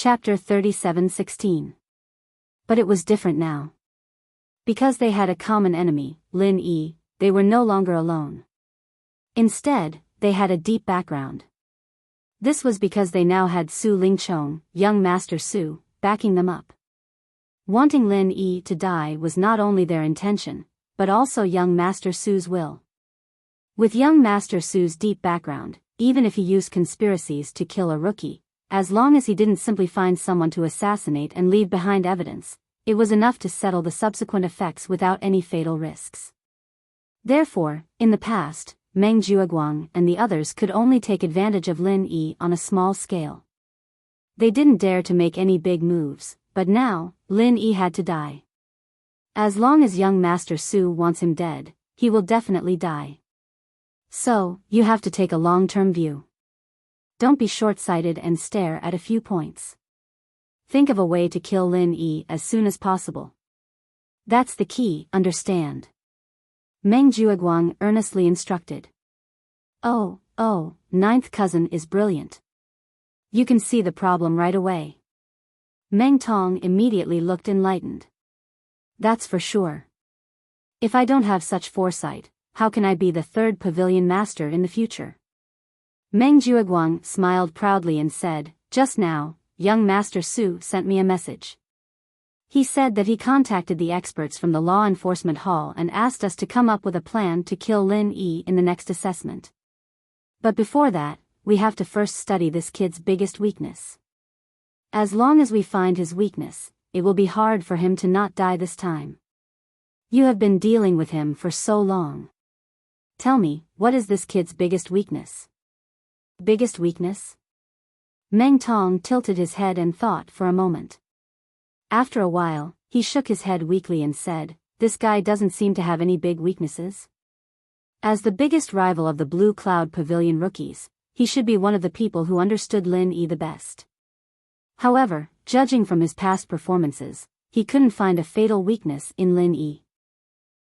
Chapter 37:16. But it was different now. Because they had a common enemy, Lin Yi, they were no longer alone. Instead, they had a deep background. This was because they now had Su Lingchong, young Master Su, backing them up. Wanting Lin Yi to die was not only their intention, but also young Master Su's will. With young Master Su's deep background, even if he used conspiracies to kill a rookie, as long as he didn't simply find someone to assassinate and leave behind evidence, it was enough to settle the subsequent effects without any fatal risks. Therefore, in the past, Meng Jueguang and the others could only take advantage of Lin Yi on a small scale. They didn't dare to make any big moves, but now, Lin Yi had to die. As long as young Master Su wants him dead, he will definitely die. So, you have to take a long-term view. Don't be short-sighted and stare at a few points. Think of a way to kill Lin Yi as soon as possible. That's the key, understand? Meng Jueguang earnestly instructed. Oh, ninth cousin is brilliant. You can see the problem right away. Meng Tong immediately looked enlightened. That's for sure. If I don't have such foresight, how can I be the third pavilion master in the future? Meng Jueguang smiled proudly and said, just now, young Master Su sent me a message. He said that he contacted the experts from the Law Enforcement Hall and asked us to come up with a plan to kill Lin Yi in the next assessment. But before that, we have to first study this kid's biggest weakness. As long as we find his weakness, it will be hard for him to not die this time. You have been dealing with him for so long. Tell me, what is this kid's biggest weakness? Biggest weakness? Meng Tong tilted his head and thought for a moment. After a while, he shook his head weakly and said, this guy doesn't seem to have any big weaknesses. As the biggest rival of the Blue Cloud Pavilion rookies, he should be one of the people who understood Lin Yi the best. However, judging from his past performances, he couldn't find a fatal weakness in Lin Yi.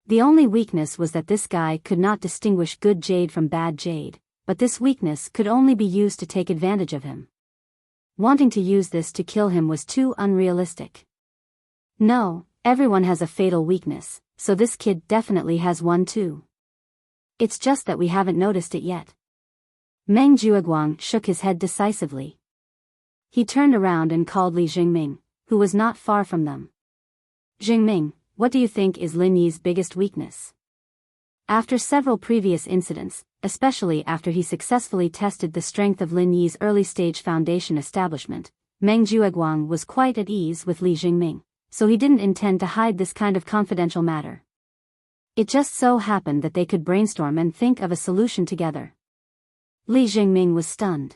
The only weakness was that this guy could not distinguish good jade from bad jade, but this weakness could only be used to take advantage of him. Wanting to use this to kill him was too unrealistic. No, everyone has a fatal weakness, so this kid definitely has one too. It's just that we haven't noticed it yet. Meng Jueguang shook his head decisively. He turned around and called Li Jingming, who was not far from them. Jingming, what do you think is Lin Yi's biggest weakness? After several previous incidents, especially after he successfully tested the strength of Lin Yi's early-stage foundation establishment, Meng Jueguang was quite at ease with Li Jingming, so he didn't intend to hide this kind of confidential matter. It just so happened that they could brainstorm and think of a solution together. Li Jingming was stunned.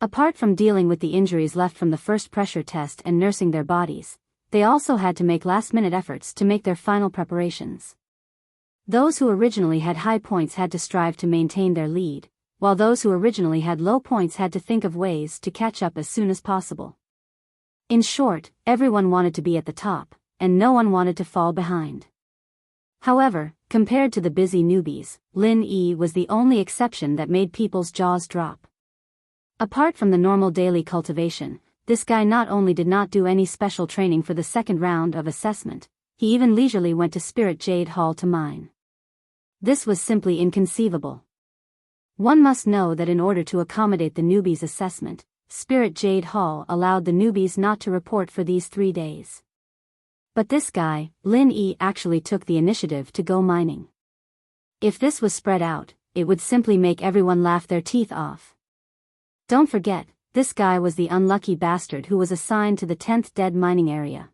Apart from dealing with the injuries left from the first pressure test and nursing their bodies, they also had to make last-minute efforts to make their final preparations. Those who originally had high points had to strive to maintain their lead, while those who originally had low points had to think of ways to catch up as soon as possible. In short, everyone wanted to be at the top, and no one wanted to fall behind. However, compared to the busy newbies, Lin Yi was the only exception that made people's jaws drop. Apart from the normal daily cultivation, this guy not only did not do any special training for the second round of assessment, he even leisurely went to Spirit Jade Hall to mine. This was simply inconceivable. One must know that in order to accommodate the newbies' assessment, Spirit Jade Hall allowed the newbies not to report for these 3 days. But this guy, Lin Yi, actually took the initiative to go mining. If this was spread out, it would simply make everyone laugh their teeth off. Don't forget, this guy was the unlucky bastard who was assigned to the 10th dead mining area.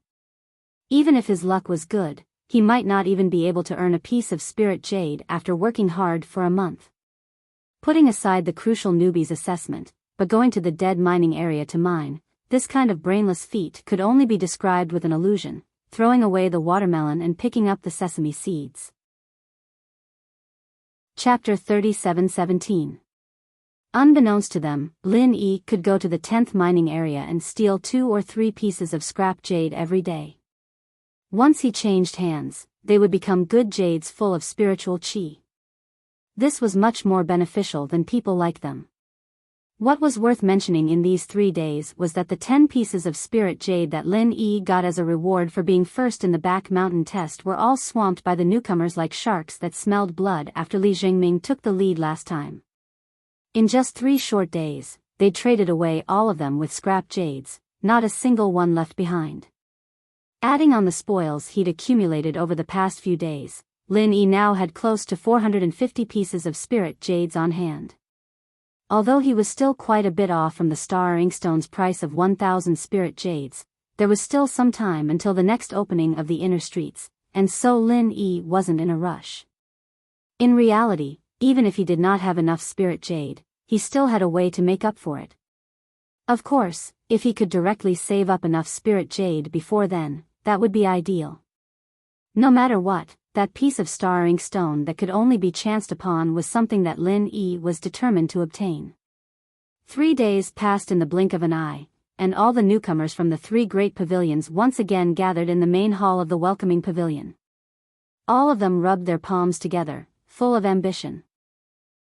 Even if his luck was good, he might not even be able to earn a piece of spirit jade after working hard for a month. Putting aside the crucial newbies assessment, but going to the dead mining area to mine, this kind of brainless feat could only be described with an illusion, throwing away the watermelon and picking up the sesame seeds. Chapter 37:17. Unbeknownst to them, Lin Yi could go to the 10th mining area and steal 2 or 3 pieces of scrap jade every day. Once he changed hands, they would become good jades full of spiritual qi. This was much more beneficial than people like them. What was worth mentioning in these 3 days was that the 10 pieces of spirit jade that Lin Yi got as a reward for being first in the back mountain test were all swamped by the newcomers like sharks that smelled blood after Li Jingming took the lead last time. In just 3 short days, they traded away all of them with scrap jades, not a single one left behind. Adding on the spoils he'd accumulated over the past few days, Lin Yi now had close to 450 pieces of spirit jades on hand. Although he was still quite a bit off from the star inkstone's price of 1,000 spirit jades, there was still some time until the next opening of the inner streets, and so Lin Yi wasn't in a rush. In reality, even if he did not have enough spirit jade, he still had a way to make up for it. Of course, if he could directly save up enough spirit jade before then, that would be ideal. No matter what, that piece of star inkstone that could only be chanced upon was something that Lin Yi was determined to obtain. 3 days passed in the blink of an eye, and all the newcomers from the 3 great pavilions once again gathered in the main hall of the welcoming pavilion. All of them rubbed their palms together, full of ambition.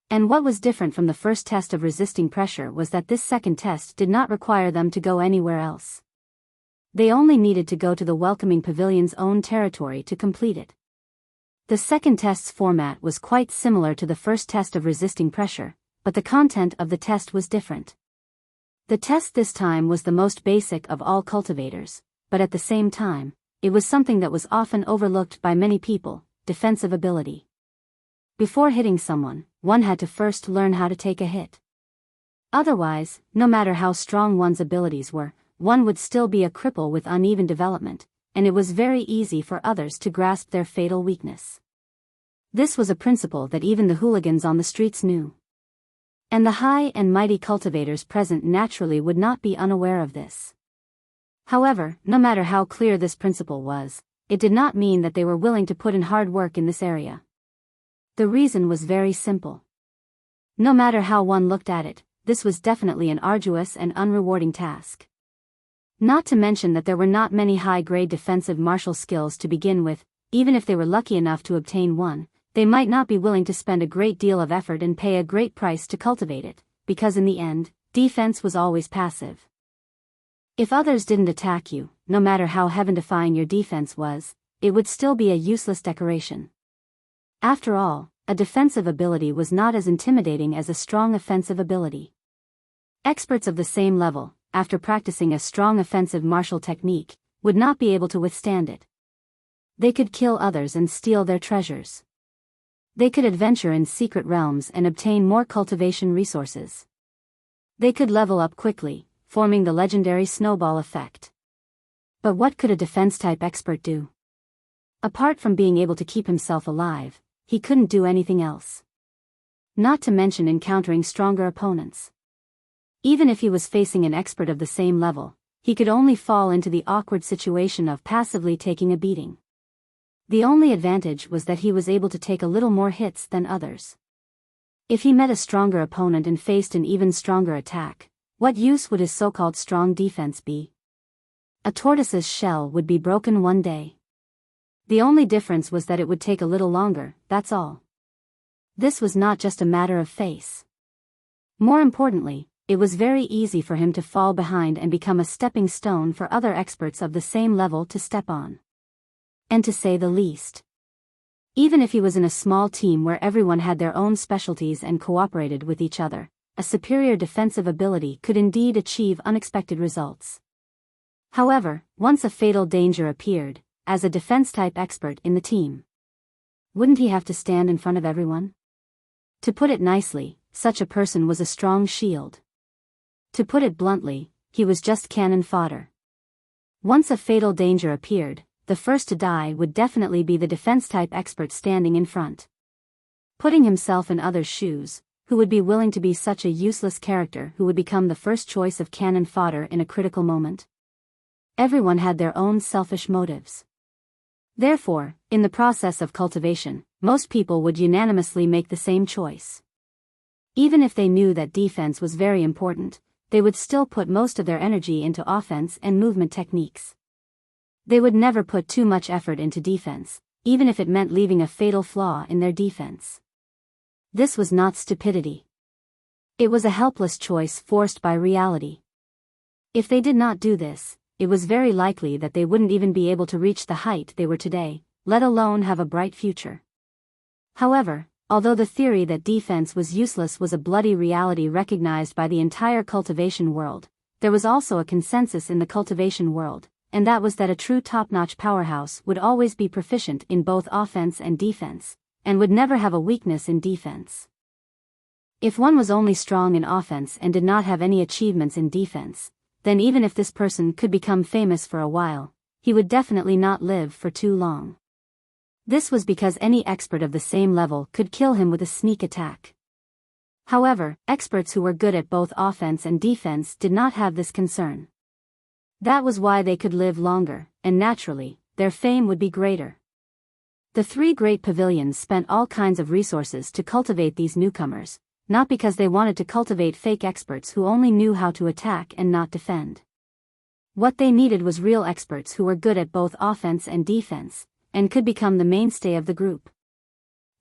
And what was different from the first test of resisting pressure was that this second test did not require them to go anywhere else. They only needed to go to the welcoming pavilion's own territory to complete it. The second test's format was quite similar to the first test of resisting pressure, but the content of the test was different. The test this time was the most basic of all cultivators, but at the same time, it was something that was often overlooked by many people: defensive ability. Before hitting someone, one had to first learn how to take a hit. Otherwise, no matter how strong one's abilities were, one would still be a cripple with uneven development, and it was very easy for others to grasp their fatal weakness. This was a principle that even the hooligans on the streets knew. And the high and mighty cultivators present naturally would not be unaware of this. However, no matter how clear this principle was, it did not mean that they were willing to put in hard work in this area. The reason was very simple. No matter how one looked at it, this was definitely an arduous and unrewarding task. Not to mention that there were not many high-grade defensive martial skills to begin with. Even if they were lucky enough to obtain one, they might not be willing to spend a great deal of effort and pay a great price to cultivate it, because in the end, defense was always passive. If others didn't attack you, no matter how heaven-defying your defense was, it would still be a useless decoration. After all, a defensive ability was not as intimidating as a strong offensive ability. Experts of the same level, after practicing a strong offensive martial technique, would not be able to withstand it. They could kill others and steal their treasures. They could adventure in secret realms and obtain more cultivation resources. They could level up quickly, forming the legendary snowball effect. But what could a defense-type expert do? Apart from being able to keep himself alive, he couldn't do anything else. Not to mention encountering stronger opponents. Even if he was facing an expert of the same level, he could only fall into the awkward situation of passively taking a beating. The only advantage was that he was able to take a little more hits than others. If he met a stronger opponent and faced an even stronger attack, what use would his so-called strong defense be? A tortoise's shell would be broken one day. The only difference was that it would take a little longer, that's all. This was not just a matter of face. More importantly, it was very easy for him to fall behind and become a stepping stone for other experts of the same level to step on. And to say the least, even if he was in a small team where everyone had their own specialties and cooperated with each other, a superior defensive ability could indeed achieve unexpected results. However, once a fatal danger appeared, as a defense-type expert in the team, wouldn't he have to stand in front of everyone? To put it nicely, such a person was a strong shield. To put it bluntly, he was just cannon fodder. Once a fatal danger appeared, the first to die would definitely be the defense-type expert standing in front. Putting himself in others' shoes, who would be willing to be such a useless character who would become the first choice of cannon fodder in a critical moment? Everyone had their own selfish motives. Therefore, in the process of cultivation, most people would unanimously make the same choice. Even if they knew that defense was very important, they would still put most of their energy into offense and movement techniques. They would never put too much effort into defense, even if it meant leaving a fatal flaw in their defense. This was not stupidity. It was a helpless choice forced by reality. If they did not do this, it was very likely that they wouldn't even be able to reach the height they were today, let alone have a bright future. However, although the theory that defense was useless was a bloody reality recognized by the entire cultivation world, there was also a consensus in the cultivation world, and that was that a true top-notch powerhouse would always be proficient in both offense and defense, and would never have a weakness in defense. If one was only strong in offense and did not have any achievements in defense, then even if this person could become famous for a while, he would definitely not live for too long. This was because any expert of the same level could kill him with a sneak attack. However, experts who were good at both offense and defense did not have this concern. That was why they could live longer, and naturally, their fame would be greater. The three great pavilions spent all kinds of resources to cultivate these newcomers, not because they wanted to cultivate fake experts who only knew how to attack and not defend. What they needed was real experts who were good at both offense and defense, and could become the mainstay of the group.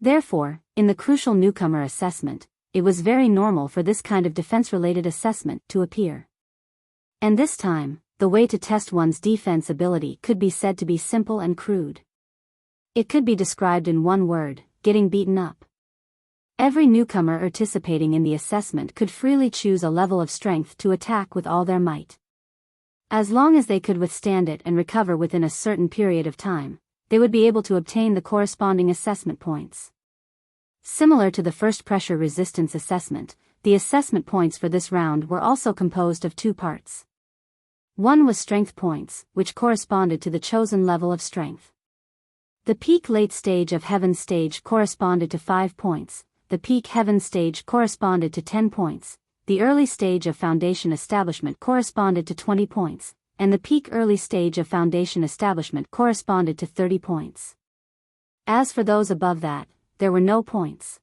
Therefore, in the crucial newcomer assessment, it was very normal for this kind of defense-related assessment to appear. And this time, the way to test one's defense ability could be said to be simple and crude. It could be described in one word: getting beaten up. Every newcomer participating in the assessment could freely choose a level of strength to attack with all their might. As long as they could withstand it and recover within a certain period of time, they would be able to obtain the corresponding assessment points. Similar to the first pressure resistance assessment, the assessment points for this round were also composed of two parts. One was strength points, which corresponded to the chosen level of strength. The peak late stage of heaven stage corresponded to 5 points, the peak heaven stage corresponded to 10 points, the early stage of foundation establishment corresponded to 20 points, and the peak early stage of foundation establishment corresponded to 30 points. As for those above that, there were no points.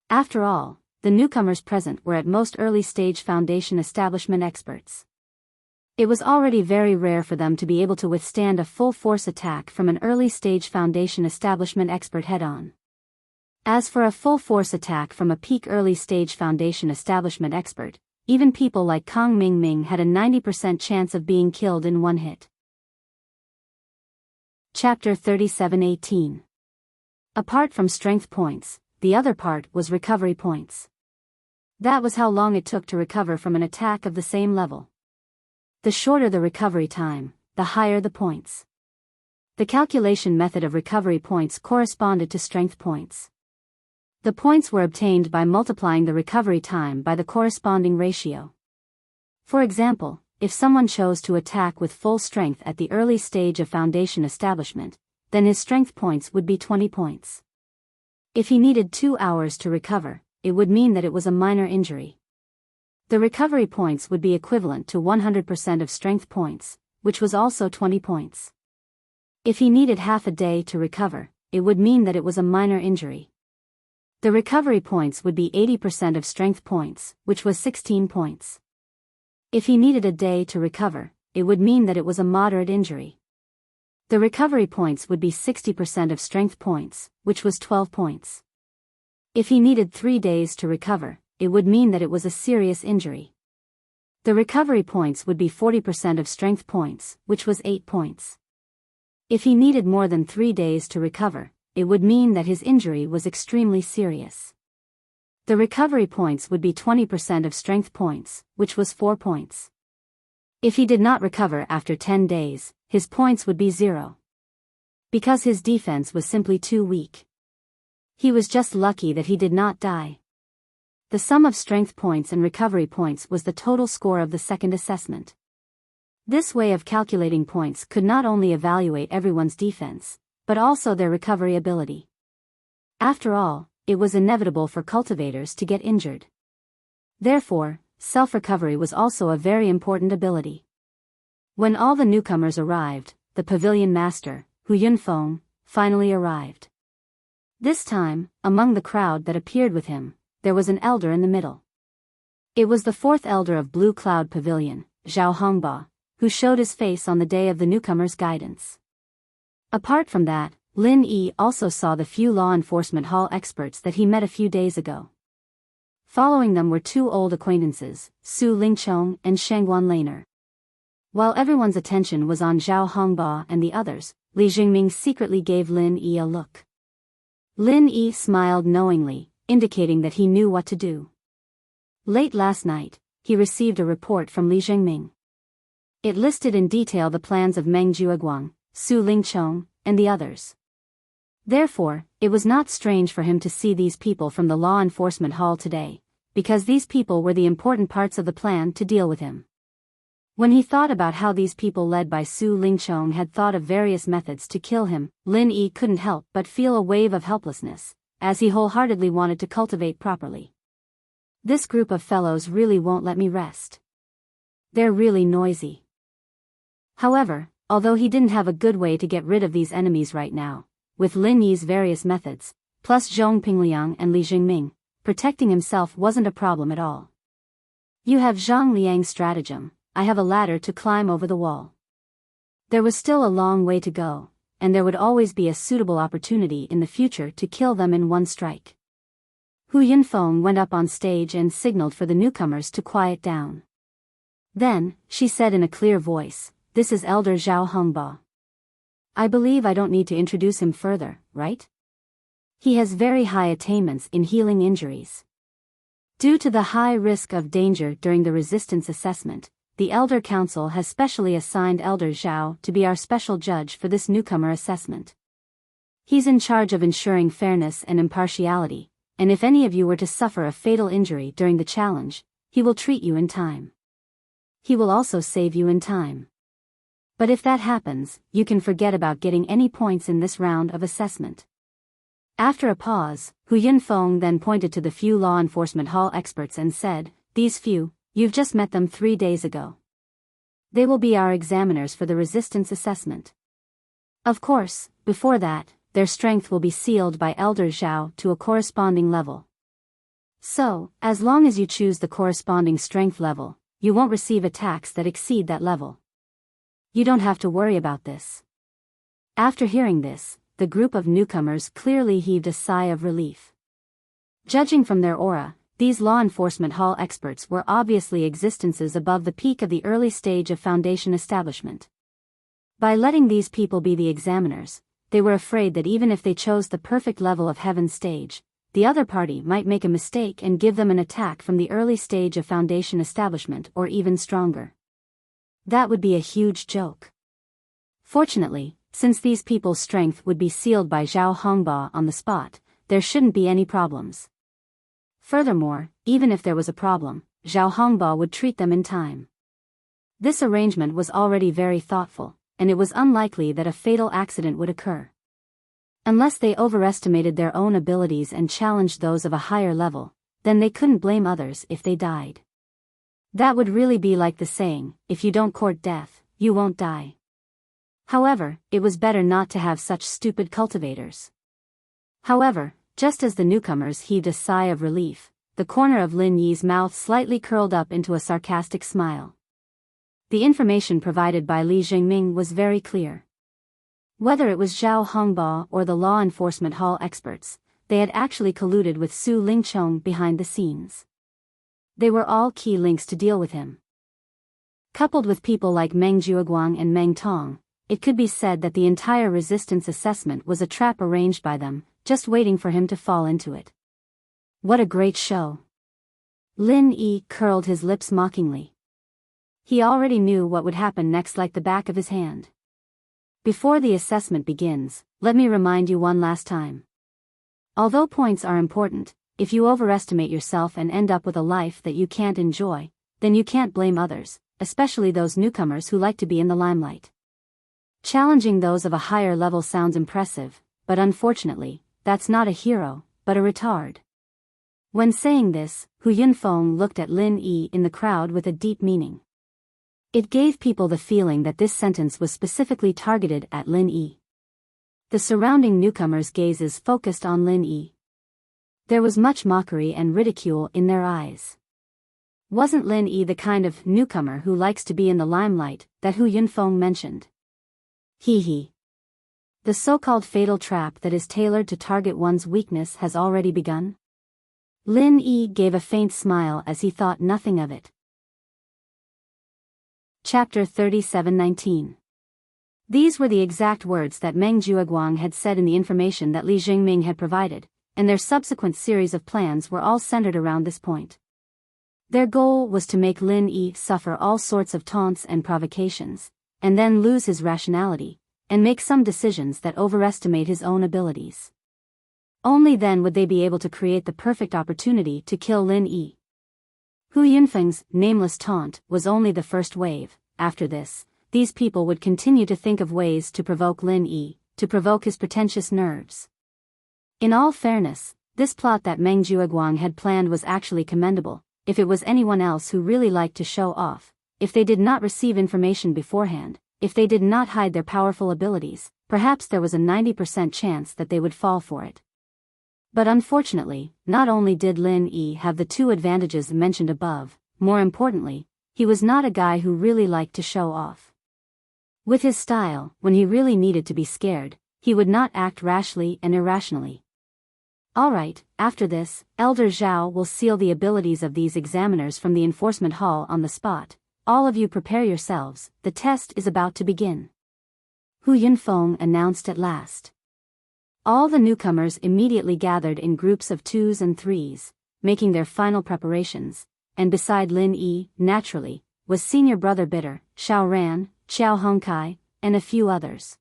After all, the newcomers present were at most early stage foundation establishment experts. It was already very rare for them to be able to withstand a full force attack from an early stage foundation establishment expert head-on. As for a full force attack from a peak early stage foundation establishment expert, even people like Kong Ming Ming had a 90% chance of being killed in one hit. Chapter 37:18. Apart from strength points, the other part was recovery points. That was how long it took to recover from an attack of the same level. The shorter the recovery time, the higher the points. The calculation method of recovery points corresponded to strength points. The points were obtained by multiplying the recovery time by the corresponding ratio. For example, if someone chose to attack with full strength at the early stage of foundation establishment, then his strength points would be 20 points. If he needed 2 hours to recover, it would mean that it was a minor injury. The recovery points would be equivalent to 100% of strength points, which was also 20 points. If he needed half a day to recover, it would mean that it was a minor injury. The recovery points would be 80% of strength points, which was 16 points. If he needed a day to recover, it would mean that it was a moderate injury. The recovery points would be 60% of strength points, which was 12 points. If he needed 3 days to recover, it would mean that it was a serious injury. The recovery points would be 40% of strength points, which was 8 points. If he needed more than 3 days to recover, it would mean that his injury was extremely serious. The recovery points would be 20% of strength points, which was 4 points. If he did not recover after 10 days, his points would be 0. Because his defense was simply too weak. He was just lucky that he did not die. The sum of strength points and recovery points was the total score of the second assessment. This way of calculating points could not only evaluate everyone's defense, but also their recovery ability. After all, it was inevitable for cultivators to get injured. Therefore, self-recovery was also a very important ability. When all the newcomers arrived, the pavilion master, Hu Yunfeng, finally arrived. This time, among the crowd that appeared with him, there was an elder in the middle. It was the 4th elder of Blue Cloud Pavilion, Zhao Hongba, who showed his face on the day of the newcomers' guidance. Apart from that, Lin Yi also saw the few law enforcement hall experts that he met a few days ago. Following them were two old acquaintances, Su Lingchong and Shangguan Laner. While everyone's attention was on Zhao Hongba and the others, Li Jingming secretly gave Lin Yi a look. Lin Yi smiled knowingly, indicating that he knew what to do. Late last night, he received a report from Li Jingming. It listed in detail the plans of Meng Jueguang, Su Lingchong, and the others. Therefore, it was not strange for him to see these people from the law enforcement hall today, because these people were the important parts of the plan to deal with him. When he thought about how these people led by Su Lingchong had thought of various methods to kill him, Lin Yi couldn't help but feel a wave of helplessness, as he wholeheartedly wanted to cultivate properly. This group of fellows really won't let me rest. They're really noisy. However, although he didn't have a good way to get rid of these enemies right now, with Lin Yi's various methods, plus Zhong Pingliang and Li Jingming, protecting himself wasn't a problem at all. You have Zhang Liang's stratagem, I have a ladder to climb over the wall. There was still a long way to go, and there would always be a suitable opportunity in the future to kill them in one strike. Hu Yunfeng went up on stage and signaled for the newcomers to quiet down. Then, she said in a clear voice, "This is Elder Zhao Hongba. I believe I don't need to introduce him further, right? He has very high attainments in healing injuries. Due to the high risk of danger during the resistance assessment, the Elder Council has specially assigned Elder Zhao to be our special judge for this newcomer assessment. He's in charge of ensuring fairness and impartiality, and if any of you were to suffer a fatal injury during the challenge, he will treat you in time. He will also save you in time. But if that happens, you can forget about getting any points in this round of assessment." After a pause, Hu Yunfeng then pointed to the few law enforcement hall experts and said, "These few, you've just met them 3 days ago. They will be our examiners for the resistance assessment. Of course, before that, their strength will be sealed by Elder Zhao to a corresponding level. So, as long as you choose the corresponding strength level, you won't receive attacks that exceed that level. You don't have to worry about this." After hearing this, the group of newcomers clearly heaved a sigh of relief. Judging from their aura, these law enforcement hall experts were obviously existences above the peak of the early stage of Foundation establishment. By letting these people be the examiners, they were afraid that even if they chose the perfect level of Heaven stage, the other party might make a mistake and give them an attack from the early stage of Foundation establishment or even stronger. That would be a huge joke. Fortunately, since these people's strength would be sealed by Zhao Hongba on the spot, there shouldn't be any problems. Furthermore, even if there was a problem, Zhao Hongba would treat them in time. This arrangement was already very thoughtful, and it was unlikely that a fatal accident would occur. Unless they overestimated their own abilities and challenged those of a higher level, then they couldn't blame others if they died. That would really be like the saying, "If you don't court death, you won't die." However, it was better not to have such stupid cultivators. However, just as the newcomers heaved a sigh of relief, the corner of Lin Yi's mouth slightly curled up into a sarcastic smile. The information provided by Li Jingming was very clear. Whether it was Zhao Hongba or the law enforcement hall experts, they had actually colluded with Su Lingchong behind the scenes. They were all key links to deal with him. Coupled with people like Meng Jueguang and Meng Tong, it could be said that the entire resistance assessment was a trap arranged by them, just waiting for him to fall into it. What a great show! Lin Yi curled his lips mockingly. He already knew what would happen next like the back of his hand. Before the assessment begins, let me remind you one last time. Although points are important, if you overestimate yourself and end up with a life that you can't enjoy, then you can't blame others, especially those newcomers who like to be in the limelight. Challenging those of a higher level sounds impressive, but unfortunately, that's not a hero, but a retard. When saying this, Hu Yunfeng looked at Lin Yi in the crowd with a deep meaning. It gave people the feeling that this sentence was specifically targeted at Lin Yi. The surrounding newcomers' gazes focused on Lin Yi. There was much mockery and ridicule in their eyes. Wasn't Lin Yi the kind of newcomer who likes to be in the limelight that Hu Yunfeng mentioned? Hee hee. The so-called fatal trap that is tailored to target one's weakness has already begun? Lin Yi gave a faint smile as he thought nothing of it. Chapter 37:19. These were the exact words that Meng Jueguang had said in the information that Li Jingming had provided, and their subsequent series of plans were all centered around this point. Their goal was to make Lin Yi suffer all sorts of taunts and provocations, and then lose his rationality, and make some decisions that overestimate his own abilities. Only then would they be able to create the perfect opportunity to kill Lin Yi. Hu Yunfeng's nameless taunt was only the first wave. After this, these people would continue to think of ways to provoke Lin Yi, to provoke his pretentious nerves. In all fairness, this plot that Meng Jueguang had planned was actually commendable. If it was anyone else who really liked to show off, if they did not receive information beforehand, if they did not hide their powerful abilities, perhaps there was a 90% chance that they would fall for it. But unfortunately, not only did Lin Yi have the two advantages mentioned above, more importantly, he was not a guy who really liked to show off. With his style, when he really needed to be scared, he would not act rashly and irrationally. Alright, after this, Elder Zhao will seal the abilities of these examiners from the enforcement hall on the spot. All of you prepare yourselves, the test is about to begin. Hu Yunfeng announced at last. All the newcomers immediately gathered in groups of 2s and 3s, making their final preparations, and beside Lin Yi, naturally, was senior brother Bitter, Xiao Ran, Xiao Hongkai, and a few others.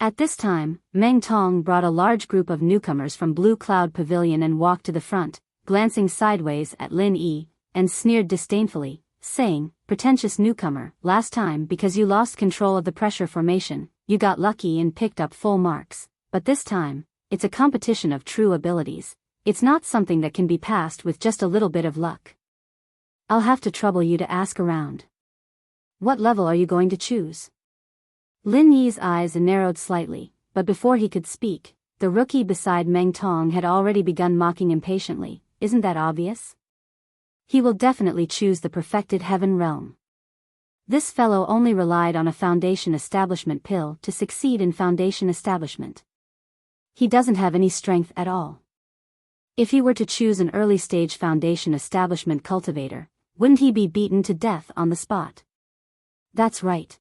At this time, Meng Tong brought a large group of newcomers from Blue Cloud Pavilion and walked to the front, glancing sideways at Lin Yi, and sneered disdainfully, saying, "Pretentious newcomer, last time because you lost control of the pressure formation, you got lucky and picked up full marks, but this time, it's a competition of true abilities, it's not something that can be passed with just a little bit of luck. I'll have to trouble you to ask around. What level are you going to choose?" Lin Yi's eyes narrowed slightly, but before he could speak, the rookie beside Meng Tong had already begun mocking impatiently. "Isn't that obvious? He will definitely choose the perfected heaven realm. This fellow only relied on a foundation establishment pill to succeed in foundation establishment. He doesn't have any strength at all. If he were to choose an early stage foundation establishment cultivator, wouldn't he be beaten to death on the spot?" "That's right.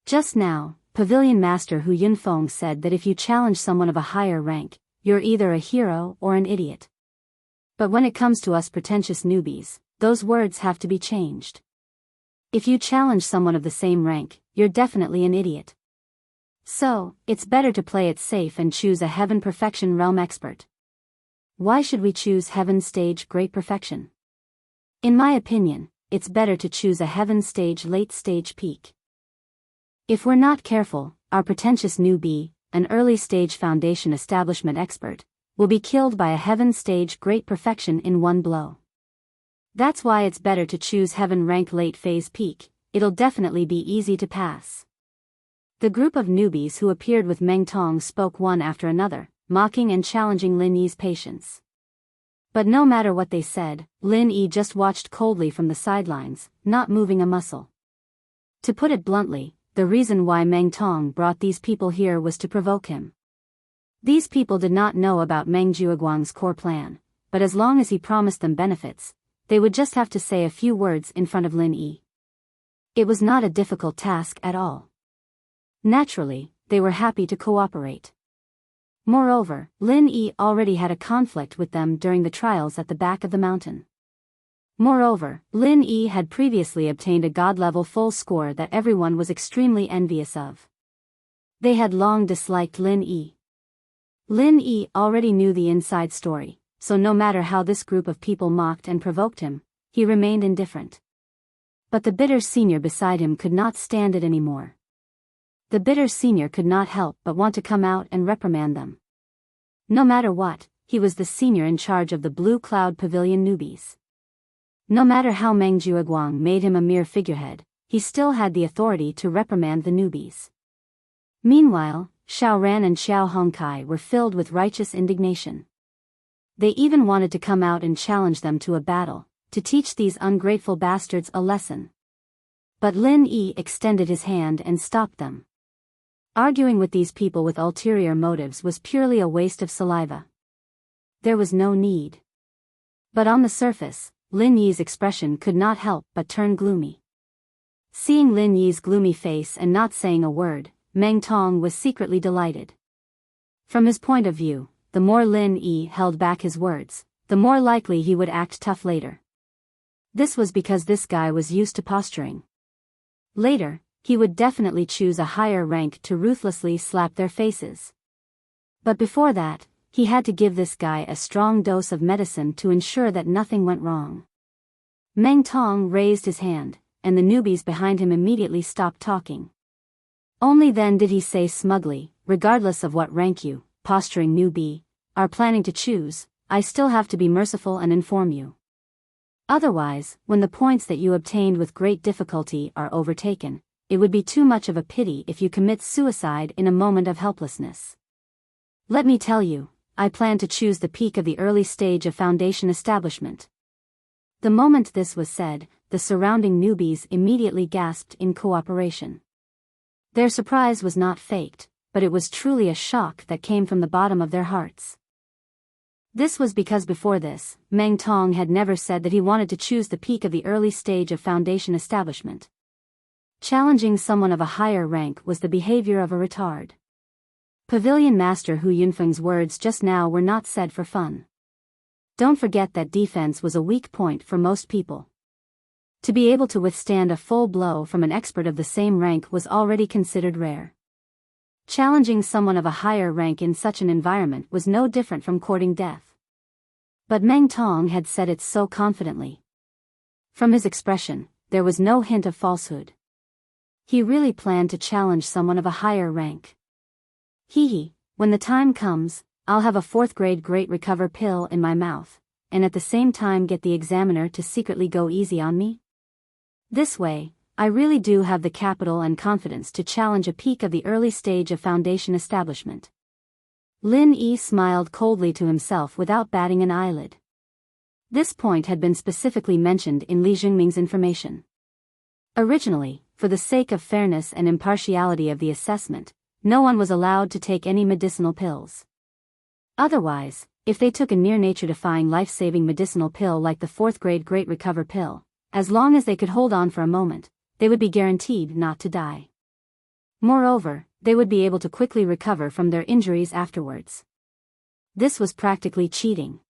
Just now, Pavilion Master Hu Yunfeng said that if you challenge someone of a higher rank, you're either a hero or an idiot. But when it comes to us pretentious newbies, those words have to be changed. If you challenge someone of the same rank, you're definitely an idiot. So, it's better to play it safe and choose a Heaven Perfection Realm expert." "Why should we choose Heaven Stage Great Perfection?" "In my opinion, it's better to choose a Heaven Stage Late Stage Peak. If we're not careful, our pretentious newbie, an early stage foundation establishment expert, will be killed by a Heaven Stage Great Perfection in one blow. That's why it's better to choose Heaven Rank Late Phase Peak, it'll definitely be easy to pass." The group of newbies who appeared with Meng Tong spoke one after another, mocking and challenging Lin Yi's patience. But no matter what they said, Lin Yi just watched coldly from the sidelines, not moving a muscle. To put it bluntly, the reason why Meng Tong brought these people here was to provoke him. These people did not know about Meng Jueguang's core plan, but as long as he promised them benefits, they would just have to say a few words in front of Lin Yi. It was not a difficult task at all. Naturally, they were happy to cooperate. Moreover, Lin Yi already had a conflict with them during the trials at the back of the mountain. Moreover, Lin Yi had previously obtained a god-level full score that everyone was extremely envious of. They had long disliked Lin Yi. Lin Yi already knew the inside story, so no matter how this group of people mocked and provoked him, he remained indifferent. But the bitter senior beside him could not stand it anymore. The bitter senior could not help but want to come out and reprimand them. No matter what, he was the senior in charge of the Blue Cloud Pavilion newbies. No matter how Meng Jueguang made him a mere figurehead, he still had the authority to reprimand the newbies. Meanwhile, Xiao Ran and Xiao Hongkai were filled with righteous indignation. They even wanted to come out and challenge them to a battle, to teach these ungrateful bastards a lesson. But Lin Yi extended his hand and stopped them. Arguing with these people with ulterior motives was purely a waste of saliva. There was no need. But on the surface, Lin Yi's expression could not help but turn gloomy. Seeing Lin Yi's gloomy face and not saying a word, Meng Tong was secretly delighted. From his point of view, the more Lin Yi held back his words, the more likely he would act tough later. This was because this guy was used to posturing. Later, he would definitely choose a higher rank to ruthlessly slap their faces. But before that, he had to give this guy a strong dose of medicine to ensure that nothing went wrong. Meng Tong raised his hand, and the newbies behind him immediately stopped talking. Only then did he say smugly, regardless of what rank you, posturing newbie, are planning to choose, I still have to be merciful and inform you. Otherwise, when the points that you obtained with great difficulty are overtaken, it would be too much of a pity if you commit suicide in a moment of helplessness. Let me tell you, I plan to choose the peak of the early stage of foundation establishment. The moment this was said, the surrounding newbies immediately gasped in cooperation. Their surprise was not faked, but it was truly a shock that came from the bottom of their hearts. This was because before this, Meng Tong had never said that he wanted to choose the peak of the early stage of foundation establishment. Challenging someone of a higher rank was the behavior of a retard. Pavilion Master Hu Yunfeng's words just now were not said for fun. Don't forget that defense was a weak point for most people. To be able to withstand a full blow from an expert of the same rank was already considered rare. Challenging someone of a higher rank in such an environment was no different from courting death. But Meng Tong had said it so confidently. From his expression, there was no hint of falsehood. He really planned to challenge someone of a higher rank. When the time comes, I'll have a 4th grade Great Recover pill in my mouth, and at the same time get the examiner to secretly go easy on me? This way, I really do have the capital and confidence to challenge a peak of the early stage of foundation establishment. Lin Yi smiled coldly to himself without batting an eyelid. This point had been specifically mentioned in Li Jingming's information. Originally, for the sake of fairness and impartiality of the assessment, no one was allowed to take any medicinal pills. Otherwise, if they took a near-nature-defying life-saving medicinal pill like the 4th grade Great Recover pill, as long as they could hold on for a moment, they would be guaranteed not to die. Moreover, they would be able to quickly recover from their injuries afterwards. This was practically cheating.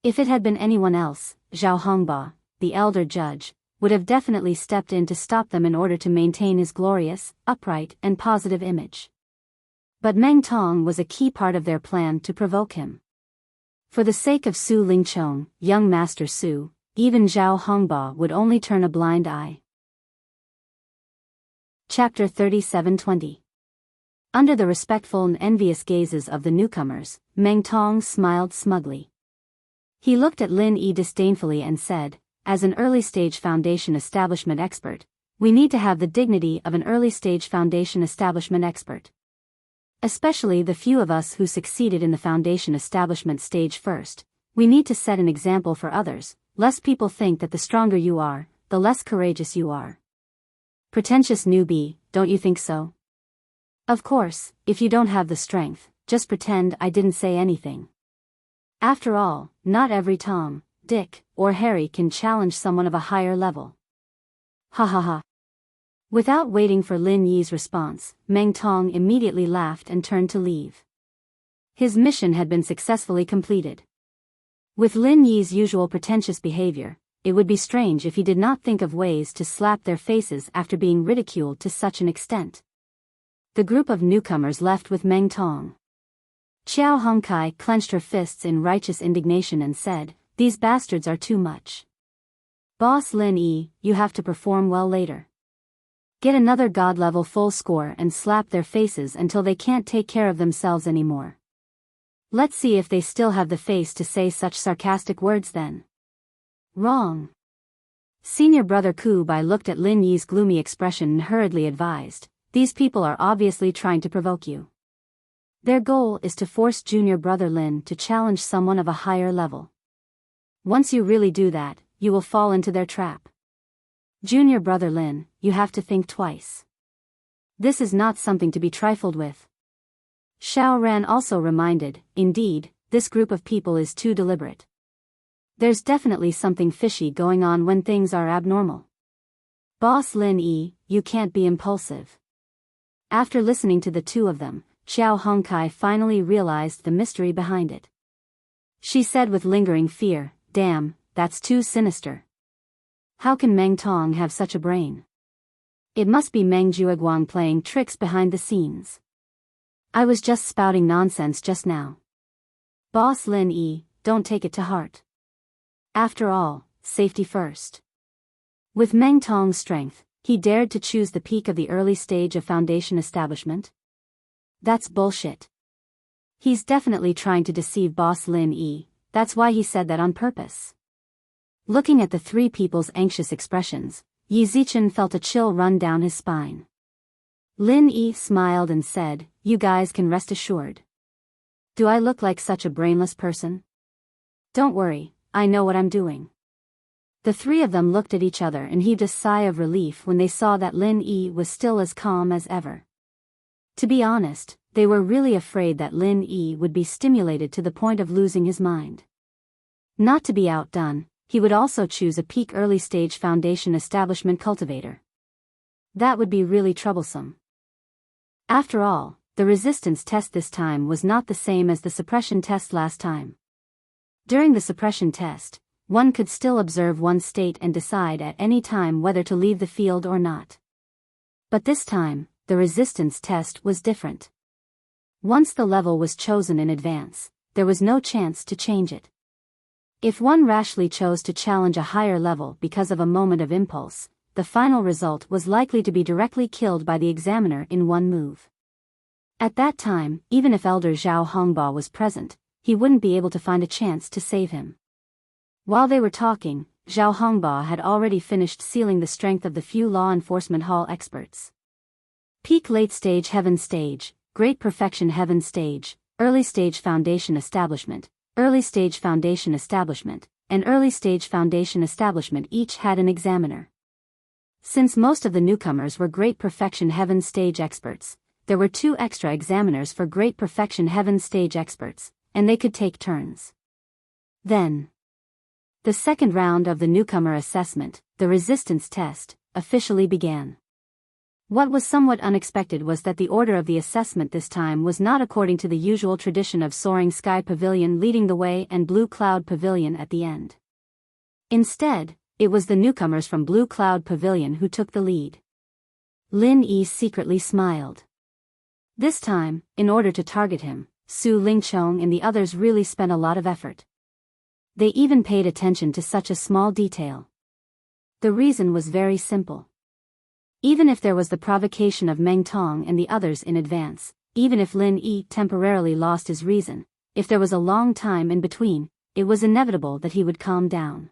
If it had been anyone else, Zhao Hongba, the elder judge, would have definitely stepped in to stop them in order to maintain his glorious, upright, and positive image. But Meng Tong was a key part of their plan to provoke him. For the sake of Su Lingchong, young Master Su, even Zhao Hongba would only turn a blind eye. Chapter 37:20. Under the respectful and envious gazes of the newcomers, Meng Tong smiled smugly. He looked at Lin Yi disdainfully and said, as an early-stage foundation establishment expert, we need to have the dignity of an early-stage foundation establishment expert. Especially the few of us who succeeded in the foundation establishment stage first, we need to set an example for others, lest people think that the stronger you are, the less courageous you are. Pretentious newbie, don't you think so? Of course, if you don't have the strength, just pretend I didn't say anything. After all, not every Tom, Dick, or Harry can challenge someone of a higher level. Ha ha ha. Without waiting for Lin Yi's response, Meng Tong immediately laughed and turned to leave. His mission had been successfully completed. With Lin Yi's usual pretentious behavior, it would be strange if he did not think of ways to slap their faces after being ridiculed to such an extent. The group of newcomers left with Meng Tong. Qiao Hongkai clenched her fists in righteous indignation and said, "These bastards are too much. Boss Lin Yi, you have to perform well later. Get another god-level full score and slap their faces until they can't take care of themselves anymore. Let's see if they still have the face to say such sarcastic words then." Wrong. Senior brother Ku Bai looked at Lin Yi's gloomy expression and hurriedly advised, "These people are obviously trying to provoke you. Their goal is to force junior brother Lin to challenge someone of a higher level. Once you really do that, you will fall into their trap. Junior brother Lin, you have to think twice. This is not something to be trifled with. Xiao Ran also reminded, indeed, this group of people is too deliberate. There's definitely something fishy going on when things are abnormal. Boss Lin Yi, you can't be impulsive. After listening to the two of them, Xiao Hongkai finally realized the mystery behind it. She said with lingering fear, damn, that's too sinister. How can Meng Tong have such a brain? It must be Meng Jueguang playing tricks behind the scenes. I was just spouting nonsense just now. Boss Lin Yi, don't take it to heart. After all, safety first. With Meng Tong's strength, he dared to choose the peak of the early stage of foundation establishment? That's bullshit. He's definitely trying to deceive Boss Lin Yi, that's why he said that on purpose. Looking at the three people's anxious expressions, Yi Zichen felt a chill run down his spine. Lin Yi smiled and said, you guys can rest assured. Do I look like such a brainless person? Don't worry, I know what I'm doing. The three of them looked at each other and heaved a sigh of relief when they saw that Lin Yi was still as calm as ever. To be honest, they were really afraid that Lin Yi would be stimulated to the point of losing his mind. Not to be outdone, he would also choose a peak early stage foundation establishment cultivator. That would be really troublesome. After all, the resistance test this time was not the same as the suppression test last time. During the suppression test, one could still observe one's state and decide at any time whether to leave the field or not. But this time, the resistance test was different. Once the level was chosen in advance, there was no chance to change it. If one rashly chose to challenge a higher level because of a moment of impulse, the final result was likely to be directly killed by the examiner in one move. At that time, even if Elder Zhao Hongba was present, he wouldn't be able to find a chance to save him. While they were talking, Zhao Hongba had already finished sealing the strength of the few law enforcement hall experts. Peak late stage heaven stage, great perfection heaven stage, early stage foundation establishment, early stage foundation establishment, and early stage foundation establishment each had an examiner. Since most of the newcomers were great perfection heaven stage experts, there were 2 extra examiners for great perfection heaven stage experts, and they could take turns. Then, the second round of the newcomer assessment, the resistance test, officially began. What was somewhat unexpected was that the order of the assessment this time was not according to the usual tradition of Soaring Sky Pavilion leading the way and Blue Cloud Pavilion at the end. Instead, it was the newcomers from Blue Cloud Pavilion who took the lead. Lin Yi secretly smiled. This time, in order to target him, Su Lingchong and the others really spent a lot of effort. They even paid attention to such a small detail. The reason was very simple. Even if there was the provocation of Meng Tong and the others in advance, even if Lin Yi temporarily lost his reason, if there was a long time in between, it was inevitable that he would calm down.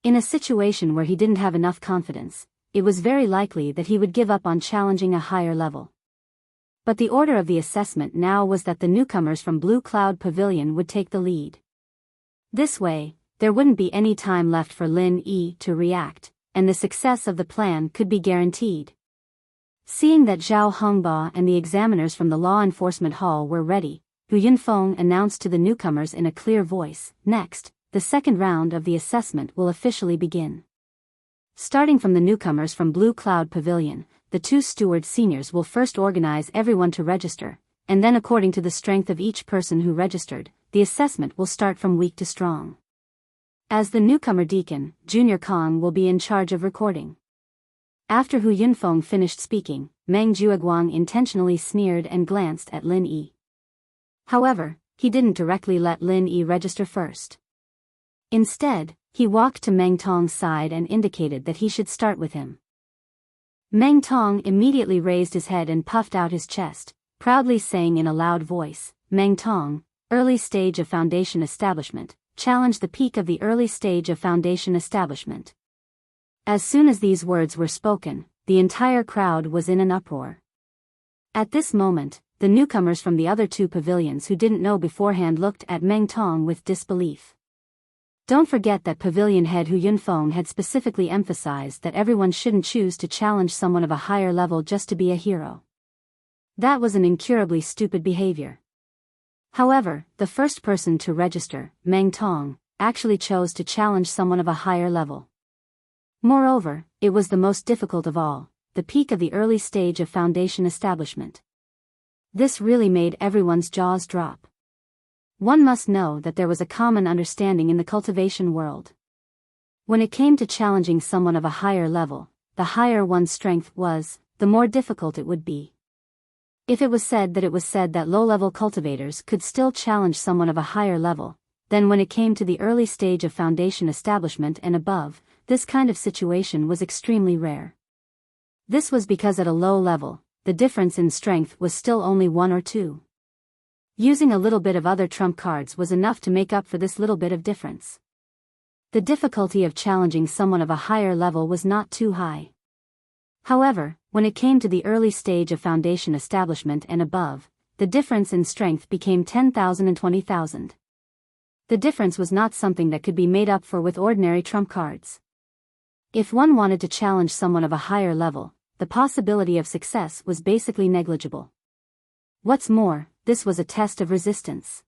In a situation where he didn't have enough confidence, it was very likely that he would give up on challenging a higher level. But the order of the assessment now was that the newcomers from Blue Cloud Pavilion would take the lead. This way, there wouldn't be any time left for Lin Yi to react, and the success of the plan could be guaranteed. Seeing that Zhao Hongba and the examiners from the law enforcement hall were ready, Hu Yunfeng announced to the newcomers in a clear voice, "Next, the second round of the assessment will officially begin. Starting from the newcomers from Blue Cloud Pavilion, the 2 steward seniors will first organize everyone to register, and then according to the strength of each person who registered, the assessment will start from weak to strong. As the newcomer deacon, Junior Kong will be in charge of recording." After Hu Yunfeng finished speaking, Meng Jueguang intentionally sneered and glanced at Lin Yi. However, he didn't directly let Lin Yi register first. Instead, he walked to Meng Tong's side and indicated that he should start with him. Meng Tong immediately raised his head and puffed out his chest, proudly saying in a loud voice, "Meng Tong, early stage of foundation establishment, challenge the peak of the early stage of foundation establishment." As soon as these words were spoken, the entire crowd was in an uproar. At this moment, the newcomers from the other 2 pavilions who didn't know beforehand looked at Meng Tong with disbelief. Don't forget that pavilion head Hu Yunfeng had specifically emphasized that everyone shouldn't choose to challenge someone of a higher level just to be a hero. That was an incurably stupid behavior. However, the first person to register, Meng Tong, actually chose to challenge someone of a higher level. Moreover, it was the most difficult of all, the peak of the early stage of foundation establishment. This really made everyone's jaws drop. One must know that there was a common understanding in the cultivation world. When it came to challenging someone of a higher level, the higher one's strength was, the more difficult it would be. If it was said that low-level cultivators could still challenge someone of a higher level, then when it came to the early stage of foundation establishment and above, this kind of situation was extremely rare. This was because at a low level, the difference in strength was still only 1 or 2. Using a little bit of other trump cards was enough to make up for this little bit of difference. The difficulty of challenging someone of a higher level was not too high. However, when it came to the early stage of foundation establishment and above, the difference in strength became 10,000 and 20,000. The difference was not something that could be made up for with ordinary trump cards. If one wanted to challenge someone of a higher level, the possibility of success was basically negligible. What's more, this was a test of resistance.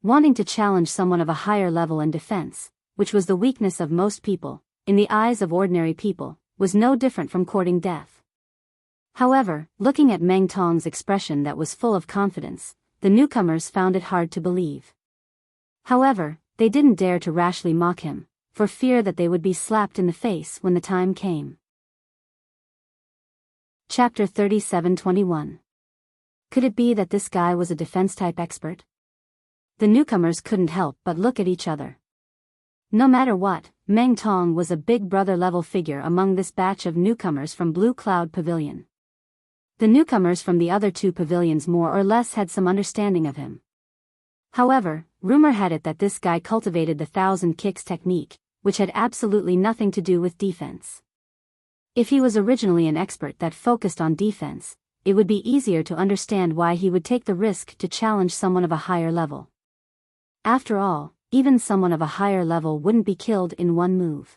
Wanting to challenge someone of a higher level in defense, which was the weakness of most people, in the eyes of ordinary people, was no different from courting death. However, looking at Meng Tong's expression that was full of confidence, the newcomers found it hard to believe. However, they didn't dare to rashly mock him, for fear that they would be slapped in the face when the time came. Chapter 37:21. Could it be that this guy was a defense-type expert? The newcomers couldn't help but look at each other. No matter what, Meng Tong was a big brother-level figure among this batch of newcomers from Blue Cloud Pavilion. The newcomers from the other 2 pavilions more or less had some understanding of him. However, rumor had it that this guy cultivated the 1,000 kicks technique, which had absolutely nothing to do with defense. If he was originally an expert that focused on defense, it would be easier to understand why he would take the risk to challenge someone of a higher level. After all, even someone of a higher level wouldn't be killed in one move.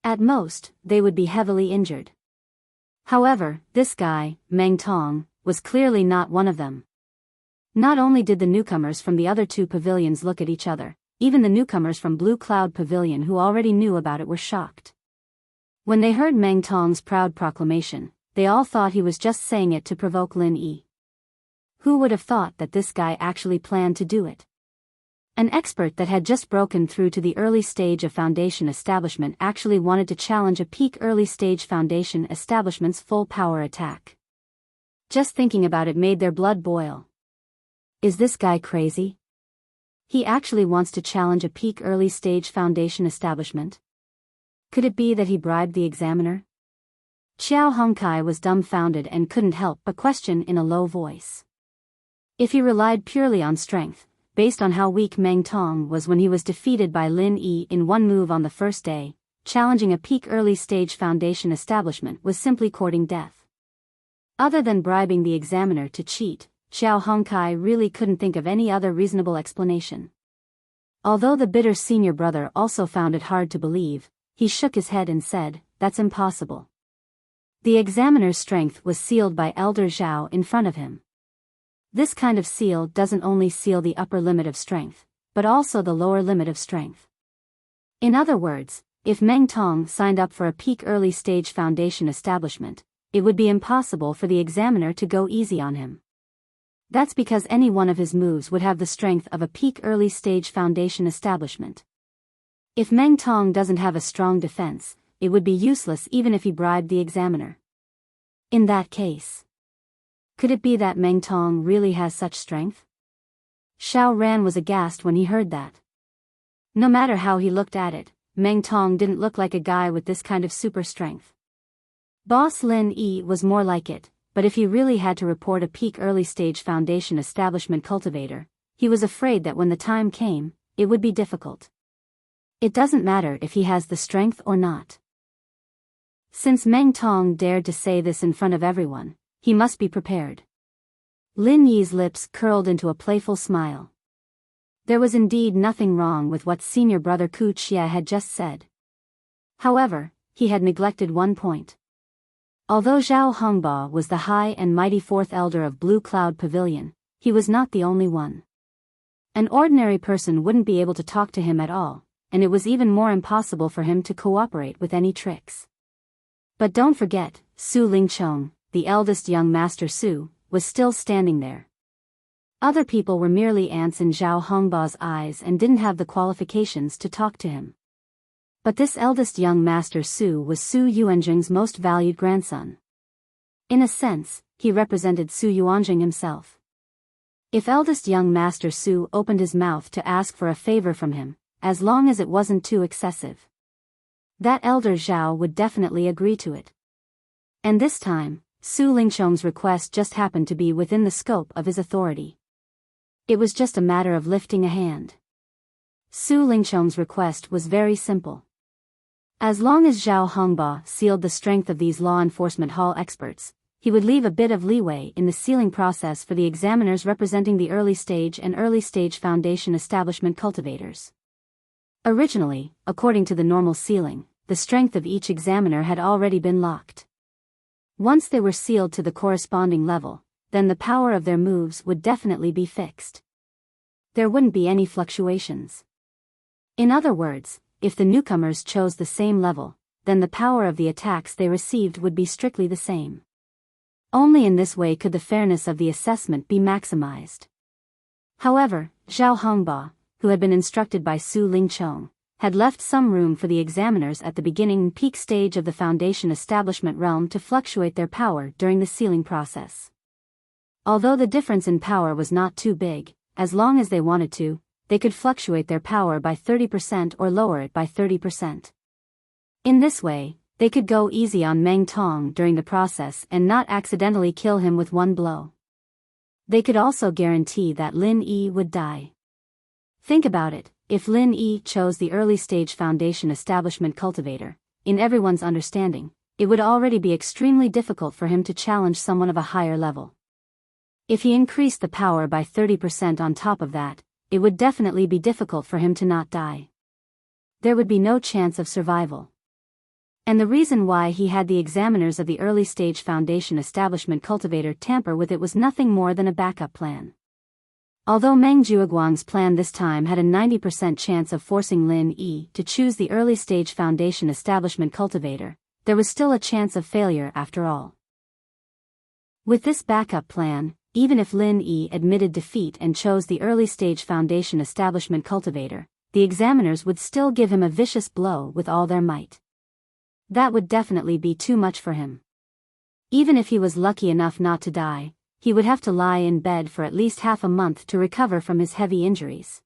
At most, they would be heavily injured. However, this guy, Meng Tong, was clearly not one of them. Not only did the newcomers from the other 2 pavilions look at each other, even the newcomers from Blue Cloud Pavilion who already knew about it were shocked. When they heard Meng Tong's proud proclamation, they all thought he was just saying it to provoke Lin Yi. Who would have thought that this guy actually planned to do it? An expert that had just broken through to the early stage of foundation establishment actually wanted to challenge a peak early stage foundation establishment's full power attack. Just thinking about it made their blood boil. Is this guy crazy? He actually wants to challenge a peak early stage foundation establishment? Could it be that he bribed the examiner? Xiao Hongkai was dumbfounded and couldn't help but question in a low voice. If he relied purely on strength, based on how weak Meng Tong was when he was defeated by Lin Yi in one move on the first day, challenging a peak early stage foundation establishment was simply courting death. Other than bribing the examiner to cheat, Xiao Hongkai really couldn't think of any other reasonable explanation. Although the bitter senior brother also found it hard to believe, he shook his head and said, "That's impossible." The examiner's strength was sealed by Elder Zhao in front of him. This kind of seal doesn't only seal the upper limit of strength, but also the lower limit of strength. In other words, if Meng Tong signed up for a peak early stage foundation establishment, it would be impossible for the examiner to go easy on him. That's because any one of his moves would have the strength of a peak early stage foundation establishment. If Meng Tong doesn't have a strong defense, it would be useless even if he bribed the examiner. In that case, could it be that Meng Tong really has such strength? Xiao Ran was aghast when he heard that. No matter how he looked at it, Meng Tong didn't look like a guy with this kind of super strength. Boss Lin Yi was more like it, but if he really had to report a peak early stage foundation establishment cultivator, he was afraid that when the time came, it would be difficult. It doesn't matter if he has the strength or not. Since Meng Tong dared to say this in front of everyone, he must be prepared. Lin Yi's lips curled into a playful smile. There was indeed nothing wrong with what senior brother Ku Chia had just said. However, he had neglected one point. Although Zhao Hongba was the high and mighty fourth elder of Blue Cloud Pavilion, he was not the only one. An ordinary person wouldn't be able to talk to him at all, and it was even more impossible for him to cooperate with any tricks. But don't forget, Su Lingchong, the eldest young master Su, was still standing there. Other people were merely ants in Zhao Hongba's eyes and didn't have the qualifications to talk to him. But this eldest young master Su was Su Yuanjing's most valued grandson. In a sense, he represented Su Yuanjing himself. If eldest young master Su opened his mouth to ask for a favor from him, as long as it wasn't too excessive, that elder Zhao would definitely agree to it. And this time, Su Lingchong's request just happened to be within the scope of his authority. It was just a matter of lifting a hand. Su Lingchong's request was very simple. As long as Zhao Hongba sealed the strength of these law enforcement hall experts, he would leave a bit of leeway in the sealing process for the examiners representing the early stage and early stage foundation establishment cultivators. Originally, according to the normal sealing, the strength of each examiner had already been locked. Once they were sealed to the corresponding level, then the power of their moves would definitely be fixed. There wouldn't be any fluctuations. In other words, if the newcomers chose the same level, then the power of the attacks they received would be strictly the same. Only in this way could the fairness of the assessment be maximized. However, Zhao Hongba, who had been instructed by Su Lingchong, had left some room for the examiners at the beginning and peak stage of the foundation establishment realm to fluctuate their power during the sealing process. Although the difference in power was not too big, as long as they wanted to, they could fluctuate their power by 30% or lower it by 30%. In this way, they could go easy on Meng Tong during the process and not accidentally kill him with one blow. They could also guarantee that Lin Yi would die. Think about it, if Lin Yi chose the early stage foundation establishment cultivator, in everyone's understanding, it would already be extremely difficult for him to challenge someone of a higher level. If he increased the power by 30% on top of that, it would definitely be difficult for him to not die. There would be no chance of survival. And the reason why he had the examiners of the early stage foundation establishment cultivator tamper with it was nothing more than a backup plan. Although Meng Jueguang's plan this time had a 90% chance of forcing Lin Yi to choose the early stage foundation establishment cultivator, there was still a chance of failure after all. With this backup plan, even if Lin Yi admitted defeat and chose the early stage foundation establishment cultivator, the examiners would still give him a vicious blow with all their might. That would definitely be too much for him. Even if he was lucky enough not to die, he would have to lie in bed for at least half a month to recover from his heavy injuries.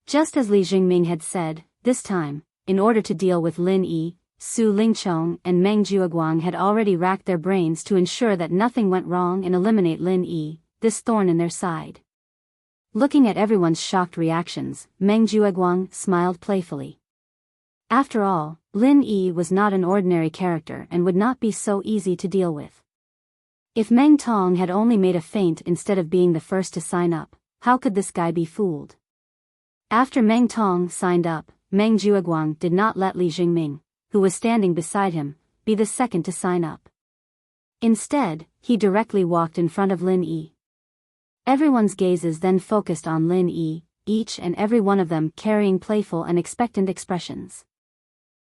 Just as Li Jingming had said, this time, in order to deal with Lin Yi, Su Lingchong and Meng Jueguang had already racked their brains to ensure that nothing went wrong and eliminate Lin Yi, this thorn in their side. Looking at everyone's shocked reactions, Meng Jueguang smiled playfully. After all, Lin Yi was not an ordinary character and would not be so easy to deal with. If Meng Tong had only made a feint instead of being the first to sign up, how could this guy be fooled? After Meng Tong signed up, Meng Jueguang did not let Li Jingming, who was standing beside him, be the second to sign up. Instead, he directly walked in front of Lin Yi. Everyone's gazes then focused on Lin Yi, each and every one of them carrying playful and expectant expressions.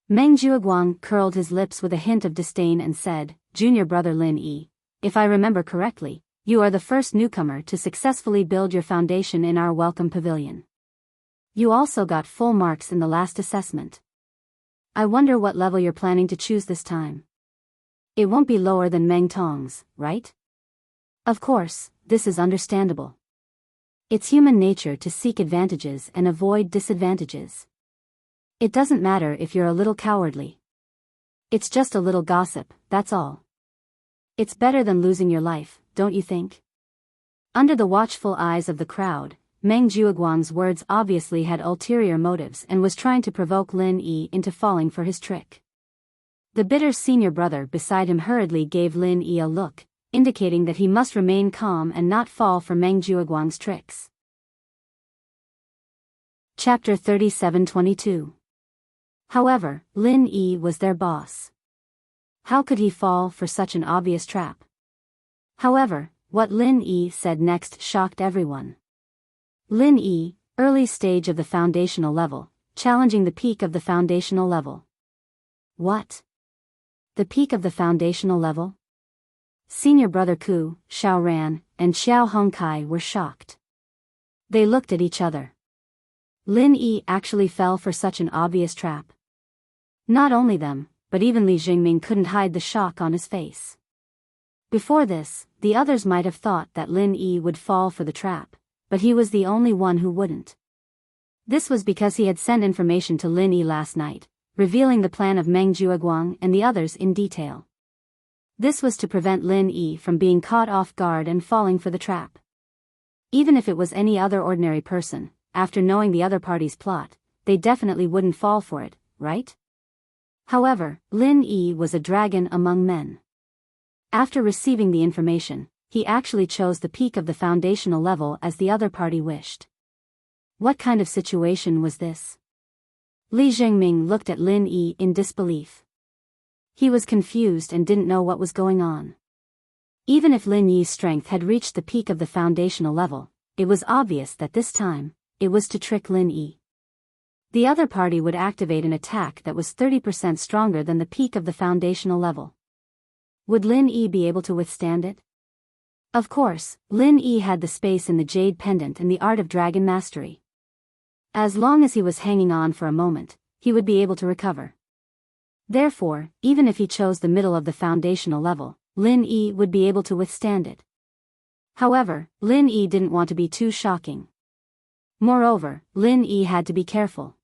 Meng Jueguang curled his lips with a hint of disdain and said, "Junior brother Lin Yi, if I remember correctly, you are the first newcomer to successfully build your foundation in our welcome pavilion. You also got full marks in the last assessment. I wonder what level you're planning to choose this time. It won't be lower than Meng Tong's, right?" Of course, this is understandable. It's human nature to seek advantages and avoid disadvantages. It doesn't matter if you're a little cowardly. It's just a little gossip, that's all. It's better than losing your life, don't you think? Under the watchful eyes of the crowd, Meng Jueguang's words obviously had ulterior motives and was trying to provoke Lin Yi into falling for his trick. The bitter senior brother beside him hurriedly gave Lin Yi a look, indicating that he must remain calm and not fall for Meng Jueguang's tricks. Chapter 37-22. However, Lin Yi was their boss. How could he fall for such an obvious trap? However, what Lin Yi said next shocked everyone. Lin Yi, early stage of the foundational level, challenging the peak of the foundational level. What? The peak of the foundational level? Senior brother Ku, Xiao Ran, and Xiao Hongkai were shocked. They looked at each other. Lin Yi actually fell for such an obvious trap. Not only them, but even Li Jingming couldn't hide the shock on his face. Before this, the others might have thought that Lin Yi would fall for the trap, but he was the only one who wouldn't. This was because he had sent information to Lin Yi last night, revealing the plan of Meng Jueguang and the others in detail. This was to prevent Lin Yi from being caught off guard and falling for the trap. Even if it was any other ordinary person, after knowing the other party's plot, they definitely wouldn't fall for it, right? However, Lin Yi was a dragon among men. After receiving the information, he actually chose the peak of the foundational level as the other party wished. What kind of situation was this? Li Jingming looked at Lin Yi in disbelief. He was confused and didn't know what was going on. Even if Lin Yi's strength had reached the peak of the foundational level, it was obvious that this time, it was to trick Lin Yi. The other party would activate an attack that was 30% stronger than the peak of the foundational level. Would Lin Yi be able to withstand it? Of course, Lin Yi had the space in the Jade Pendant and the art of dragon mastery. As long as he was hanging on for a moment, he would be able to recover. Therefore, even if he chose the middle of the foundational level, Lin Yi would be able to withstand it. However, Lin Yi didn't want to be too shocking. Moreover, Lin Yi had to be careful.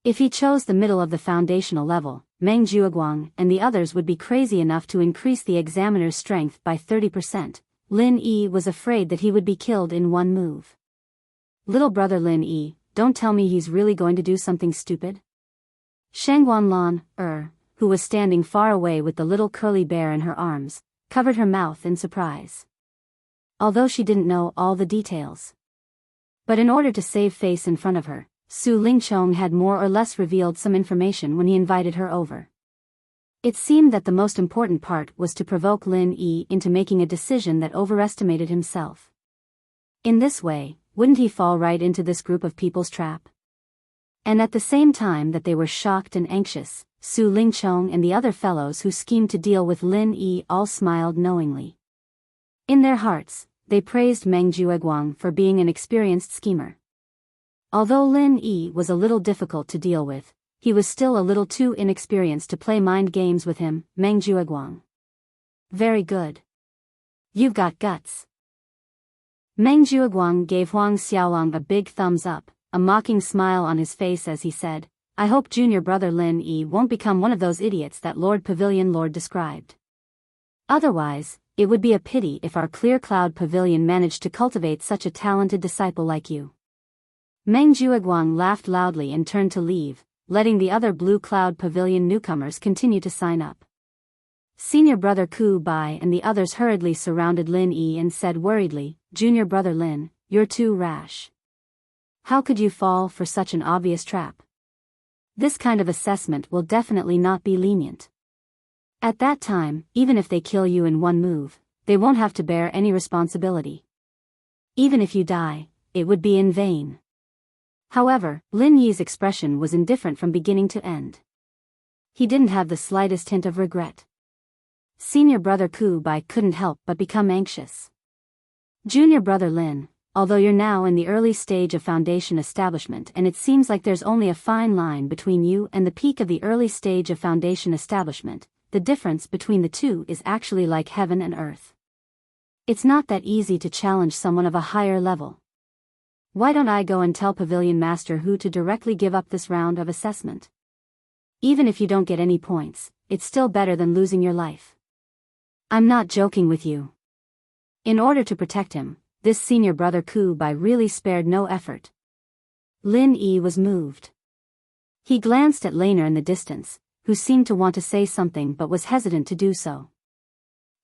If he chose the middle of the foundational level, Meng Jueguang and the others would be crazy enough to increase the examiner's strength by 30%. Lin Yi was afraid that he would be killed in one move. Little brother Lin Yi, don't tell me he's really going to do something stupid? Shangguan Lan, who was standing far away with the little curly bear in her arms, covered her mouth in surprise. Although she didn't know all the details. But in order to save face in front of her, Su Lingchong had more or less revealed some information when he invited her over. It seemed that the most important part was to provoke Lin Yi into making a decision that overestimated himself. In this way, wouldn't he fall right into this group of people's trap? And at the same time that they were shocked and anxious, Su Lingchong and the other fellows who schemed to deal with Lin Yi all smiled knowingly. In their hearts, they praised Meng Jueguang for being an experienced schemer. Although Lin Yi was a little difficult to deal with, he was still a little too inexperienced to play mind games with him, Meng Jueguang. Very good. You've got guts. Meng Jueguang gave Huang Xiaolong a big thumbs up, a mocking smile on his face as he said, I hope junior brother Lin Yi won't become one of those idiots that Lord Pavilion Lord described. Otherwise, it would be a pity if our Clear Cloud Pavilion managed to cultivate such a talented disciple like you. Meng Jueguang laughed loudly and turned to leave, letting the other Blue Cloud Pavilion newcomers continue to sign up. Senior brother Ku Bai and the others hurriedly surrounded Lin Yi and said worriedly, Junior brother Lin, you're too rash. How could you fall for such an obvious trap? This kind of assessment will definitely not be lenient. At that time, even if they kill you in one move, they won't have to bear any responsibility. Even if you die, it would be in vain. However, Lin Yi's expression was indifferent from beginning to end. He didn't have the slightest hint of regret. Senior brother Ku Bai couldn't help but become anxious. Junior brother Lin, although you're now in the early stage of foundation establishment and it seems like there's only a fine line between you and the peak of the early stage of foundation establishment, the difference between the two is actually like heaven and earth. It's not that easy to challenge someone of a higher level. Why don't I go and tell Pavilion Master Hu to directly give up this round of assessment? Even if you don't get any points, it's still better than losing your life. I'm not joking with you. In order to protect him, this senior brother Ku Bai really spared no effort. Lin Yi was moved. He glanced at Laner in the distance, who seemed to want to say something but was hesitant to do so.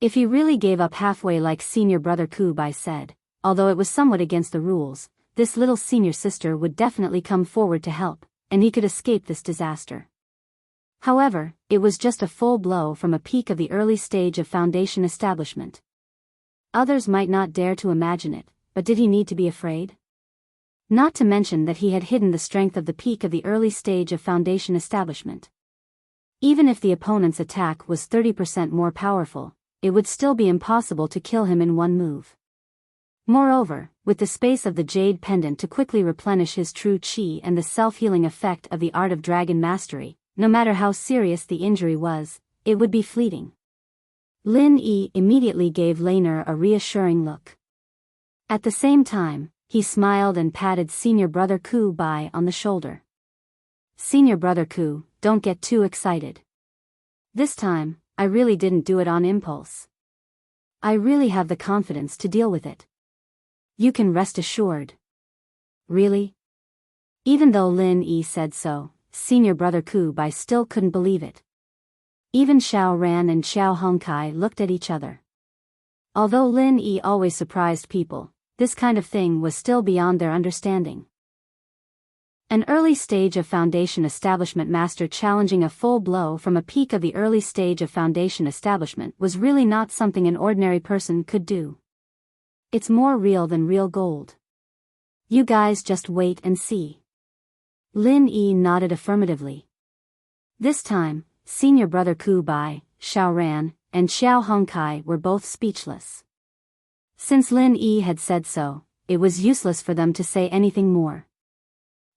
If he really gave up halfway like senior brother Ku Bai said, although it was somewhat against the rules, this little senior sister would definitely come forward to help, and he could escape this disaster. However, it was just a full blow from a peak of the early stage of Foundation establishment. Others might not dare to imagine it, but did he need to be afraid? Not to mention that he had hidden the strength of the peak of the early stage of Foundation establishment. Even if the opponent's attack was 30% more powerful, it would still be impossible to kill him in one move. Moreover, with the space of the jade pendant to quickly replenish his true chi and the self-healing effect of the art of dragon mastery, no matter how serious the injury was, it would be fleeting. Lin Yi immediately gave Laner a reassuring look. At the same time, he smiled and patted Senior Brother Ku Bai on the shoulder. Senior Brother Ku, don't get too excited. This time, I really didn't do it on impulse. I really have the confidence to deal with it. You can rest assured. Really? Even though Lin Yi said so, Senior Brother Ku Bai still couldn't believe it. Even Xiao Ran and Xiao Hongkai looked at each other. Although Lin Yi always surprised people, this kind of thing was still beyond their understanding. An early stage of Foundation establishment master challenging a full blow from a peak of the early stage of Foundation establishment was really not something an ordinary person could do. It's more real than real gold. You guys just wait and see. Lin Yi nodded affirmatively. This time, Senior Brother Ku Bai, Xiao Ran, and Xiao Hongkai were both speechless. Since Lin Yi had said so, it was useless for them to say anything more.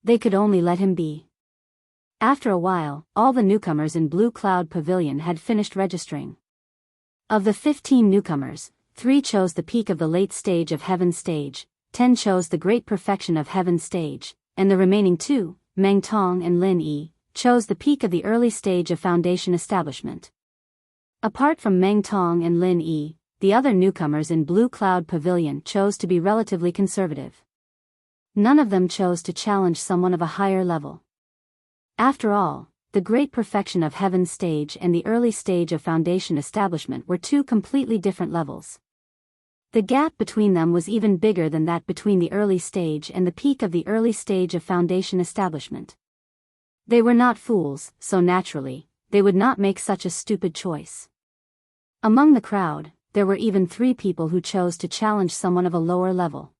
They could only let him be. After a while, all the newcomers in Blue Cloud Pavilion had finished registering. Of the 15 newcomers, 3 chose the peak of the late stage of Heaven stage, 10 chose the great perfection of Heaven stage, and the remaining 2, Meng Tong and Lin Yi, chose the peak of the early stage of Foundation establishment. Apart from Meng Tong and Lin Yi, the other newcomers in Blue Cloud Pavilion chose to be relatively conservative. None of them chose to challenge someone of a higher level. After all, the great perfection of Heaven stage and the early stage of Foundation establishment were 2 completely different levels. The gap between them was even bigger than that between the early stage and the peak of the early stage of Foundation establishment. They were not fools, so naturally, they would not make such a stupid choice. Among the crowd, there were even 3 people who chose to challenge someone of a lower level.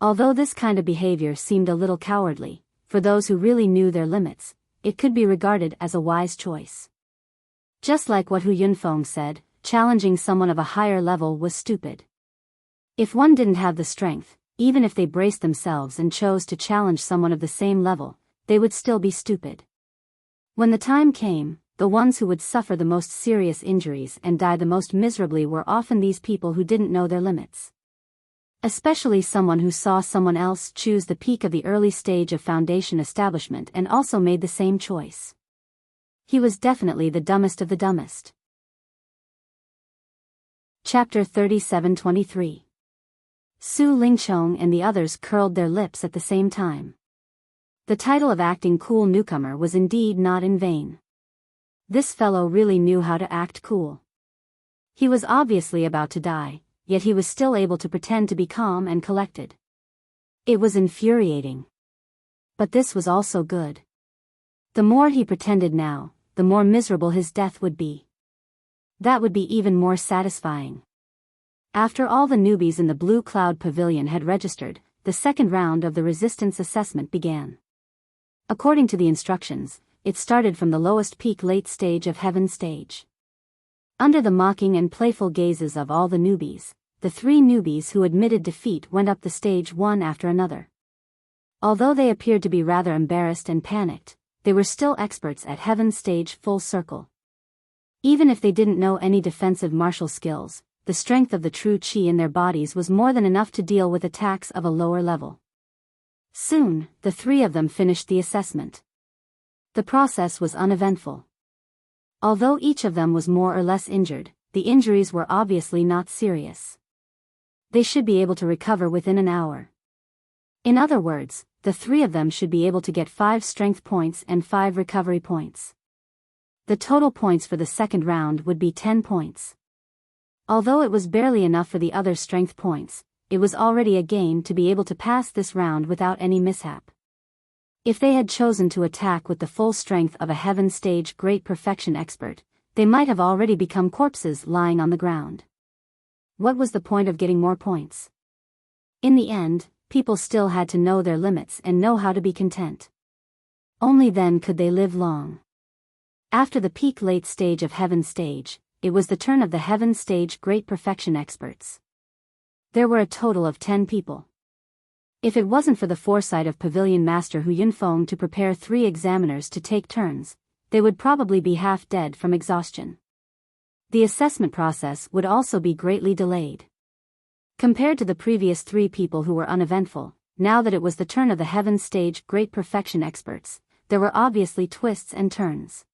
Although this kind of behavior seemed a little cowardly, for those who really knew their limits, it could be regarded as a wise choice. Just like what Hu Yunfeng said, challenging someone of a higher level was stupid. If one didn't have the strength, even if they braced themselves and chose to challenge someone of the same level, they would still be stupid. When the time came, the ones who would suffer the most serious injuries and die the most miserably were often these people who didn't know their limits. Especially someone who saw someone else choose the peak of the early stage of Foundation establishment and also made the same choice. He was definitely the dumbest of the dumbest. Chapter 37-23. Su Lingchong and the others curled their lips at the same time. The title of acting cool newcomer was indeed not in vain. This fellow really knew how to act cool. He was obviously about to die, yet he was still able to pretend to be calm and collected. It was infuriating. But this was also good. The more he pretended now, the more miserable his death would be. That would be even more satisfying. After all the newbies in the Blue Cloud Pavilion had registered, the second round of the resistance assessment began. According to the instructions, it started from the lowest peak late stage of Heaven stage. Under the mocking and playful gazes of all the newbies, the 3 newbies who admitted defeat went up the stage one after another. Although they appeared to be rather embarrassed and panicked, they were still experts at Heaven stage full circle. Even if they didn't know any defensive martial skills, the strength of the true chi in their bodies was more than enough to deal with attacks of a lower level. Soon, the 3 of them finished the assessment. The process was uneventful. Although each of them was more or less injured, the injuries were obviously not serious. They should be able to recover within an hour. In other words, the 3 of them should be able to get 5 strength points and 5 recovery points. The total points for the second round would be 10 points. Although it was barely enough for the other strength points, it was already a gain to be able to pass this round without any mishap. If they had chosen to attack with the full strength of a heaven stage great perfection expert, they might have already become corpses lying on the ground. What was the point of getting more points? In the end, people still had to know their limits and know how to be content. Only then could they live long. After the peak late stage of heaven stage, it was the turn of the heaven stage great perfection experts. There were a total of 10 people. If it wasn't for the foresight of Pavilion Master Hu Yunfeng to prepare 3 examiners to take turns, they would probably be half dead from exhaustion. The assessment process would also be greatly delayed. Compared to the previous 3 people who were uneventful, now that it was the turn of the heaven stage great perfection experts, there were obviously twists and turns.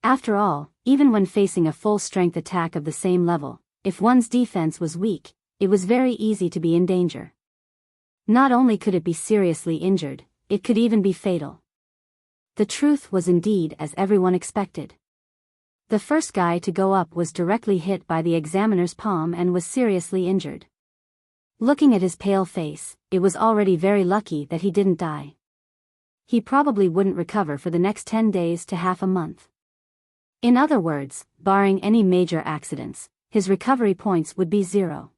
After all, even when facing a full-strength attack of the same level, if one's defense was weak, it was very easy to be in danger. Not only could it be seriously injured, it could even be fatal. The truth was indeed as everyone expected. The first guy to go up was directly hit by the examiner's palm and was seriously injured. Looking at his pale face, it was already very lucky that he didn't die. He probably wouldn't recover for the next 10 days to half a month. In other words, barring any major accidents, his recovery points would be 0.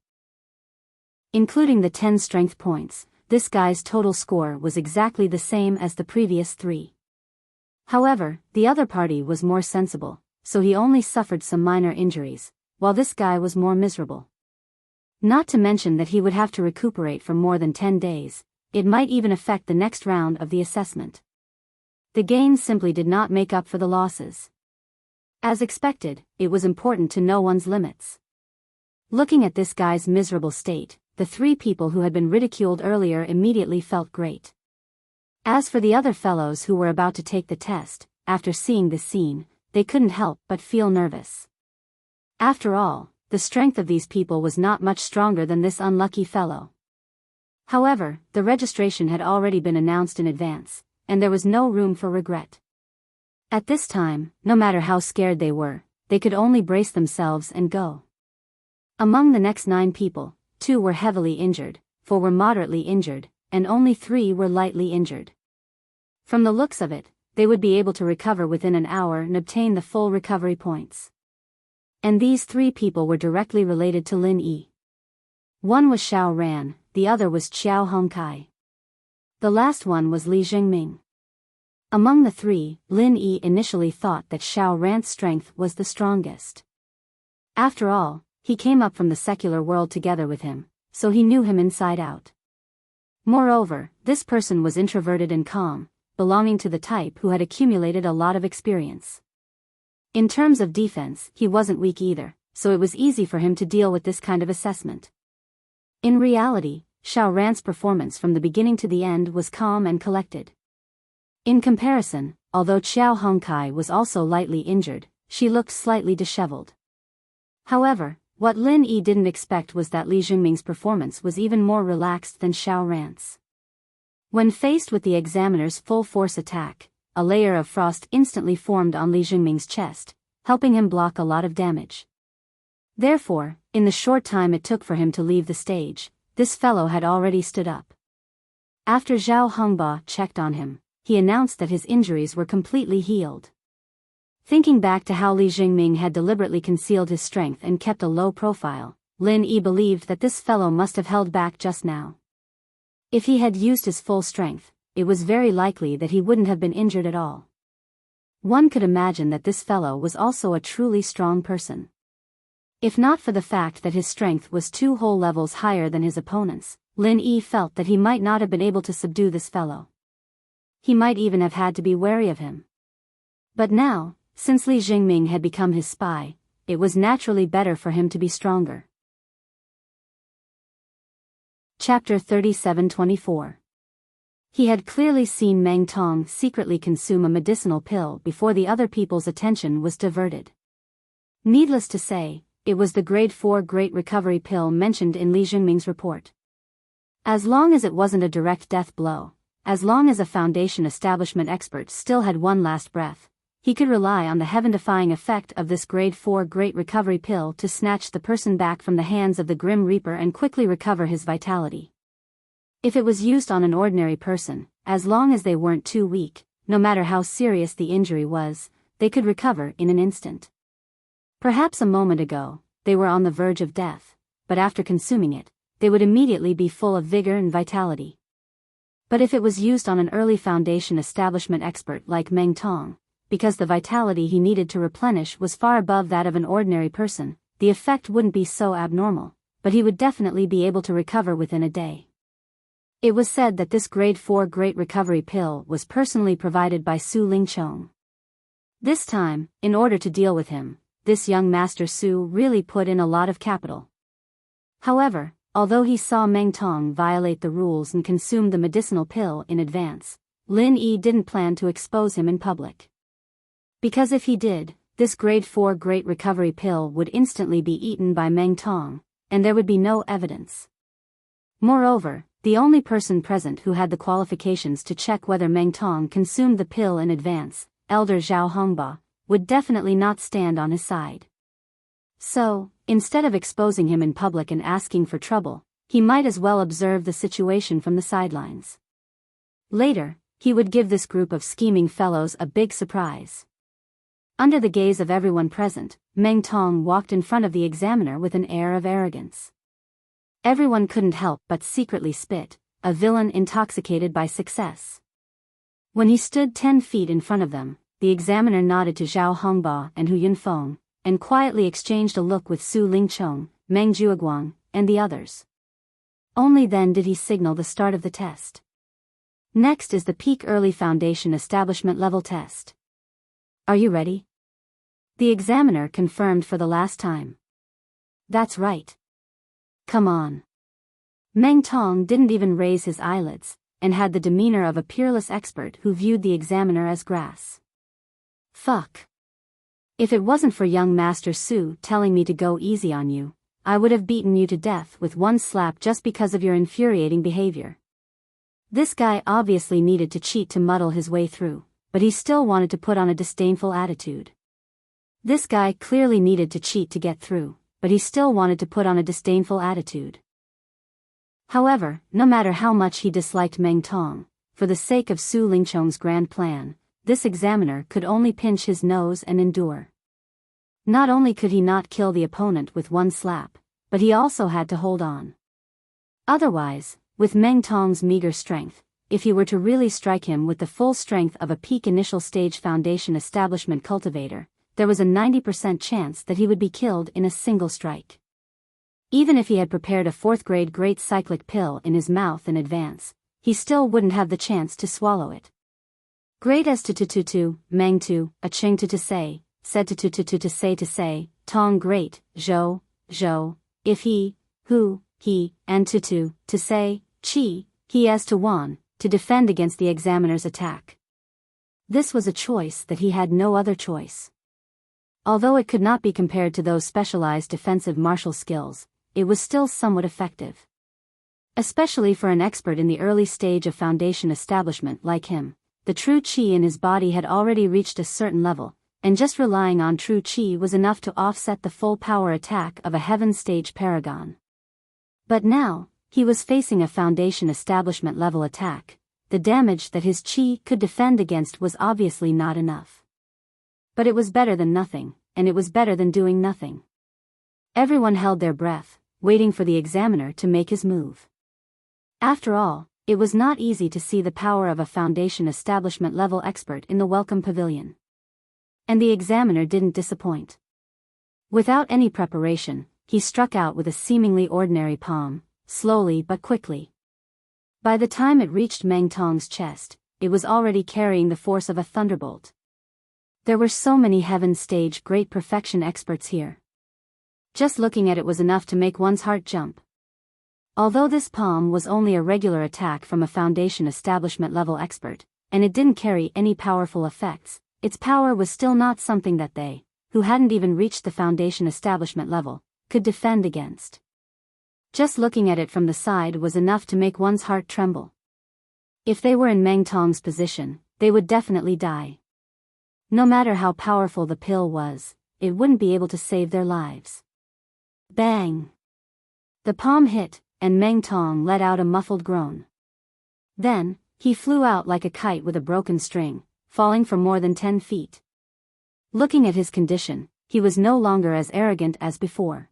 Including the 10 strength points, this guy's total score was exactly the same as the previous 3. However, the other party was more sensible, so he only suffered some minor injuries, while this guy was more miserable. Not to mention that he would have to recuperate for more than 10 days, it might even affect the next round of the assessment. The gains simply did not make up for the losses. As expected, it was important to know one's limits. Looking at this guy's miserable state, the 3 people who had been ridiculed earlier immediately felt great. As for the other fellows who were about to take the test, after seeing this scene, they couldn't help but feel nervous. After all, the strength of these people was not much stronger than this unlucky fellow. However, the registration had already been announced in advance, and there was no room for regret. At this time, no matter how scared they were, they could only brace themselves and go. Among the next 9 people, 2 were heavily injured, 4 were moderately injured, and only 3 were lightly injured. From the looks of it, they would be able to recover within an hour and obtain the full recovery points. And these 3 people were directly related to Lin Yi. One was Xiao Ran, the other was Qiao Hongkai. The last one was Li Jingming. Among the 3, Lin Yi initially thought that Xiao Ran's strength was the strongest. After all, he came up from the secular world together with him, so he knew him inside out. Moreover, this person was introverted and calm, belonging to the type who had accumulated a lot of experience. In terms of defense, he wasn't weak either, so it was easy for him to deal with this kind of assessment. In reality, Xiao Ran's performance from the beginning to the end was calm and collected. In comparison, although Qiao Hongkai was also lightly injured, she looked slightly disheveled. However, what Lin Yi didn't expect was that Li Jingming's performance was even more relaxed than Xiao Ran's. When faced with the examiner's full-force attack, a layer of frost instantly formed on Li Jingming's chest, helping him block a lot of damage. Therefore, in the short time it took for him to leave the stage, this fellow had already stood up. After Zhao Hongba checked on him, he announced that his injuries were completely healed. Thinking back to how Li Jingming had deliberately concealed his strength and kept a low profile, Lin Yi believed that this fellow must have held back just now. If he had used his full strength, it was very likely that he wouldn't have been injured at all. One could imagine that this fellow was also a truly strong person. If not for the fact that his strength was 2 whole levels higher than his opponent's, Lin Yi felt that he might not have been able to subdue this fellow. He might even have had to be wary of him. But now, since Li Jingming had become his spy, it was naturally better for him to be stronger. Chapter 37-24. He had clearly seen Meng Tong secretly consume a medicinal pill before the other people's attention was diverted. Needless to say, it was the grade 4 Great Recovery pill mentioned in Li Jingming's report. As long as it wasn't a direct death blow, as long as a Foundation establishment expert still had one last breath, he could rely on the heaven-defying effect of this grade 4 Great Recovery pill to snatch the person back from the hands of the Grim Reaper and quickly recover his vitality. If it was used on an ordinary person, as long as they weren't too weak, no matter how serious the injury was, they could recover in an instant. Perhaps a moment ago, they were on the verge of death, but after consuming it, they would immediately be full of vigor and vitality. But if it was used on an early foundation establishment expert like Meng Tong, because the vitality he needed to replenish was far above that of an ordinary person, the effect wouldn't be so abnormal, but he would definitely be able to recover within a day. It was said that this grade 4 Great Recovery pill was personally provided by Su Lingchong. This time, in order to deal with him, this young Master Su really put in a lot of capital. However, although he saw Meng Tong violate the rules and consume the medicinal pill in advance, Lin Yi didn't plan to expose him in public. Because if he did, this grade 4 Great Recovery pill would instantly be eaten by Meng Tong, and there would be no evidence. Moreover, the only person present who had the qualifications to check whether Meng Tong consumed the pill in advance, Elder Zhao Hongba, would definitely not stand on his side. So, instead of exposing him in public and asking for trouble, he might as well observe the situation from the sidelines. Later, he would give this group of scheming fellows a big surprise. Under the gaze of everyone present, Meng Tong walked in front of the examiner with an air of arrogance. Everyone couldn't help but secretly spit, a villain intoxicated by success. When he stood 10 feet in front of them, the examiner nodded to Zhao Hongba and Hu Yunfeng, and quietly exchanged a look with Su Lingchong, Meng Jueguang, and the others. Only then did he signal the start of the test. Next is the Peak Early Foundation Establishment Level Test. Are you ready? The examiner confirmed for the last time. That's right. Come on. Meng Tong didn't even raise his eyelids, and had the demeanor of a peerless expert who viewed the examiner as grass. Fuck. If it wasn't for young Master Su telling me to go easy on you, I would have beaten you to death with one slap just because of your infuriating behavior. This guy obviously needed to cheat to muddle his way through, but he still wanted to put on a disdainful attitude. This guy clearly needed to cheat to get through, but he still wanted to put on a disdainful attitude. However, no matter how much he disliked Meng Tong, for the sake of Su Lingchong's grand plan, this examiner could only pinch his nose and endure. Not only could he not kill the opponent with one slap, but he also had to hold on. Otherwise, with Meng Tong's meager strength, if he were to really strike him with the full strength of a peak initial stage foundation establishment cultivator, there was a 90% chance that he would be killed in a single strike. Even if he had prepared a 4th grade great cyclic pill in his mouth in advance, he still wouldn't have the chance to swallow it. Great as to, Meng tu, a ching to say, said to say, Tong great, zhou, if he, who, he, and to say, chi, he as to wan, to defend against the examiner's attack. This was a choice that he had no other choice. Although it could not be compared to those specialized defensive martial skills, it was still somewhat effective. Especially for an expert in the early stage of foundation establishment like him, the true chi in his body had already reached a certain level, and just relying on true chi was enough to offset the full power attack of a heaven stage paragon. But now, he was facing a foundation establishment level attack. The damage that his chi could defend against was obviously not enough. But it was better than nothing, and it was better than doing nothing. Everyone held their breath, waiting for the examiner to make his move. After all, it was not easy to see the power of a foundation establishment level expert in the welcome pavilion. And the examiner didn't disappoint. Without any preparation, he struck out with a seemingly ordinary palm, slowly but quickly. By the time it reached Meng Tong's chest, it was already carrying the force of a thunderbolt. There were so many heaven stage great perfection experts here. Just looking at it was enough to make one's heart jump. Although this palm was only a regular attack from a foundation establishment level expert, and it didn't carry any powerful effects, its power was still not something that they, who hadn't even reached the foundation establishment level, could defend against. Just looking at it from the side was enough to make one's heart tremble. If they were in Meng Tong's position, they would definitely die. No matter how powerful the pill was, it wouldn't be able to save their lives. Bang! The palm hit, and Meng Tong let out a muffled groan. Then, he flew out like a kite with a broken string, falling for more than 10 feet. Looking at his condition, he was no longer as arrogant as before.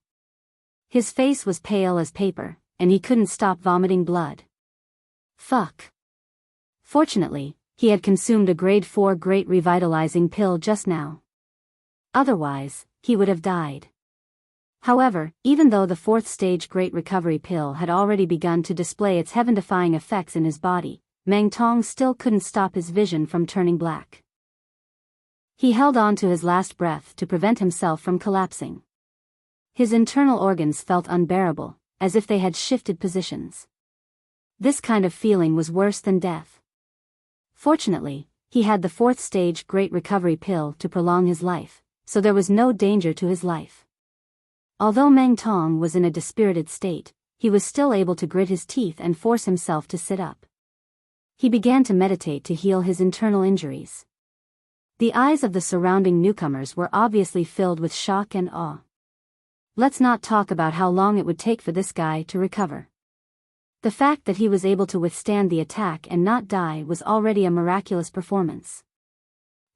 His face was pale as paper, and he couldn't stop vomiting blood. Fuck. Fortunately, he had consumed a grade 4 great revitalizing pill just now. Otherwise, he would have died. However, even though the 4th stage great recovery pill had already begun to display its heaven-defying effects in his body, Meng Tong still couldn't stop his vision from turning black. He held on to his last breath to prevent himself from collapsing. His internal organs felt unbearable, as if they had shifted positions. This kind of feeling was worse than death. Fortunately, he had the 4th stage great recovery pill to prolong his life, so there was no danger to his life. Although Meng Tong was in a dispirited state, he was still able to grit his teeth and force himself to sit up. He began to meditate to heal his internal injuries. The eyes of the surrounding newcomers were obviously filled with shock and awe. Let's not talk about how long it would take for this guy to recover. The fact that he was able to withstand the attack and not die was already a miraculous performance.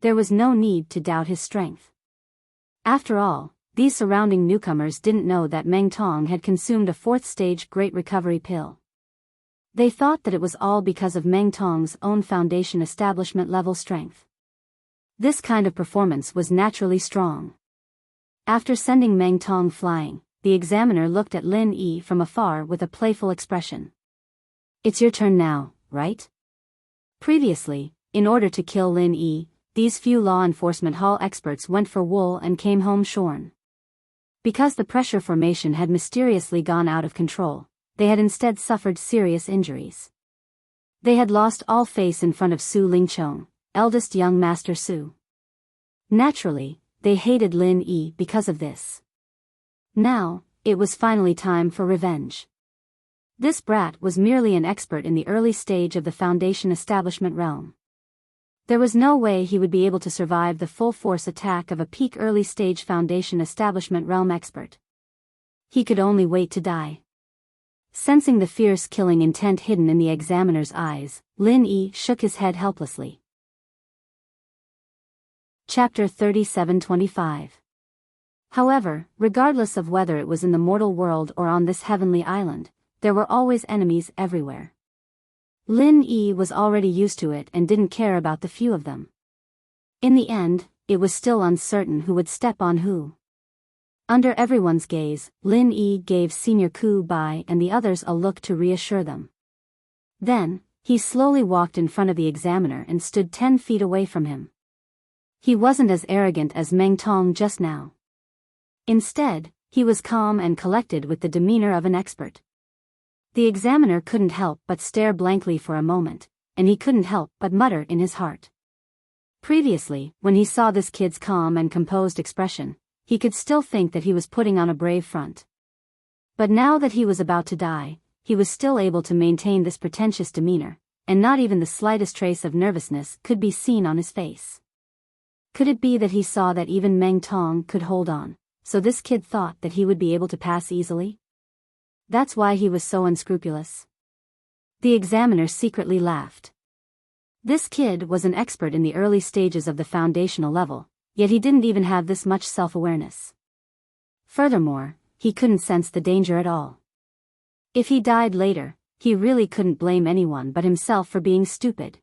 There was no need to doubt his strength. After all, these surrounding newcomers didn't know that Meng Tong had consumed a 4th stage great recovery pill. They thought that it was all because of Meng Tong's own foundation establishment level strength. This kind of performance was naturally strong. After sending Meng Tong flying, the examiner looked at Lin Yi from afar with a playful expression. It's your turn now, right? Previously, in order to kill Lin Yi, these few law enforcement hall experts went for wool and came home shorn. Because the pressure formation had mysteriously gone out of control, they had instead suffered serious injuries. They had lost all face in front of Su Lingchong, eldest young Master Su. Naturally, they hated Lin Yi because of this. Now, it was finally time for revenge. This brat was merely an expert in the early stage of the Foundation establishment realm. There was no way he would be able to survive the full force attack of a peak early stage Foundation establishment realm expert. He could only wait to die. Sensing the fierce killing intent hidden in the examiner's eyes, Lin Yi shook his head helplessly. Chapter 3725. However, regardless of whether it was in the mortal world or on this heavenly island, there were always enemies everywhere. Lin Yi was already used to it and didn't care about the few of them. In the end, it was still uncertain who would step on who. Under everyone's gaze, Lin Yi gave Senior Ku Bai and the others a look to reassure them. Then, he slowly walked in front of the examiner and stood 10 feet away from him. He wasn't as arrogant as Meng Tong just now. Instead, he was calm and collected with the demeanor of an expert. The examiner couldn't help but stare blankly for a moment, and he couldn't help but mutter in his heart. Previously, when he saw this kid's calm and composed expression, he could still think that he was putting on a brave front. But now that he was about to die, he was still able to maintain this pretentious demeanor, and not even the slightest trace of nervousness could be seen on his face. Could it be that he saw that even Meng Tong could hold on, so this kid thought that he would be able to pass easily? That's why he was so unscrupulous. The examiner secretly laughed. This kid was an expert in the early stages of the foundational level, yet he didn't even have this much self-awareness. Furthermore, he couldn't sense the danger at all. If he died later, he really couldn't blame anyone but himself for being stupid.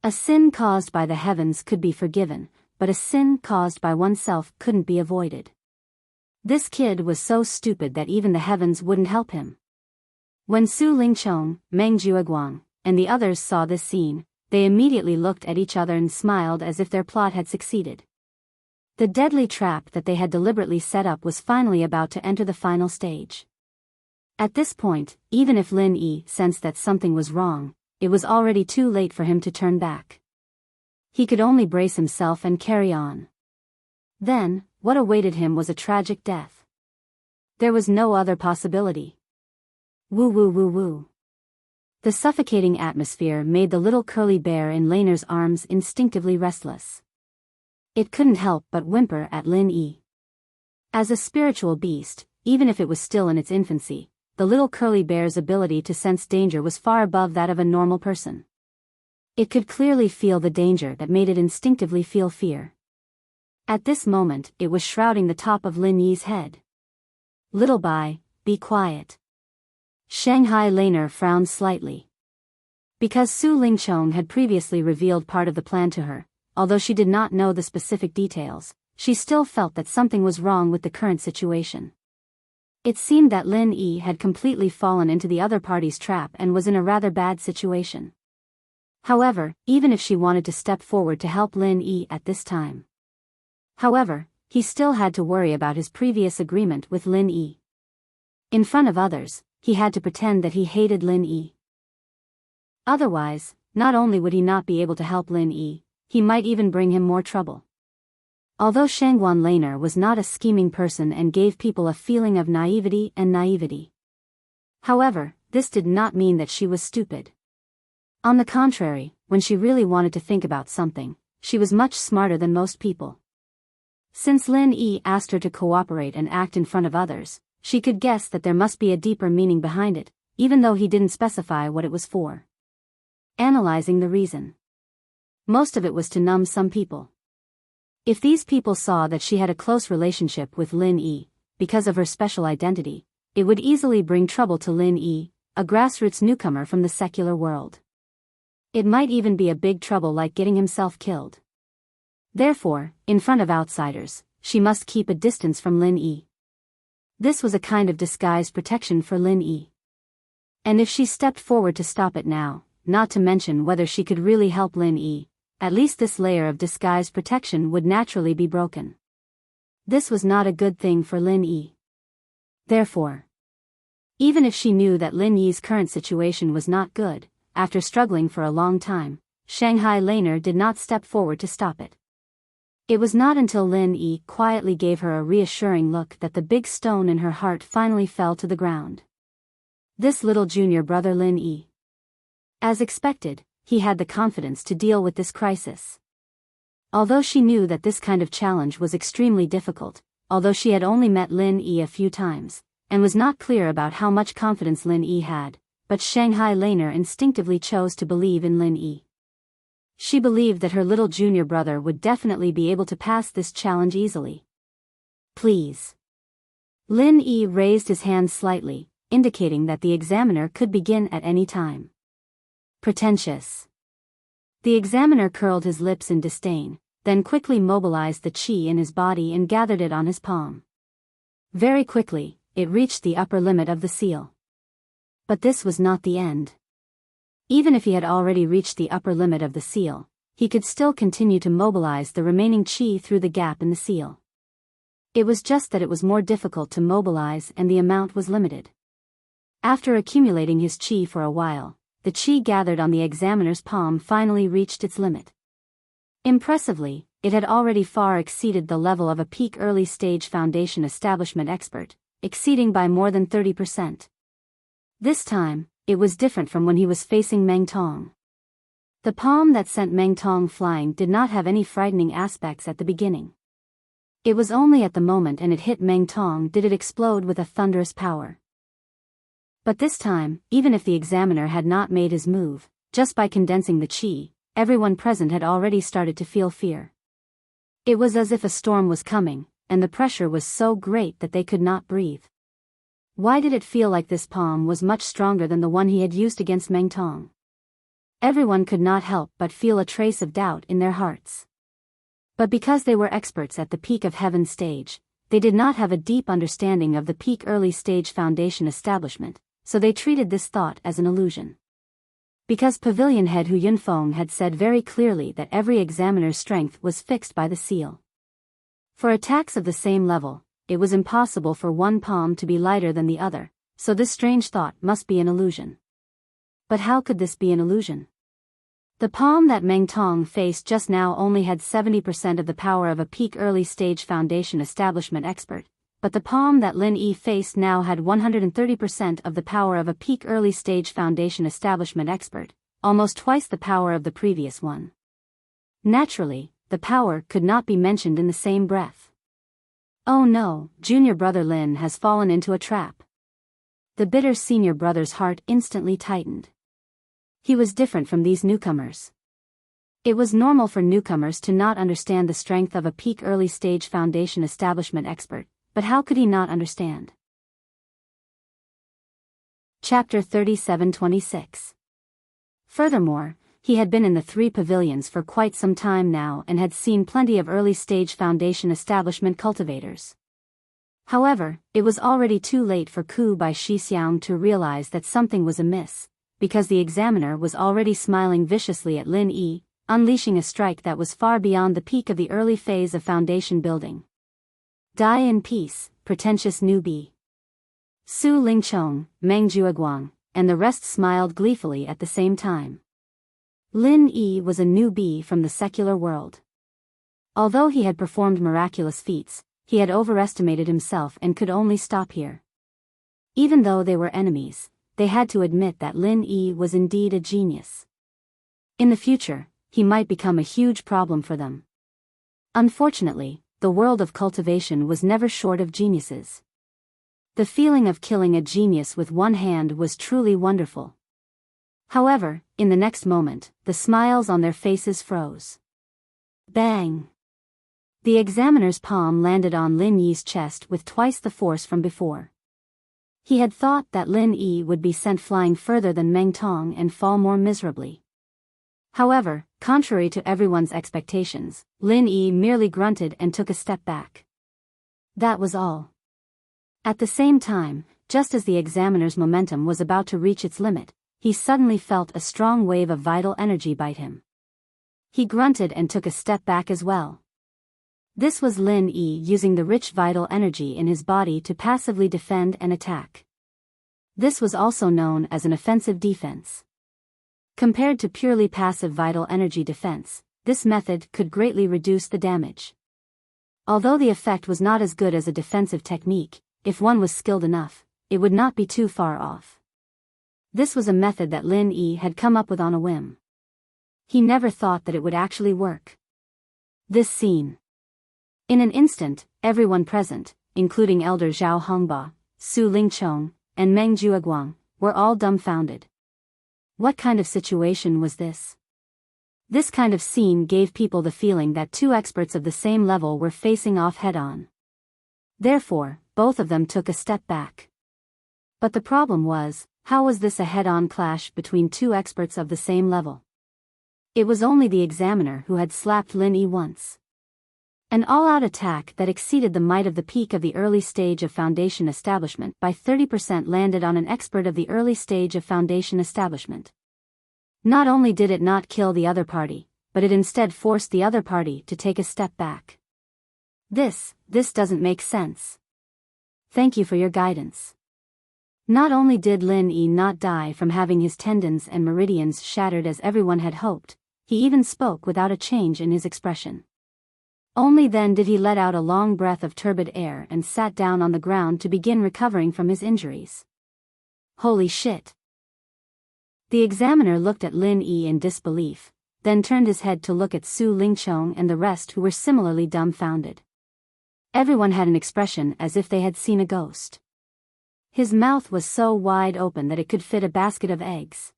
A sin caused by the heavens could be forgiven, but a sin caused by oneself couldn't be avoided. This kid was so stupid that even the heavens wouldn't help him. When Su Lingchong, Meng Jueguang, and the others saw this scene, they immediately looked at each other and smiled as if their plot had succeeded. The deadly trap that they had deliberately set up was finally about to enter the final stage. At this point, even if Lin Yi sensed that something was wrong, it was already too late for him to turn back. He could only brace himself and carry on. Then, what awaited him was a tragic death. There was no other possibility. Woo woo woo woo. The suffocating atmosphere made the little curly bear in Laner's arms instinctively restless. It couldn't help but whimper at Lin Yi. As a spiritual beast, even if it was still in its infancy, the little curly bear's ability to sense danger was far above that of a normal person. It could clearly feel the danger that made it instinctively feel fear. At this moment, it was shrouding the top of Lin Yi's head. Little Bai, be quiet. Shanghai Laner frowned slightly. Because Su Lingchong had previously revealed part of the plan to her, although she did not know the specific details, she still felt that something was wrong with the current situation. It seemed that Lin Yi had completely fallen into the other party's trap and was in a rather bad situation. However, even if she wanted to step forward to help Lin Yi at this time. However, he still had to worry about his previous agreement with Lin Yi. In front of others, he had to pretend that he hated Lin Yi. Otherwise, not only would he not be able to help Lin Yi, he might even bring him more trouble. Although Shangguan Laner was not a scheming person and gave people a feeling of naivety. However, this did not mean that she was stupid. On the contrary, when she really wanted to think about something, she was much smarter than most people. Since Lin Yi asked her to cooperate and act in front of others, she could guess that there must be a deeper meaning behind it, even though he didn't specify what it was for. Analyzing the reason. Most of it was to numb some people. If these people saw that she had a close relationship with Lin Yi, because of her special identity, it would easily bring trouble to Lin Yi, a grassroots newcomer from the secular world. It might even be a big trouble like getting himself killed. Therefore, in front of outsiders, she must keep a distance from Lin Yi. This was a kind of disguised protection for Lin Yi. And if she stepped forward to stop it now, not to mention whether she could really help Lin Yi, at least this layer of disguised protection would naturally be broken. This was not a good thing for Lin Yi. Therefore, even if she knew that Lin Yi's current situation was not good, after struggling for a long time, Shanghai Laner did not step forward to stop it. It was not until Lin Yi quietly gave her a reassuring look that the big stone in her heart finally fell to the ground. This little junior brother Lin Yi. As expected, he had the confidence to deal with this crisis. Although she knew that this kind of challenge was extremely difficult, although she had only met Lin Yi a few times, and was not clear about how much confidence Lin Yi had, but Shanghai Laner instinctively chose to believe in Lin Yi. She believed that her little junior brother would definitely be able to pass this challenge easily. Please. Lin Yi raised his hand slightly, indicating that the examiner could begin at any time. Pretentious. The examiner curled his lips in disdain, then quickly mobilized the qi in his body and gathered it on his palm. Very quickly, it reached the upper limit of the seal. But this was not the end. Even if he had already reached the upper limit of the seal, he could still continue to mobilize the remaining qi through the gap in the seal. It was just that it was more difficult to mobilize and the amount was limited. After accumulating his qi for a while, the qi gathered on the examiner's palm finally reached its limit. Impressively, it had already far exceeded the level of a peak early-stage foundation establishment expert, exceeding by more than 30%. This time, it was different from when he was facing Meng Tong. The palm that sent Meng Tong flying did not have any frightening aspects at the beginning. It was only at the moment and it hit Meng Tong did it explode with a thunderous power. But this time, even if the examiner had not made his move, just by condensing the qi, everyone present had already started to feel fear. It was as if a storm was coming, and the pressure was so great that they could not breathe. Why did it feel like this palm was much stronger than the one he had used against Meng Tong? Everyone could not help but feel a trace of doubt in their hearts. But because they were experts at the peak of heaven stage, they did not have a deep understanding of the peak early stage foundation establishment, so they treated this thought as an illusion. Because Pavilion Head Hu Yunfeng had said very clearly that every examiner's strength was fixed by the seal. For attacks of the same level, it was impossible for one palm to be lighter than the other, so this strange thought must be an illusion. But how could this be an illusion? The palm that Meng Tong faced just now only had 70% of the power of a peak early stage foundation establishment expert, but the palm that Lin Yi faced now had 130% of the power of a peak early stage foundation establishment expert, almost twice the power of the previous one. Naturally, the power could not be mentioned in the same breath. Oh no, junior brother Lin has fallen into a trap. The bitter senior brother's heart instantly tightened. He was different from these newcomers. It was normal for newcomers to not understand the strength of a peak early-stage foundation establishment expert, but how could he not understand? Chapter 37-26. Furthermore, he had been in the 3 pavilions for quite some time now and had seen plenty of early-stage foundation establishment cultivators. However, it was already too late for Ku Bai Shixiang to realize that something was amiss, because the examiner was already smiling viciously at Lin Yi, unleashing a strike that was far beyond the peak of the early phase of foundation building. Die in peace, pretentious newbie. Su Lingchong, Meng Jueguang, and the rest smiled gleefully at the same time. Lin Yi was a newbie from the secular world. Although he had performed miraculous feats, he had overestimated himself and could only stop here. Even though they were enemies, they had to admit that Lin Yi was indeed a genius. In the future, he might become a huge problem for them. Unfortunately, the world of cultivation was never short of geniuses. The feeling of killing a genius with one hand was truly wonderful. However, in the next moment, the smiles on their faces froze. Bang! The examiner's palm landed on Lin Yi's chest with twice the force from before. He had thought that Lin Yi would be sent flying further than Meng Tong and fall more miserably. However, contrary to everyone's expectations, Lin Yi merely grunted and took a step back. That was all. At the same time, just as the examiner's momentum was about to reach its limit, he suddenly felt a strong wave of vital energy bite him. He grunted and took a step back as well. This was Lin Yi using the rich vital energy in his body to passively defend and attack. This was also known as an offensive defense. Compared to purely passive vital energy defense, this method could greatly reduce the damage. Although the effect was not as good as a defensive technique, if one was skilled enough, it would not be too far off. This was a method that Lin Yi had come up with on a whim. He never thought that it would actually work. This scene. In an instant, everyone present, including Elder Zhao Hongba, Su Lingchong, and Meng Jueguang, were all dumbfounded. What kind of situation was this? This kind of scene gave people the feeling that 2 experts of the same level were facing off head-on. Therefore, both of them took a step back. But the problem was, how was this a head-on clash between 2 experts of the same level? It was only the examiner who had slapped Lin Yi once. An all-out attack that exceeded the might of the peak of the early stage of foundation establishment by 30% landed on an expert of the early stage of foundation establishment. Not only did it not kill the other party, but it instead forced the other party to take a step back. This doesn't make sense. Thank you for your guidance. Not only did Lin Yi not die from having his tendons and meridians shattered as everyone had hoped, he even spoke without a change in his expression. Only then did he let out a long breath of turbid air and sat down on the ground to begin recovering from his injuries. Holy shit! The examiner looked at Lin Yi in disbelief, then turned his head to look at Su Lingchong and the rest who were similarly dumbfounded. Everyone had an expression as if they had seen a ghost. His mouth was so wide open that it could fit a basket of eggs.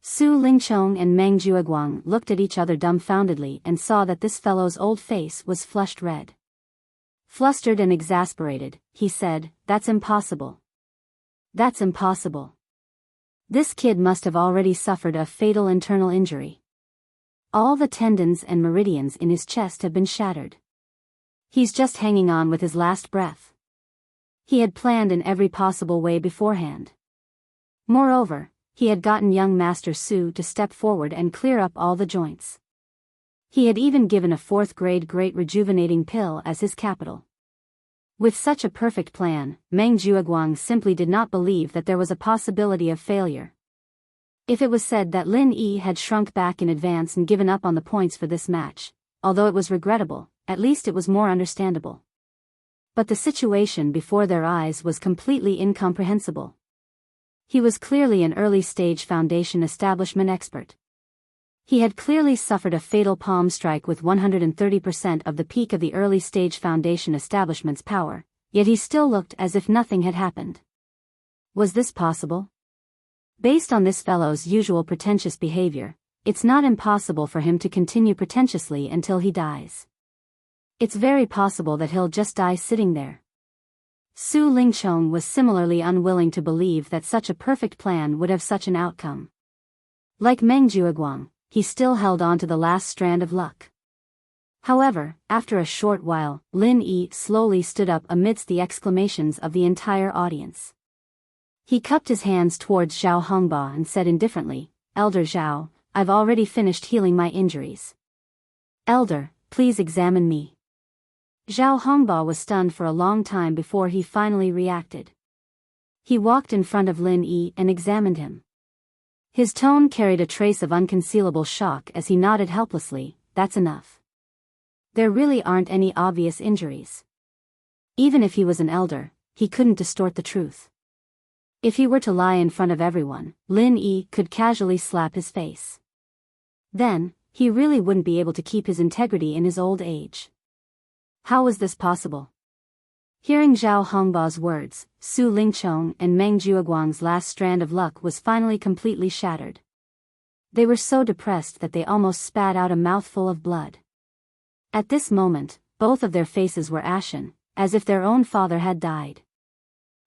Su Lingchong and Meng Jueguang looked at each other dumbfoundedly and saw that this fellow's old face was flushed red. Flustered and exasperated, he said, "That's impossible. That's impossible. This kid must have already suffered a fatal internal injury. All the tendons and meridians in his chest have been shattered. He's just hanging on with his last breath." He had planned in every possible way beforehand. Moreover, he had gotten young Master Su to step forward and clear up all the joints. He had even given a 4th-grade great rejuvenating pill as his capital. With such a perfect plan, Meng Jueguang simply did not believe that there was a possibility of failure. If it was said that Lin Yi had shrunk back in advance and given up on the points for this match, although it was regrettable, at least it was more understandable. But the situation before their eyes was completely incomprehensible. He was clearly an early-stage foundation establishment expert. He had clearly suffered a fatal palm strike with 130% of the peak of the early stage Foundation establishment's power, yet he still looked as if nothing had happened. Was this possible? Based on this fellow's usual pretentious behavior, it's not impossible for him to continue pretentiously until he dies. It's very possible that he'll just die sitting there. Su Lingchong was similarly unwilling to believe that such a perfect plan would have such an outcome. Like Meng Jueguang, he still held on to the last strand of luck. However, after a short while, Lin Yi slowly stood up amidst the exclamations of the entire audience. He cupped his hands towards Zhao Hongba and said indifferently, "Elder Zhao, I've already finished healing my injuries. Elder, please examine me." Zhao Hongba was stunned for a long time before he finally reacted. He walked in front of Lin Yi and examined him. His tone carried a trace of unconcealable shock as he nodded helplessly, "That's enough. There really aren't any obvious injuries." Even if he was an elder, he couldn't distort the truth. If he were to lie in front of everyone, Lin Yi could casually slap his face. Then, he really wouldn't be able to keep his integrity in his old age. How was this possible? Hearing Zhao Hongba's words, Su Lingchong and Meng Jueguang's last strand of luck was finally completely shattered. They were so depressed that they almost spat out a mouthful of blood. At this moment, both of their faces were ashen, as if their own father had died.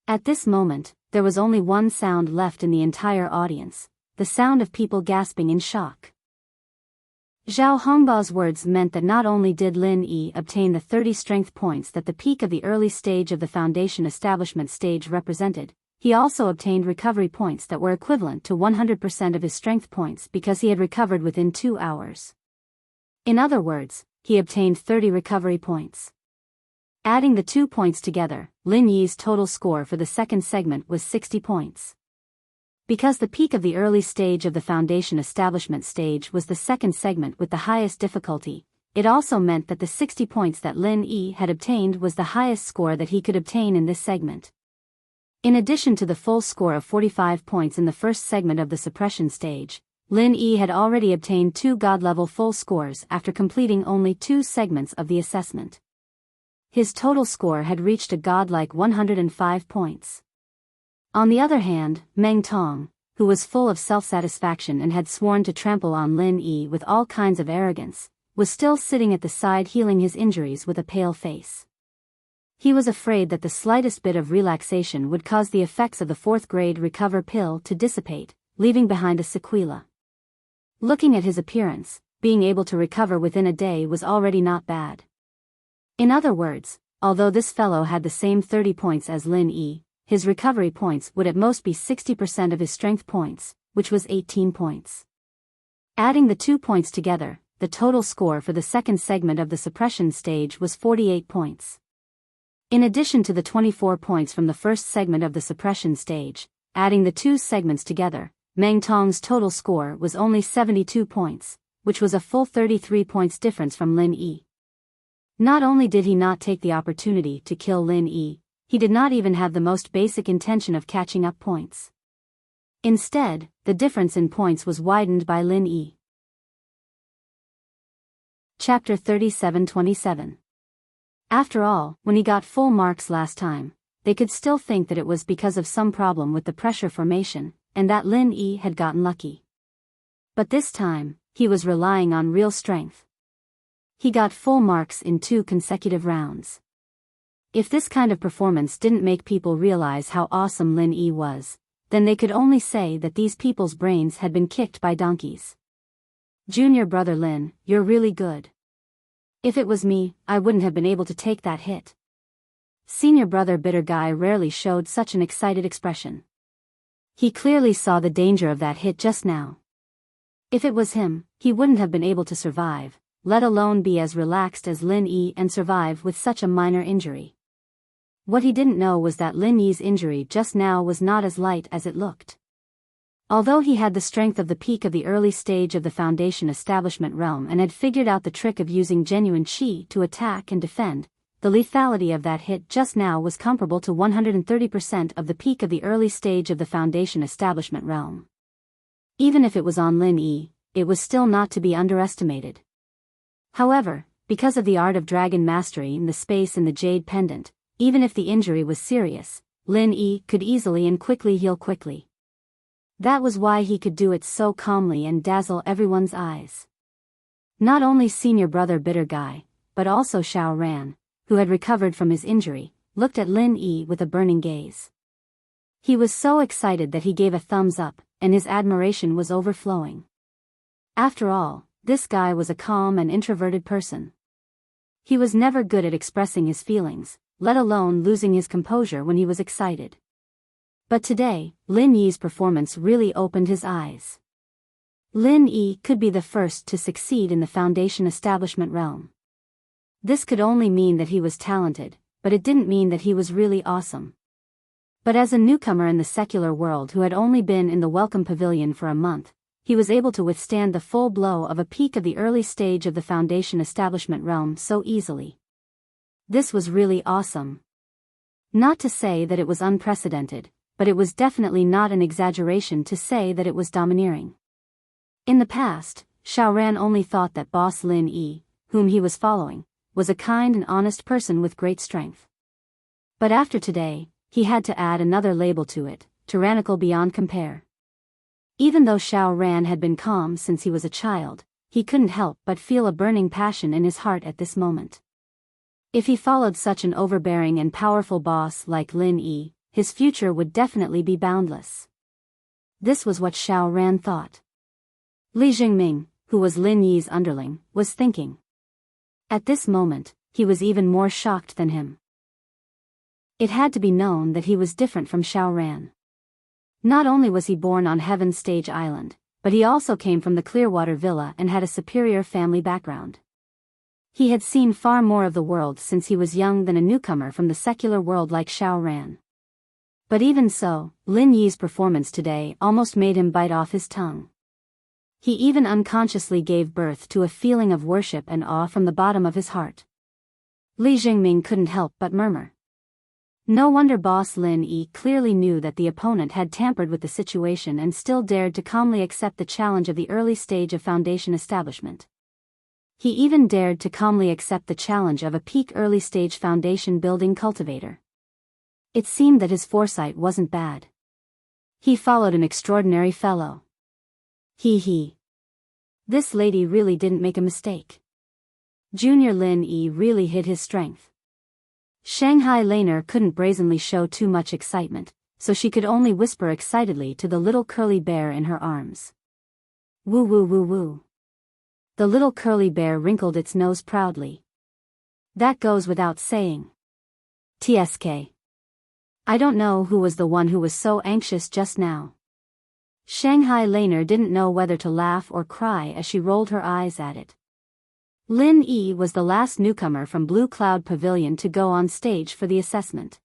At this moment, there was only one sound left in the entire audience, the sound of people gasping in shock. Zhao Hongba's words meant that not only did Lin Yi obtain the 30 strength points that the peak of the early stage of the Foundation establishment stage represented, he also obtained recovery points that were equivalent to 100% of his strength points because he had recovered within 2 hours. In other words, he obtained 30 recovery points. Adding the 2 points together, Lin Yi's total score for the second segment was 60 points. Because the peak of the early stage of the Foundation establishment stage was the second segment with the highest difficulty, it also meant that the 60 points that Lin Yi had obtained was the highest score that he could obtain in this segment. In addition to the full score of 45 points in the first segment of the suppression stage, Lin Yi had already obtained 2 god-level full scores after completing only 2 segments of the assessment. His total score had reached a godlike 105 points. On the other hand, Meng Tong, who was full of self-satisfaction and had sworn to trample on Lin Yi with all kinds of arrogance, was still sitting at the side healing his injuries with a pale face. He was afraid that the slightest bit of relaxation would cause the effects of the 4th grade recover pill to dissipate, leaving behind a sequela. Looking at his appearance, being able to recover within a day was already not bad. In other words, although this fellow had the same 30 points as Lin Yi, his recovery points would at most be 60% of his strength points, which was 18 points. Adding the 2 points together, the total score for the second segment of the suppression stage was 48 points. In addition to the 24 points from the first segment of the suppression stage, adding the 2 segments together, Meng Tong's total score was only 72 points, which was a full 33 points difference from Lin Yi. Not only did he not take the opportunity to kill Lin Yi, he did not even have the most basic intention of catching up points. Instead, the difference in points was widened by Lin Yi. Chapter 37-27. After all, when he got full marks last time, they could still think that it was because of some problem with the pressure formation, and that Lin Yi had gotten lucky. But this time, he was relying on real strength. He got full marks in 2 consecutive rounds. If this kind of performance didn't make people realize how awesome Lin Yi was, then they could only say that these people's brains had been kicked by donkeys. Junior brother Lin, you're really good. If it was me, I wouldn't have been able to take that hit. Senior brother bitter guy rarely showed such an excited expression. He clearly saw the danger of that hit just now. If it was him, he wouldn't have been able to survive, let alone be as relaxed as Lin Yi and survive with such a minor injury. What he didn't know was that Lin Yi's injury just now was not as light as it looked. Although he had the strength of the peak of the early stage of the Foundation establishment realm and had figured out the trick of using genuine qi to attack and defend, the lethality of that hit just now was comparable to 130% of the peak of the early stage of the Foundation establishment realm. Even if it was on Lin Yi, it was still not to be underestimated. However, because of the art of dragon mastery and the space in the jade pendant, even if the injury was serious, Lin Yi could easily and quickly heal quickly. That was why he could do it so calmly and dazzle everyone's eyes. Not only senior brother Bitter Guy, but also Xiao Ran, who had recovered from his injury, looked at Lin Yi with a burning gaze. He was so excited that he gave a thumbs up, and his admiration was overflowing. After all, this guy was a calm and introverted person. He was never good at expressing his feelings, let alone losing his composure when he was excited. But today, Lin Yi's performance really opened his eyes. Lin Yi could be the first to succeed in the Foundation establishment realm. This could only mean that he was talented, but it didn't mean that he was really awesome. But as a newcomer in the secular world who had only been in the Welcome Pavilion for a month, he was able to withstand the full blow of a peak of the early stage of the Foundation establishment realm so easily. This was really awesome. Not to say that it was unprecedented, but it was definitely not an exaggeration to say that it was domineering. In the past, Xiao Ran only thought that boss Lin Yi, whom he was following, was a kind and honest person with great strength. But after today, he had to add another label to it, tyrannical beyond compare. Even though Xiao Ran had been calm since he was a child, he couldn't help but feel a burning passion in his heart at this moment. If he followed such an overbearing and powerful boss like Lin Yi, his future would definitely be boundless. This was what Xiao Ran thought. Li Jingming, who was Lin Yi's underling, was thinking. At this moment, he was even more shocked than him. It had to be known that he was different from Xiao Ran. Not only was he born on Heaven's Stage Island, but he also came from the Clearwater Villa and had a superior family background. He had seen far more of the world since he was young than a newcomer from the secular world like Xiao Ran. But even so, Lin Yi's performance today almost made him bite off his tongue. He even unconsciously gave birth to a feeling of worship and awe from the bottom of his heart. Li Jingming couldn't help but murmur. No wonder boss Lin Yi clearly knew that the opponent had tampered with the situation and still dared to calmly accept the challenge of the early stage of Foundation establishment. He even dared to calmly accept the challenge of a peak early stage foundation building cultivator. It seemed that his foresight wasn't bad. He followed an extraordinary fellow. He. This lady really didn't make a mistake. Junior Lin Yi really hid his strength. Shanghai Laner couldn't brazenly show too much excitement, so she could only whisper excitedly to the little curly bear in her arms. Woo woo woo woo. The little curly bear wrinkled its nose proudly. That goes without saying. TSK. I don't know who was the one who was so anxious just now. Shanghai Laner didn't know whether to laugh or cry as she rolled her eyes at it. Lin Yi was the last newcomer from Blue Cloud Pavilion to go on stage for the assessment.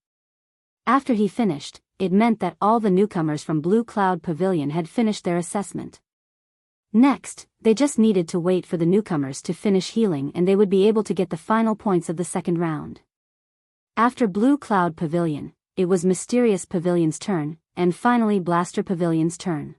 After he finished, it meant that all the newcomers from Blue Cloud Pavilion had finished their assessment. Next, they just needed to wait for the newcomers to finish healing and they would be able to get the final points of the second round. After Blue Cloud Pavilion, it was Mysterious Pavilion's turn, and finally Blaster Pavilion's turn.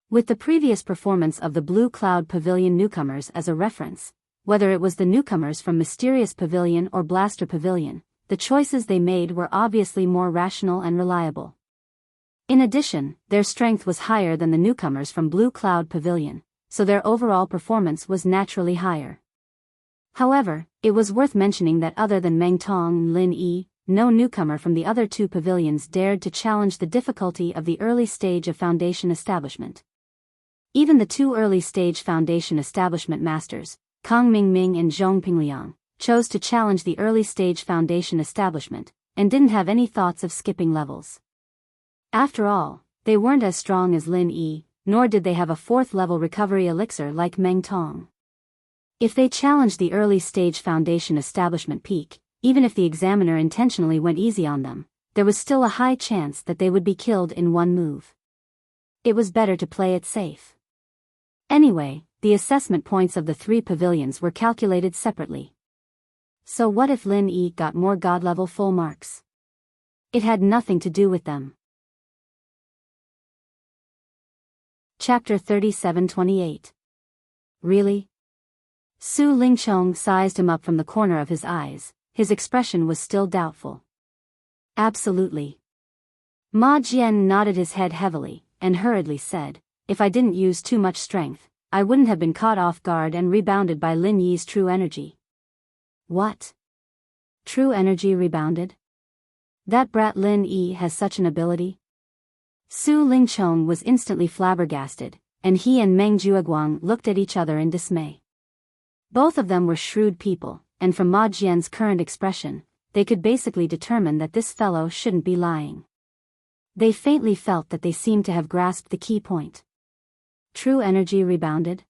With the previous performance of the Blue Cloud Pavilion newcomers as a reference, whether it was the newcomers from Mysterious Pavilion or Blaster Pavilion, the choices they made were obviously more rational and reliable. In addition, their strength was higher than the newcomers from Blue Cloud Pavilion, so their overall performance was naturally higher. However, it was worth mentioning that other than Meng Tong and Lin Yi, no newcomer from the other two pavilions dared to challenge the difficulty of the early stage of Foundation establishment. Even the two early stage Foundation establishment masters, Kang Mingming and Zhong Pingliang, chose to challenge the early stage Foundation establishment, and didn't have any thoughts of skipping levels. After all, they weren't as strong as Lin Yi, nor did they have a 4th level recovery elixir like Meng Tong. If they challenged the early stage Foundation establishment peak, even if the examiner intentionally went easy on them, there was still a high chance that they would be killed in one move. It was better to play it safe. Anyway, the assessment points of the 3 pavilions were calculated separately. So what if Lin Yi got more God-level full marks? It had nothing to do with them. Chapter 37-28. Really? Su Lingchong sized him up from the corner of his eyes. His expression was still doubtful. Absolutely. Ma Jian nodded his head heavily, and hurriedly said, if I didn't use too much strength, I wouldn't have been caught off guard and rebounded by Lin Yi's true energy. What? True energy rebounded? That brat Lin Yi has such an ability? Su Lingchong was instantly flabbergasted, and he and Meng Jueguang looked at each other in dismay. Both of them were shrewd people, and from Ma Jian's current expression, they could basically determine that this fellow shouldn't be lying. They faintly felt that they seemed to have grasped the key point. True energy rebounded?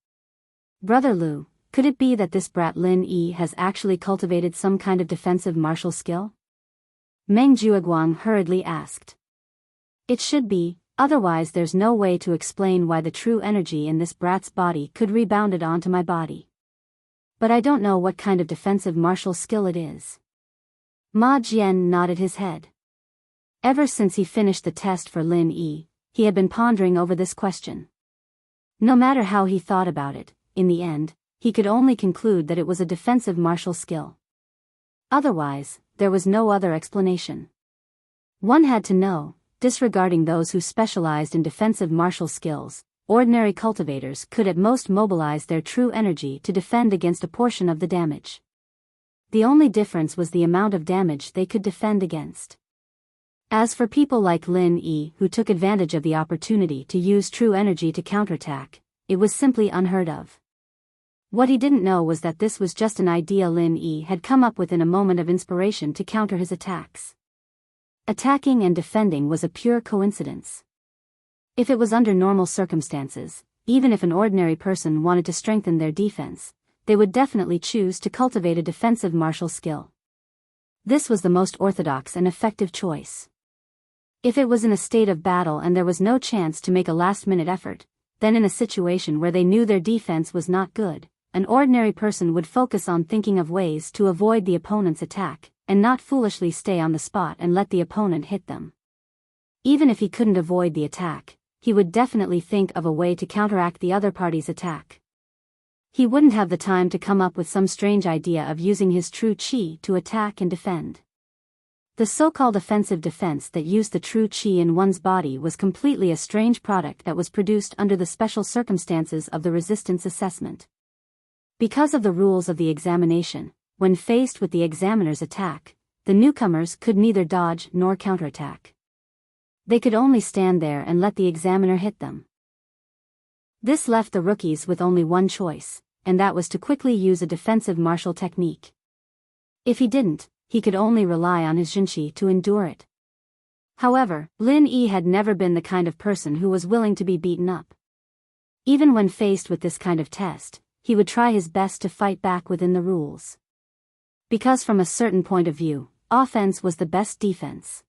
Brother Lu, could it be that this brat Lin Yi has actually cultivated some kind of defensive martial skill? Meng Jueguang hurriedly asked. It should be, otherwise there's no way to explain why the true energy in this brat's body could rebound it onto my body. But I don't know what kind of defensive martial skill it is. Ma Jian nodded his head. Ever since he finished the test for Lin Yi, he had been pondering over this question. No matter how he thought about it, in the end, he could only conclude that it was a defensive martial skill. Otherwise, there was no other explanation. One had to know, disregarding those who specialized in defensive martial skills, ordinary cultivators could at most mobilize their true energy to defend against a portion of the damage. The only difference was the amount of damage they could defend against. As for people like Lin Yi who took advantage of the opportunity to use true energy to counterattack, it was simply unheard of. What he didn't know was that this was just an idea Lin Yi had come up with in a moment of inspiration to counter his attacks. Attacking and defending was a pure coincidence. If it was under normal circumstances, even if an ordinary person wanted to strengthen their defense, they would definitely choose to cultivate a defensive martial skill. This was the most orthodox and effective choice. If it was in a state of battle and there was no chance to make a last-minute effort, then in a situation where they knew their defense was not good, an ordinary person would focus on thinking of ways to avoid the opponent's attack, and not foolishly stay on the spot and let the opponent hit them. Even if he couldn't avoid the attack, he would definitely think of a way to counteract the other party's attack. He wouldn't have the time to come up with some strange idea of using his true qi to attack and defend. The so-called offensive defense that used the true qi in one's body was completely a strange product that was produced under the special circumstances of the resistance assessment. Because of the rules of the examination, when faced with the examiner's attack, the newcomers could neither dodge nor counterattack. They could only stand there and let the examiner hit them. This left the rookies with only one choice, and that was to quickly use a defensive martial technique. If he didn't, he could only rely on his jinqi to endure it. However, Lin Yi had never been the kind of person who was willing to be beaten up. Even when faced with this kind of test, he would try his best to fight back within the rules. Because from a certain point of view, offense was the best defense.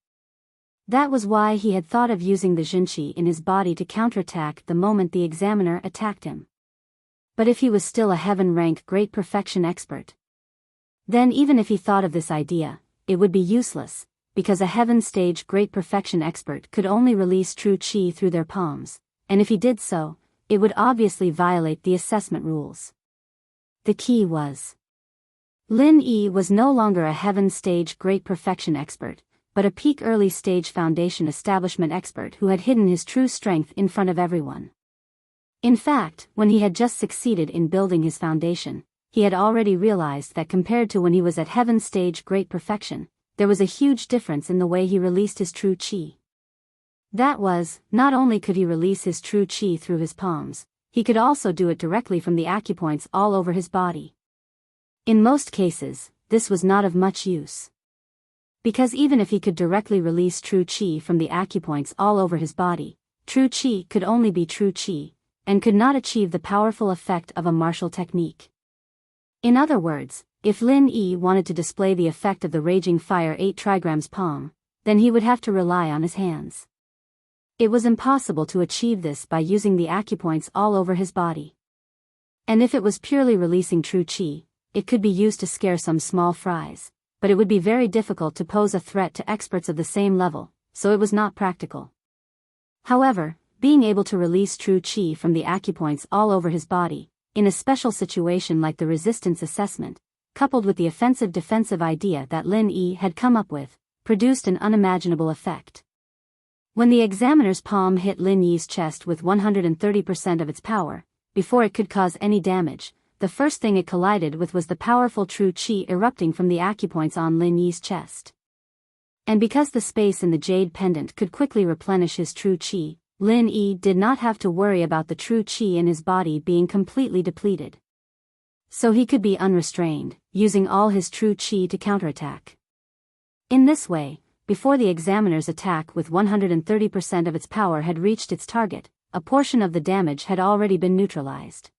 That was why he had thought of using the jinqi in his body to counterattack the moment the examiner attacked him. But if he was still a heaven-rank great perfection expert, then even if he thought of this idea, it would be useless, because a heaven stage great perfection expert could only release true qi through their palms, and if he did so, it would obviously violate the assessment rules. The key was, Lin Yi was no longer a heaven stage great perfection expert, but a peak early stage foundation establishment expert who had hidden his true strength in front of everyone. In fact, when he had just succeeded in building his foundation, he had already realized that compared to when he was at heaven stage great perfection, there was a huge difference in the way he released his true qi. That was, not only could he release his true qi through his palms, he could also do it directly from the acupoints all over his body. In most cases, this was not of much use. Because even if he could directly release true qi from the acupoints all over his body, true qi could only be true qi, and could not achieve the powerful effect of a martial technique. In other words, if Lin Yi wanted to display the effect of the Raging Fire 8 trigrams palm, then he would have to rely on his hands. It was impossible to achieve this by using the acupoints all over his body. And if it was purely releasing true qi, it could be used to scare some small fries, but it would be very difficult to pose a threat to experts of the same level, so it was not practical. However, being able to release true qi from the acupoints all over his body, in a special situation like the resistance assessment, coupled with the offensive-defensive idea that Lin Yi had come up with, produced an unimaginable effect. When the examiner's palm hit Lin Yi's chest with 130% of its power, before it could cause any damage, the first thing it collided with was the powerful true qi erupting from the acupoints on Lin Yi's chest. And because the space in the jade pendant could quickly replenish his true qi, Lin Yi did not have to worry about the true qi in his body being completely depleted. So he could be unrestrained, using all his true qi to counterattack. In this way, before the examiner's attack with 130% of its power had reached its target, a portion of the damage had already been neutralized.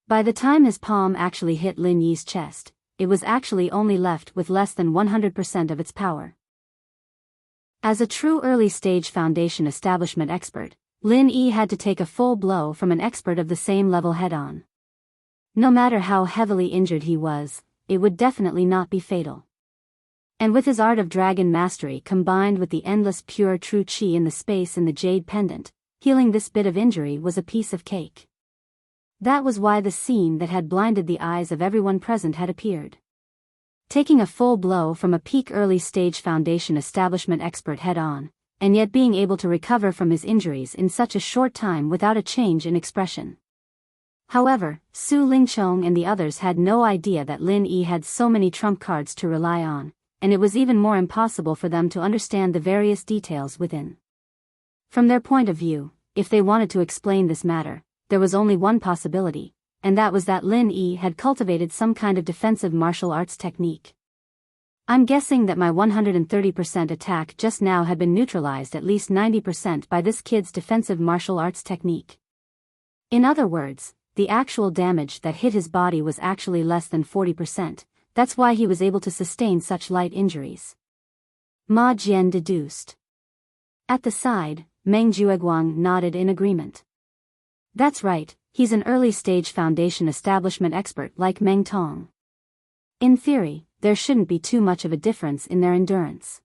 By the time his palm actually hit Lin Yi's chest, it was actually only left with less than 100% of its power. As a true early-stage foundation establishment expert, Lin Yi had to take a full blow from an expert of the same level head-on. No matter how heavily injured he was, it would definitely not be fatal. And with his art of dragon mastery combined with the endless pure true qi in the space in the jade pendant, healing this bit of injury was a piece of cake. That was why the scene that had blinded the eyes of everyone present had appeared. Taking a full blow from a peak early-stage foundation establishment expert head-on, and yet being able to recover from his injuries in such a short time without a change in expression. However, Su Lingqiong and the others had no idea that Lin Yi had so many trump cards to rely on, and it was even more impossible for them to understand the various details within. From their point of view, if they wanted to explain this matter, there was only one possibility, and that was that Lin Yi had cultivated some kind of defensive martial arts technique. I'm guessing that my 130% attack just now had been neutralized at least 90% by this kid's defensive martial arts technique. In other words, the actual damage that hit his body was actually less than 40%, that's why he was able to sustain such light injuries. Ma Jian deduced. At the side, Meng Jueguang nodded in agreement. That's right, he's an early-stage foundation establishment expert like Meng Tong. In theory, there shouldn't be too much of a difference in their endurance.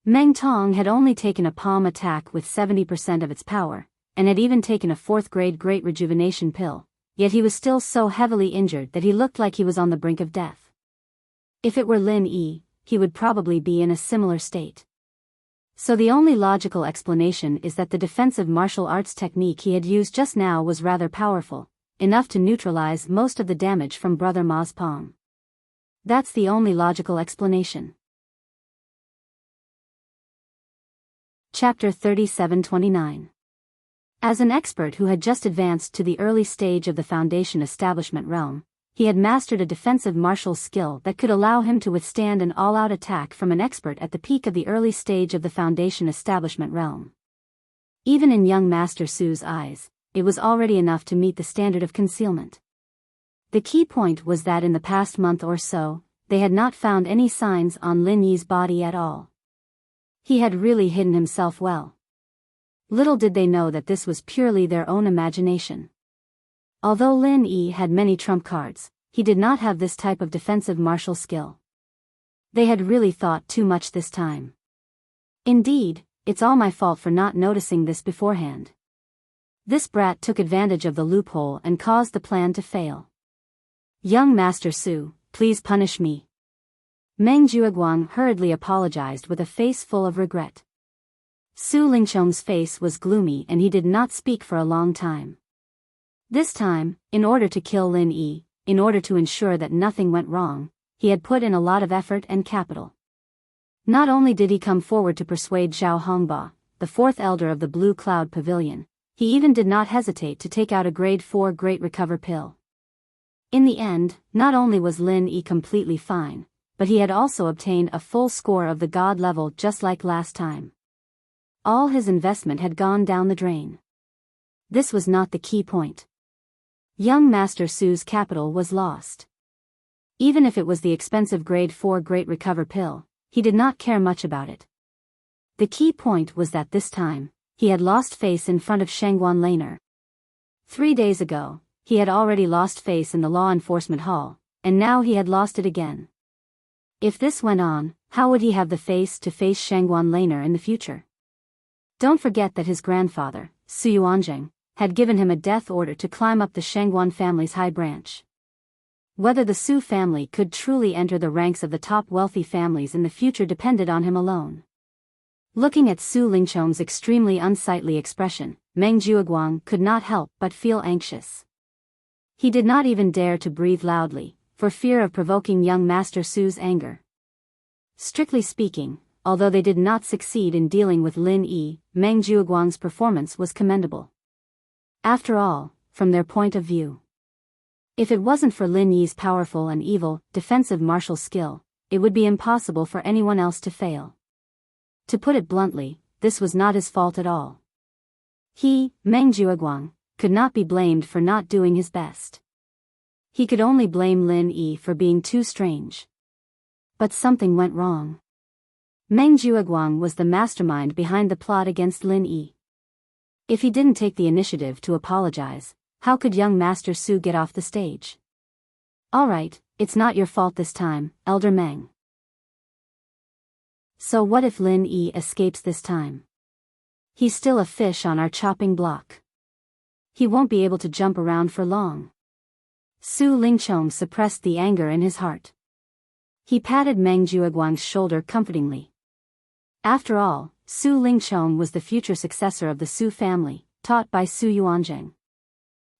Meng Tong had only taken a palm attack with 70% of its power, and had even taken a 4th-grade Great Rejuvenation pill, yet he was still so heavily injured that he looked like he was on the brink of death. If it were Lin Yi, he would probably be in a similar state. So the only logical explanation is that the defensive martial arts technique he had used just now was rather powerful, enough to neutralize most of the damage from Brother Ma's palm. That's the only logical explanation. Chapter 37-29. As an expert who had just advanced to the early stage of the foundation establishment realm, he had mastered a defensive martial skill that could allow him to withstand an all-out attack from an expert at the peak of the early stage of the foundation establishment realm. Even in young Master Su's eyes, it was already enough to meet the standard of concealment. The key point was that in the past month or so, they had not found any signs on Lin Yi's body at all. He had really hidden himself well. Little did they know that this was purely their own imagination. Although Lin Yi had many trump cards, he did not have this type of defensive martial skill. They had really thought too much this time. Indeed, it's all my fault for not noticing this beforehand. This brat took advantage of the loophole and caused the plan to fail. Young Master Su, please punish me. Meng Jueguang hurriedly apologized with a face full of regret. Su Lingqiong's face was gloomy and he did not speak for a long time. This time, in order to kill Lin Yi, in order to ensure that nothing went wrong, he had put in a lot of effort and capital. Not only did he come forward to persuade Zhao Hongba, the 4th elder of the Blue Cloud Pavilion, he even did not hesitate to take out a grade 4 Great Recover pill. In the end, not only was Lin Yi completely fine, but he had also obtained a full score of the god level just like last time. All his investment had gone down the drain. This was not the key point. Young Master Su's capital was lost. Even if it was the expensive grade 4 Great Recover pill, he did not care much about it. The key point was that this time, he had lost face in front of Shangguan Laner. 3 days ago, he had already lost face in the law enforcement hall, and now he had lost it again. If this went on, how would he have the face to face Shangguan Laner in the future? Don't forget that his grandfather, Su Yuanzheng, had given him a death order to climb up the Shangguan family's high branch. Whether the Su family could truly enter the ranks of the top wealthy families in the future depended on him alone. Looking at Su Lingchong's extremely unsightly expression, Meng Jiuguang could not help but feel anxious. He did not even dare to breathe loudly, for fear of provoking young Master Su's anger. Strictly speaking, although they did not succeed in dealing with Lin Yi, Meng Jiuguang's performance was commendable. After all, from their point of view, if it wasn't for Lin Yi's powerful and evil, defensive martial skill, it would be impossible for anyone else to fail. To put it bluntly, this was not his fault at all. He, Meng Jiuguang, could not be blamed for not doing his best. He could only blame Lin Yi for being too strange. But something went wrong. Meng Jiuguang was the mastermind behind the plot against Lin Yi. If he didn't take the initiative to apologize, how could young Master Su get off the stage? Alright, it's not your fault this time, Elder Meng. So what if Lin Yi escapes this time? He's still a fish on our chopping block. He won't be able to jump around for long. Su Lingchong suppressed the anger in his heart. He patted Meng Jiuguang's shoulder comfortingly. After all, Su Lingchong was the future successor of the Su family, taught by Su Yuanzheng.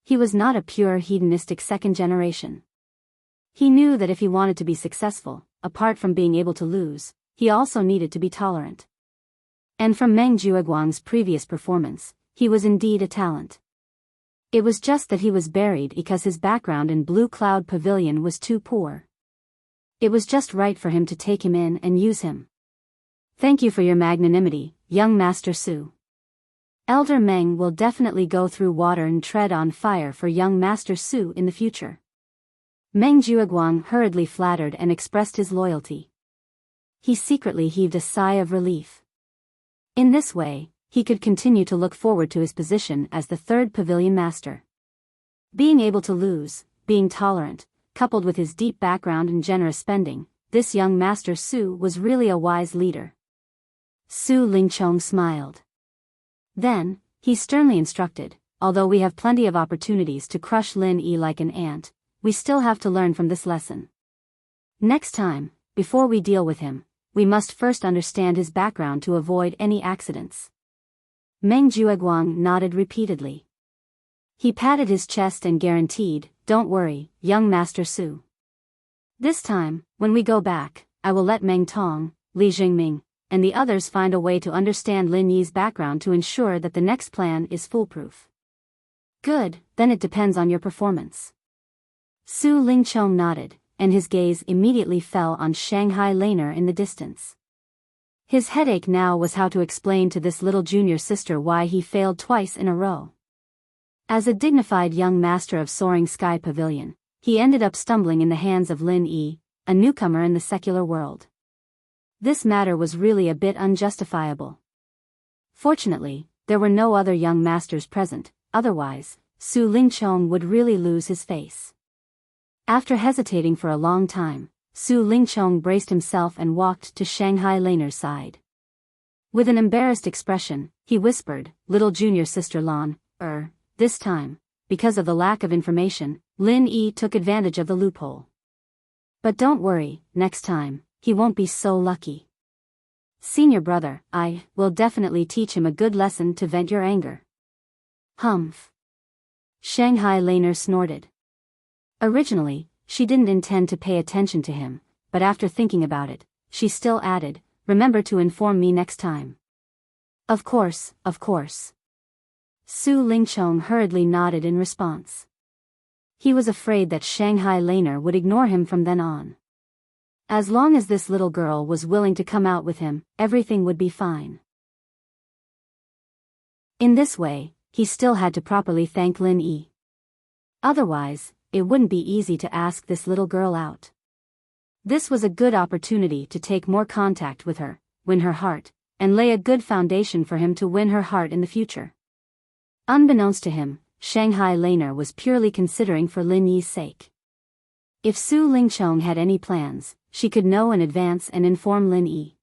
He was not a pure hedonistic second generation. He knew that if he wanted to be successful, apart from being able to lose, he also needed to be tolerant. And from Meng Jiuguang's previous performance, he was indeed a talent. It was just that he was buried because his background in Blue Cloud Pavilion was too poor. It was just right for him to take him in and use him. Thank you for your magnanimity, young Master Su. Elder Meng will definitely go through water and tread on fire for young Master Su in the future. Meng Jiuguang hurriedly flattered and expressed his loyalty. He secretly heaved a sigh of relief. In this way, he could continue to look forward to his position as the third pavilion master. Being able to lose, being tolerant, coupled with his deep background and generous spending, this young Master Su was really a wise leader. Su Lingchong smiled. Then, he sternly instructed, although we have plenty of opportunities to crush Lin Yi like an ant, we still have to learn from this lesson. Next time, before we deal with him, we must first understand his background to avoid any accidents. Meng Jiuguang nodded repeatedly. He patted his chest and guaranteed, "Don't worry, young Master Su. This time, when we go back, I will let Meng Tong, Li Jingming, and the others find a way to understand Lin Yi's background to ensure that the next plan is foolproof." Good, then it depends on your performance. Su Lingchong nodded, and his gaze immediately fell on Shanghai Laner in the distance. His headache now was how to explain to this little junior sister why he failed twice in a row. As a dignified young master of Soaring Sky Pavilion, he ended up stumbling in the hands of Lin Yi, a newcomer in the secular world. This matter was really a bit unjustifiable. Fortunately, there were no other young masters present, otherwise, Su Lingchong would really lose his face. After hesitating for a long time, Su Lingchong braced himself and walked to Shanghai Laner's side. With an embarrassed expression, he whispered, "Little junior sister Lan, this time, because of the lack of information, Lin Yi took advantage of the loophole. But don't worry, next time, he won't be so lucky. Senior brother, I will definitely teach him a good lesson to vent your anger." Humph. Shanghai Laner snorted. Originally, she didn't intend to pay attention to him, but after thinking about it, she still added, "Remember to inform me next time." Of course, of course. Su Lingchong hurriedly nodded in response. He was afraid that Shanghai Laner would ignore him from then on. As long as this little girl was willing to come out with him, everything would be fine. In this way, he still had to properly thank Lin Yi. Otherwise, it wouldn't be easy to ask this little girl out. This was a good opportunity to take more contact with her, win her heart, and lay a good foundation for him to win her heart in the future. Unbeknownst to him, Shanghai Laner was purely considering for Lin Yi's sake. If Su Lingchong had any plans, she could know in advance and inform Lin Yi.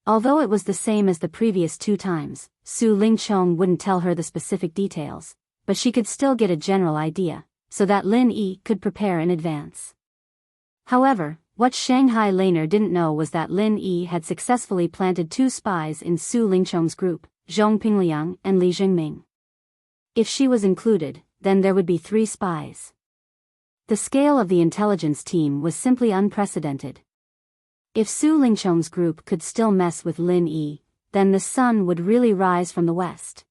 Although it was the same as the previous 2 times, Su Lingchong wouldn't tell her the specific details, but she could still get a general idea, so that Lin Yi could prepare in advance. However, what Shanghai Laner didn't know was that Lin Yi had successfully planted 2 spies in Su Lingcheng's group, Zhong Pingliang and Li Jingming. If she was included, then there would be 3 spies. The scale of the intelligence team was simply unprecedented. If Su Lingcheng's group could still mess with Lin Yi, then the sun would really rise from the west.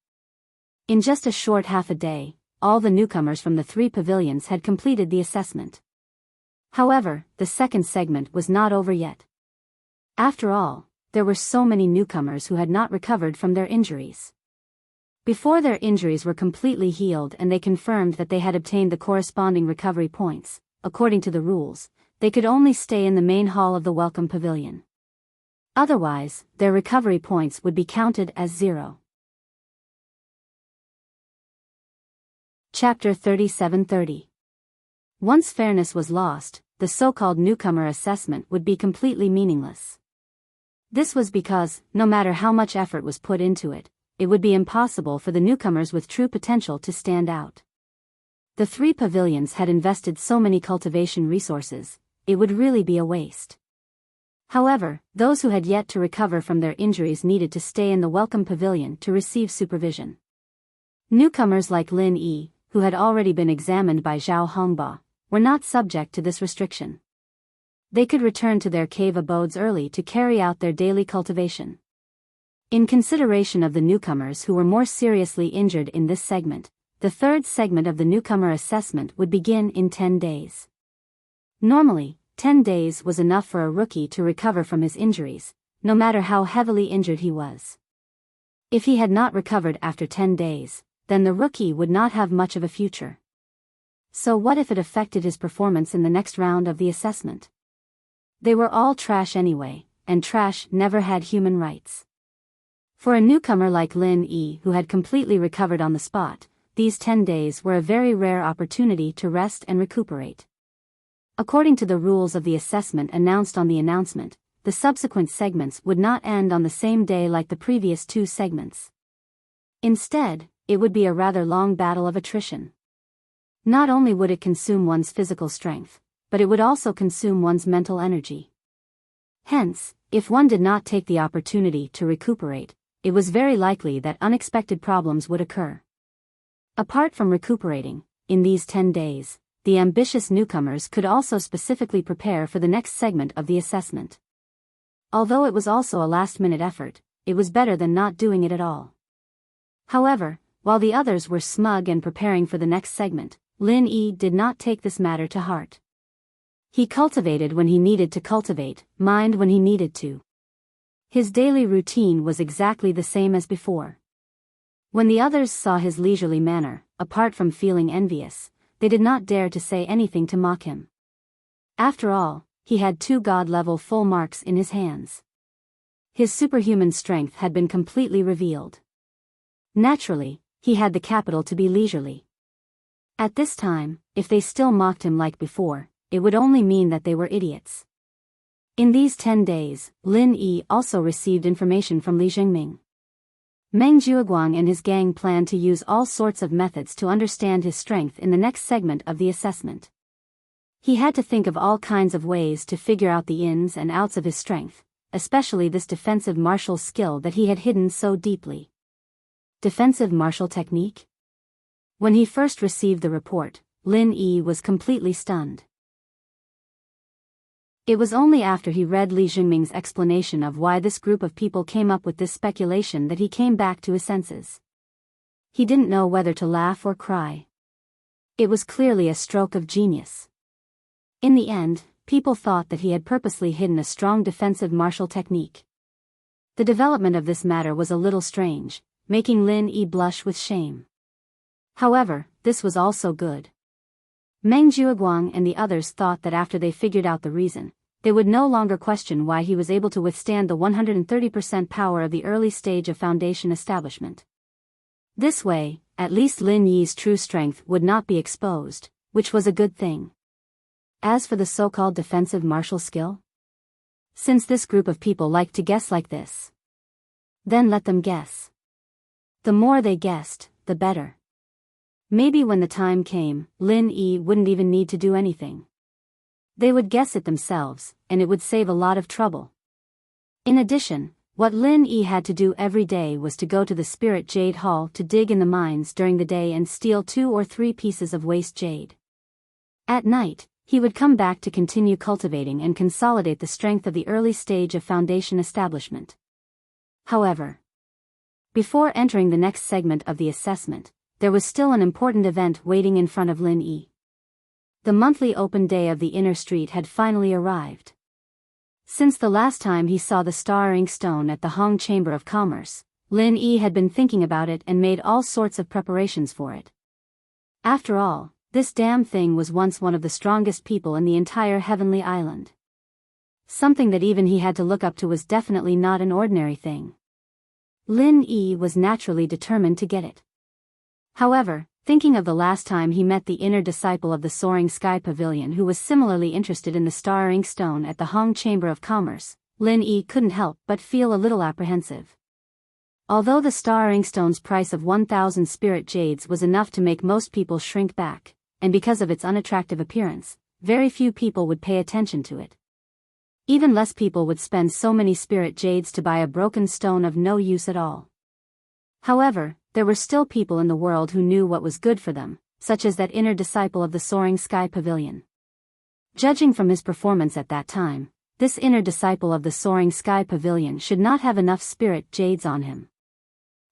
In just a short half a day, all the newcomers from the 3 pavilions had completed the assessment. However, the second segment was not over yet. After all, there were so many newcomers who had not recovered from their injuries. Before their injuries were completely healed and they confirmed that they had obtained the corresponding recovery points, according to the rules, they could only stay in the main hall of the Welcome Pavilion. Otherwise, their recovery points would be counted as 0. Chapter 3730. Once fairness was lost, the so-called newcomer assessment would be completely meaningless. This was because, no matter how much effort was put into it, it would be impossible for the newcomers with true potential to stand out. The 3 pavilions had invested so many cultivation resources, it would really be a waste. However, those who had yet to recover from their injuries needed to stay in the Welcome Pavilion to receive supervision. Newcomers like Lin Yi, who had already been examined by Zhao Hongba, were not subject to this restriction. They could return to their cave abodes early to carry out their daily cultivation. In consideration of the newcomers who were more seriously injured in this segment, the third segment of the newcomer assessment would begin in 10 days. Normally, 10 days was enough for a rookie to recover from his injuries, no matter how heavily injured he was. If he had not recovered after 10 days, then the rookie would not have much of a future. So what if it affected his performance in the next round of the assessment? They were all trash anyway, and trash never had human rights. For a newcomer like Lin Yi who had completely recovered on the spot, these 10 days were a very rare opportunity to rest and recuperate. According to the rules of the assessment announced on the announcement, the subsequent segments would not end on the same day like the previous 2 segments. Instead, it would be a rather long battle of attrition. Not only would it consume one's physical strength, but it would also consume one's mental energy. Hence, if one did not take the opportunity to recuperate, it was very likely that unexpected problems would occur. Apart from recuperating, in these 10 days, the ambitious newcomers could also specifically prepare for the next segment of the assessment. Although it was also a last-minute effort, it was better than not doing it at all. However, while the others were smug and preparing for the next segment, Lin Yi did not take this matter to heart. He cultivated when he needed to cultivate, mined when he needed to. His daily routine was exactly the same as before. When the others saw his leisurely manner, apart from feeling envious, they did not dare to say anything to mock him. After all, he had 2 god-level full marks in his hands. His superhuman strength had been completely revealed. Naturally, he had the capital to be leisurely. At this time, if they still mocked him like before, it would only mean that they were idiots. In these 10 days, Lin Yi also received information from Li Jingming. Meng Jueguang and his gang planned to use all sorts of methods to understand his strength in the next segment of the assessment. He had to think of all kinds of ways to figure out the ins and outs of his strength, especially this defensive martial skill that he had hidden so deeply. Defensive martial technique? When he first received the report, Lin Yi was completely stunned. It was only after he read Li Jingming's explanation of why this group of people came up with this speculation that he came back to his senses. He didn't know whether to laugh or cry. It was clearly a stroke of genius. In the end, people thought that he had purposely hidden a strong defensive martial technique. The development of this matter was a little strange, making Lin Yi blush with shame. However, this was also good. Meng Jueguang and the others thought that after they figured out the reason, they would no longer question why he was able to withstand the 130% power of the early stage of foundation establishment. This way, at least Lin Yi's true strength would not be exposed, which was a good thing. As for the so-called defensive martial skill? Since this group of people liked to guess like this, then let them guess. The more they guessed, the better. Maybe when the time came, Lin Yi wouldn't even need to do anything. They would guess it themselves, and it would save a lot of trouble. In addition, what Lin Yi had to do every day was to go to the Spirit Jade Hall to dig in the mines during the day and steal 2 or 3 pieces of waste jade. At night, he would come back to continue cultivating and consolidate the strength of the early stage of foundation establishment. However, before entering the next segment of the assessment, there was still an important event waiting in front of Lin Yi. The monthly open day of the inner street had finally arrived. Since the last time he saw the star ink stone at the Hong Chamber of Commerce, Lin Yi had been thinking about it and made all sorts of preparations for it. After all, this damn thing was once one of the strongest people in the entire Heavenly Island. Something that even he had to look up to was definitely not an ordinary thing. Lin Yi was naturally determined to get it. However, thinking of the last time he met the inner disciple of the Soaring Sky Pavilion who was similarly interested in the star ink stone at the Hong Chamber of Commerce, Lin Yi couldn't help but feel a little apprehensive. Although the star ink stone's price of 1,000 spirit jades was enough to make most people shrink back, and because of its unattractive appearance, very few people would pay attention to it. Even less people would spend so many spirit jades to buy a broken stone of no use at all. However, there were still people in the world who knew what was good for them, such as that inner disciple of the Soaring Sky Pavilion. Judging from his performance at that time, this inner disciple of the Soaring Sky Pavilion should not have enough spirit jades on him.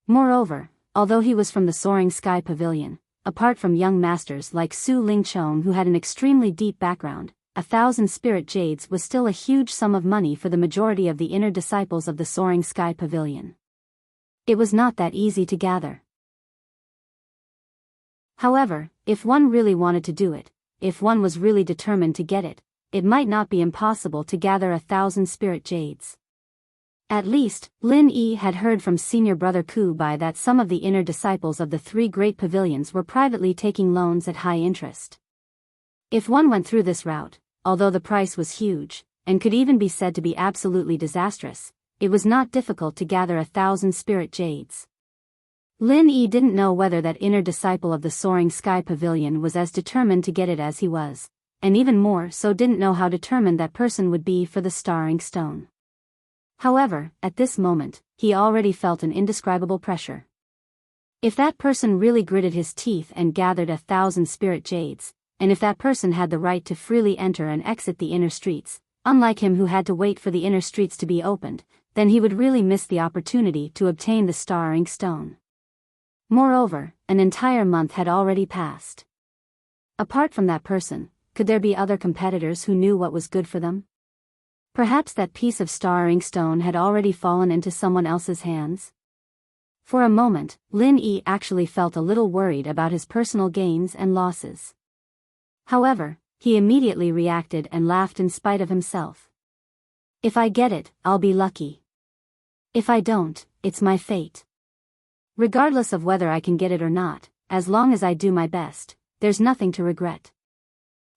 Moreover, although he was from the Soaring Sky Pavilion, apart from young masters like Su Lingchong who had an extremely deep background, 1,000 spirit jades was still a huge sum of money for the majority of the inner disciples of the Soaring Sky Pavilion. It was not that easy to gather. However, if one really wanted to do it, if one was really determined to get it, it might not be impossible to gather 1,000 spirit jades. At least, Lin Yi had heard from senior brother Ku Bai that some of the inner disciples of the 3 great pavilions were privately taking loans at high interest. If one went through this route, although the price was huge, and could even be said to be absolutely disastrous, it was not difficult to gather 1,000 spirit jades. Lin Yi didn't know whether that inner disciple of the Soaring Sky Pavilion was as determined to get it as he was, and even more so didn't know how determined that person would be for the star ink stone. However, at this moment, he already felt an indescribable pressure. If that person really gritted his teeth and gathered 1,000 spirit jades, and if that person had the right to freely enter and exit the inner streets, unlike him who had to wait for the inner streets to be opened, then he would really miss the opportunity to obtain the star ink stone. Moreover, an entire month had already passed. Apart from that person, could there be other competitors who knew what was good for them? Perhaps that piece of star ink stone had already fallen into someone else's hands? For a moment, Lin Yi actually felt a little worried about his personal gains and losses. However, he immediately reacted and laughed in spite of himself. If I get it, I'll be lucky. If I don't, it's my fate. Regardless of whether I can get it or not, as long as I do my best, there's nothing to regret.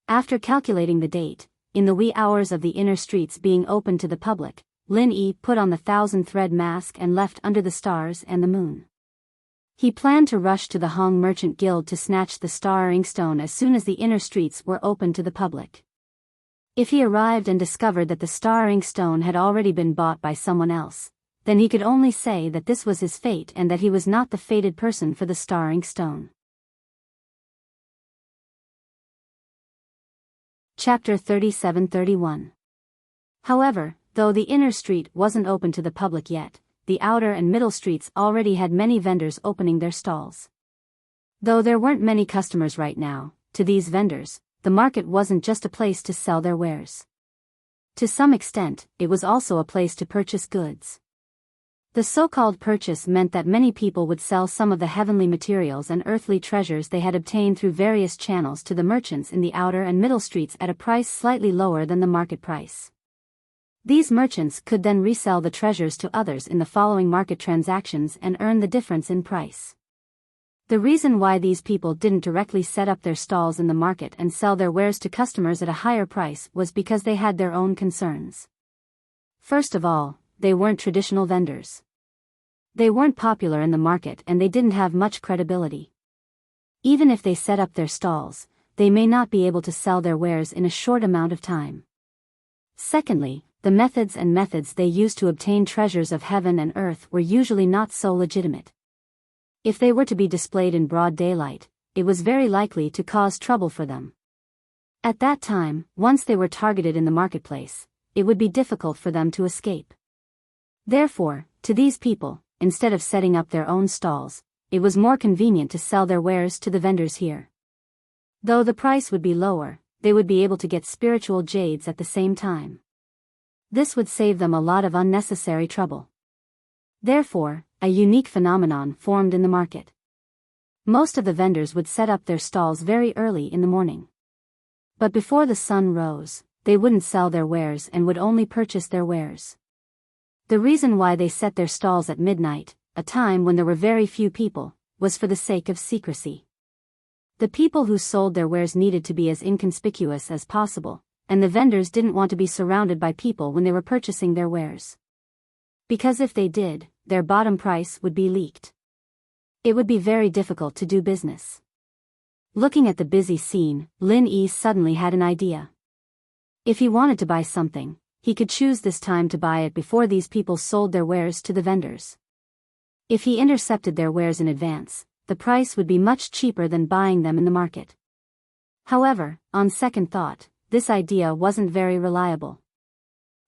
After calculating the date, in the wee hours of the inner streets being open to the public, Lin Yi put on the 1,000-thread mask and left under the stars and the moon. He planned to rush to the Hong Merchant Guild to snatch the star ink stone as soon as the inner streets were open to the public. If he arrived and discovered that the star ink stone had already been bought by someone else, then he could only say that this was his fate and that he was not the fated person for the star ink stone. Chapter 37-31. However, though the inner street wasn't open to the public yet, the outer and middle streets already had many vendors opening their stalls. Though there weren't many customers right now, to these vendors, the market wasn't just a place to sell their wares. To some extent, it was also a place to purchase goods. The so-called purchase meant that many people would sell some of the heavenly materials and earthly treasures they had obtained through various channels to the merchants in the outer and middle streets at a price slightly lower than the market price. These merchants could then resell the treasures to others in the following market transactions and earn the difference in price. The reason why these people didn't directly set up their stalls in the market and sell their wares to customers at a higher price was because they had their own concerns. First of all, they weren't traditional vendors. They weren't popular in the market and they didn't have much credibility. Even if they set up their stalls, they may not be able to sell their wares in a short amount of time. Secondly, the methods they used to obtain treasures of heaven and earth were usually not so legitimate. If they were to be displayed in broad daylight, it was very likely to cause trouble for them. At that time, once they were targeted in the marketplace, it would be difficult for them to escape. Therefore, to these people, instead of setting up their own stalls, it was more convenient to sell their wares to the vendors here. Though the price would be lower, they would be able to get spiritual jades at the same time. This would save them a lot of unnecessary trouble. Therefore, a unique phenomenon formed in the market. Most of the vendors would set up their stalls very early in the morning. But before the sun rose, they wouldn't sell their wares and would only purchase their wares. The reason why they set their stalls at midnight, a time when there were very few people, was for the sake of secrecy. The people who sold their wares needed to be as inconspicuous as possible, and the vendors didn't want to be surrounded by people when they were purchasing their wares. Because if they did, their bottom price would be leaked. It would be very difficult to do business. Looking at the busy scene, Lin Yi suddenly had an idea. If he wanted to buy something, he could choose this time to buy it before these people sold their wares to the vendors. If he intercepted their wares in advance, the price would be much cheaper than buying them in the market. However, on second thought, this idea wasn't very reliable.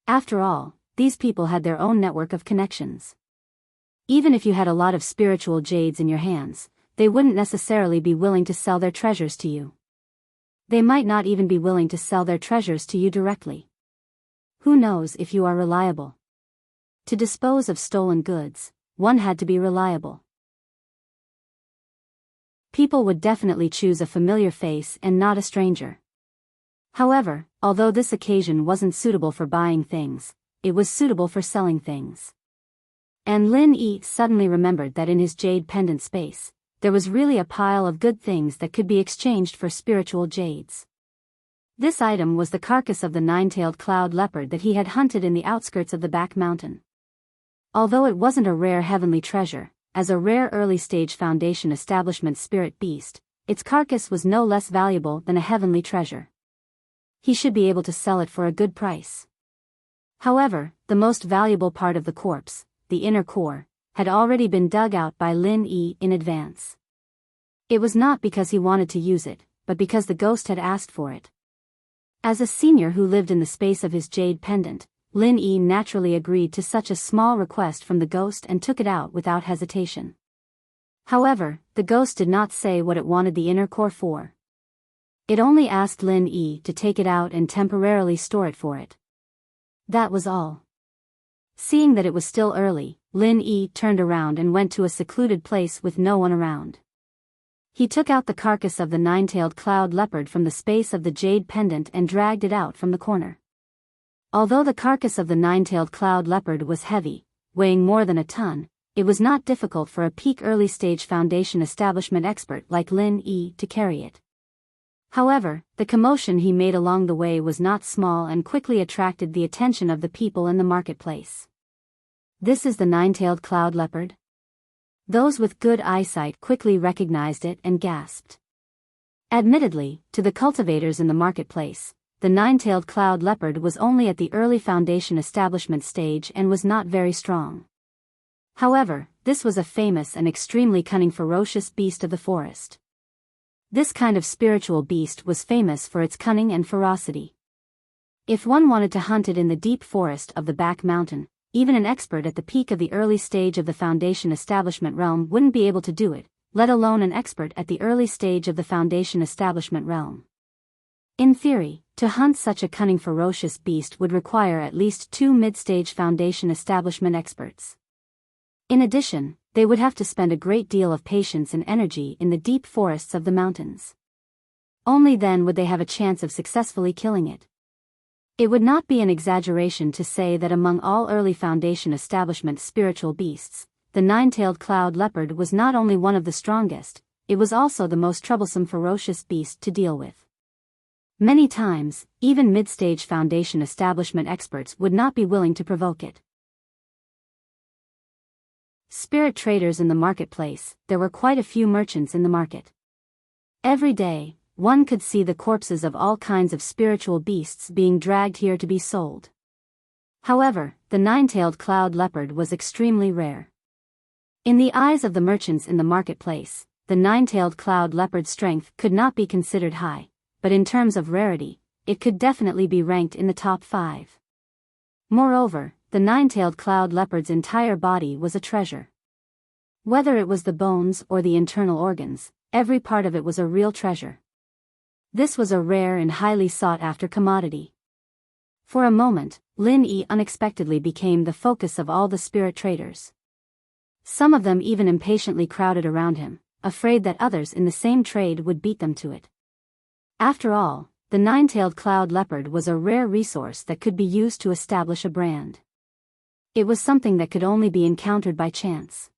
After all, these people had their own network of connections. Even if you had a lot of spiritual jades in your hands, they wouldn't necessarily be willing to sell their treasures to you. They might not even be willing to sell their treasures to you directly. Who knows if you are reliable? To dispose of stolen goods, one had to be reliable. People would definitely choose a familiar face and not a stranger. However, although this occasion wasn't suitable for buying things, it was suitable for selling things. And Lin Yi suddenly remembered that in his jade pendant space, there was really a pile of good things that could be exchanged for spiritual jades. This item was the carcass of the nine-tailed cloud leopard that he had hunted in the outskirts of the back mountain. Although it wasn't a rare heavenly treasure, as a rare early-stage Foundation establishment spirit beast, its carcass was no less valuable than a heavenly treasure. He should be able to sell it for a good price. However, the most valuable part of the corpse, the inner core, had already been dug out by Lin Yi in advance. It was not because he wanted to use it, but because the ghost had asked for it. As a senior who lived in the space of his jade pendant, Lin Yi naturally agreed to such a small request from the ghost and took it out without hesitation. However, the ghost did not say what it wanted the inner core for. It only asked Lin Yi to take it out and temporarily store it for it. That was all. Seeing that it was still early, Lin Yi turned around and went to a secluded place with no one around. He took out the carcass of the nine-tailed cloud leopard from the space of the jade pendant and dragged it out from the corner. Although the carcass of the nine-tailed cloud leopard was heavy, weighing more than a ton, it was not difficult for a peak early-stage Foundation establishment expert like Lin Yi to carry it. However, the commotion he made along the way was not small and quickly attracted the attention of the people in the marketplace. This is the nine-tailed cloud leopard? Those with good eyesight quickly recognized it and gasped. Admittedly, to the cultivators in the marketplace, the nine-tailed cloud leopard was only at the early Foundation establishment stage and was not very strong. However, this was a famous and extremely cunning ferocious beast of the forest. This kind of spiritual beast was famous for its cunning and ferocity. If one wanted to hunt it in the deep forest of the back mountain, even an expert at the peak of the early stage of the Foundation establishment realm wouldn't be able to do it, let alone an expert at the early stage of the Foundation establishment realm. In theory, to hunt such a cunning ferocious beast would require at least 2 mid-stage Foundation establishment experts. In addition, they would have to spend a great deal of patience and energy in the deep forests of the mountains. Only then would they have a chance of successfully killing it. It would not be an exaggeration to say that among all early Foundation establishment spiritual beasts, the nine-tailed cloud leopard was not only one of the strongest, it was also the most troublesome ferocious beast to deal with. Many times, even mid-stage Foundation establishment experts would not be willing to provoke it. Spirit traders in the marketplace. There were quite a few merchants in the market. Every day, one could see the corpses of all kinds of spiritual beasts being dragged here to be sold. However, the nine-tailed cloud leopard was extremely rare. In the eyes of the merchants in the marketplace, the nine-tailed cloud leopard's strength could not be considered high, but in terms of rarity, it could definitely be ranked in the top 5. Moreover, the nine-tailed cloud leopard's entire body was a treasure. Whether it was the bones or the internal organs, every part of it was a real treasure. This was a rare and highly sought-after commodity. For a moment, Lin Yi unexpectedly became the focus of all the spirit traders. Some of them even impatiently crowded around him, afraid that others in the same trade would beat them to it. After all, the nine-tailed cloud leopard was a rare resource that could be used to establish a brand. It was something that could only be encountered by chance.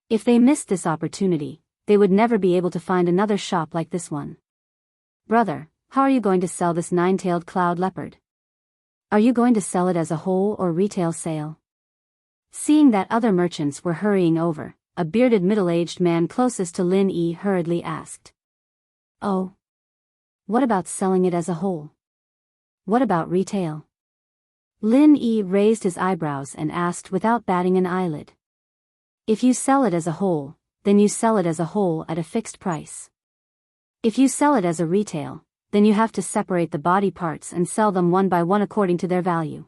If they missed this opportunity, they would never be able to find another shop like this one. Brother, how are you going to sell this nine-tailed cloud leopard? Are you going to sell it as a whole or retail sale? Seeing that other merchants were hurrying over, a bearded middle-aged man closest to Lin Yi hurriedly asked. Oh. What about selling it as a whole? What about retail? Lin Yi raised his eyebrows and asked without batting an eyelid. If you sell it as a whole, then you sell it as a whole at a fixed price. If you sell it as a retail, then you have to separate the body parts and sell them one by one according to their value.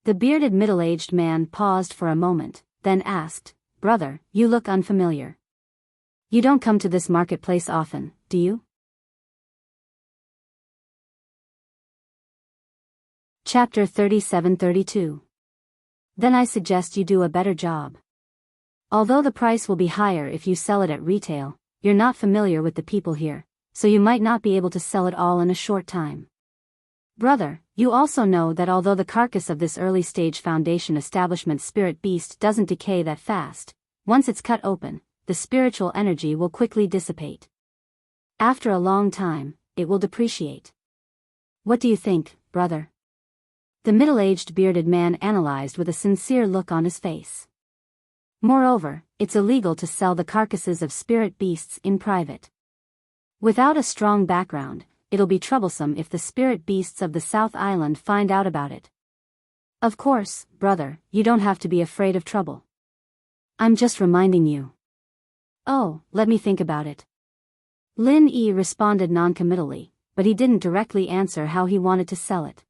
The bearded middle-aged man paused for a moment, then asked, Brother, you look unfamiliar. You don't come to this marketplace often, do you? Chapter 37-32. Then I suggest you do a better job. Although the price will be higher if you sell it at retail, you're not familiar with the people here, so you might not be able to sell it all in a short time. Brother, you also know that although the carcass of this early-stage foundation establishment spirit beast doesn't decay that fast, once it's cut open, the spiritual energy will quickly dissipate. After a long time, it will depreciate. What do you think, brother? The middle-aged bearded man analyzed with a sincere look on his face. Moreover, it's illegal to sell the carcasses of spirit beasts in private. Without a strong background, it'll be troublesome if the spirit beasts of the South Island find out about it. Of course, brother, you don't have to be afraid of trouble. I'm just reminding you. Oh, let me think about it. Lin Yi responded noncommittally, but he didn't directly answer how he wanted to sell it.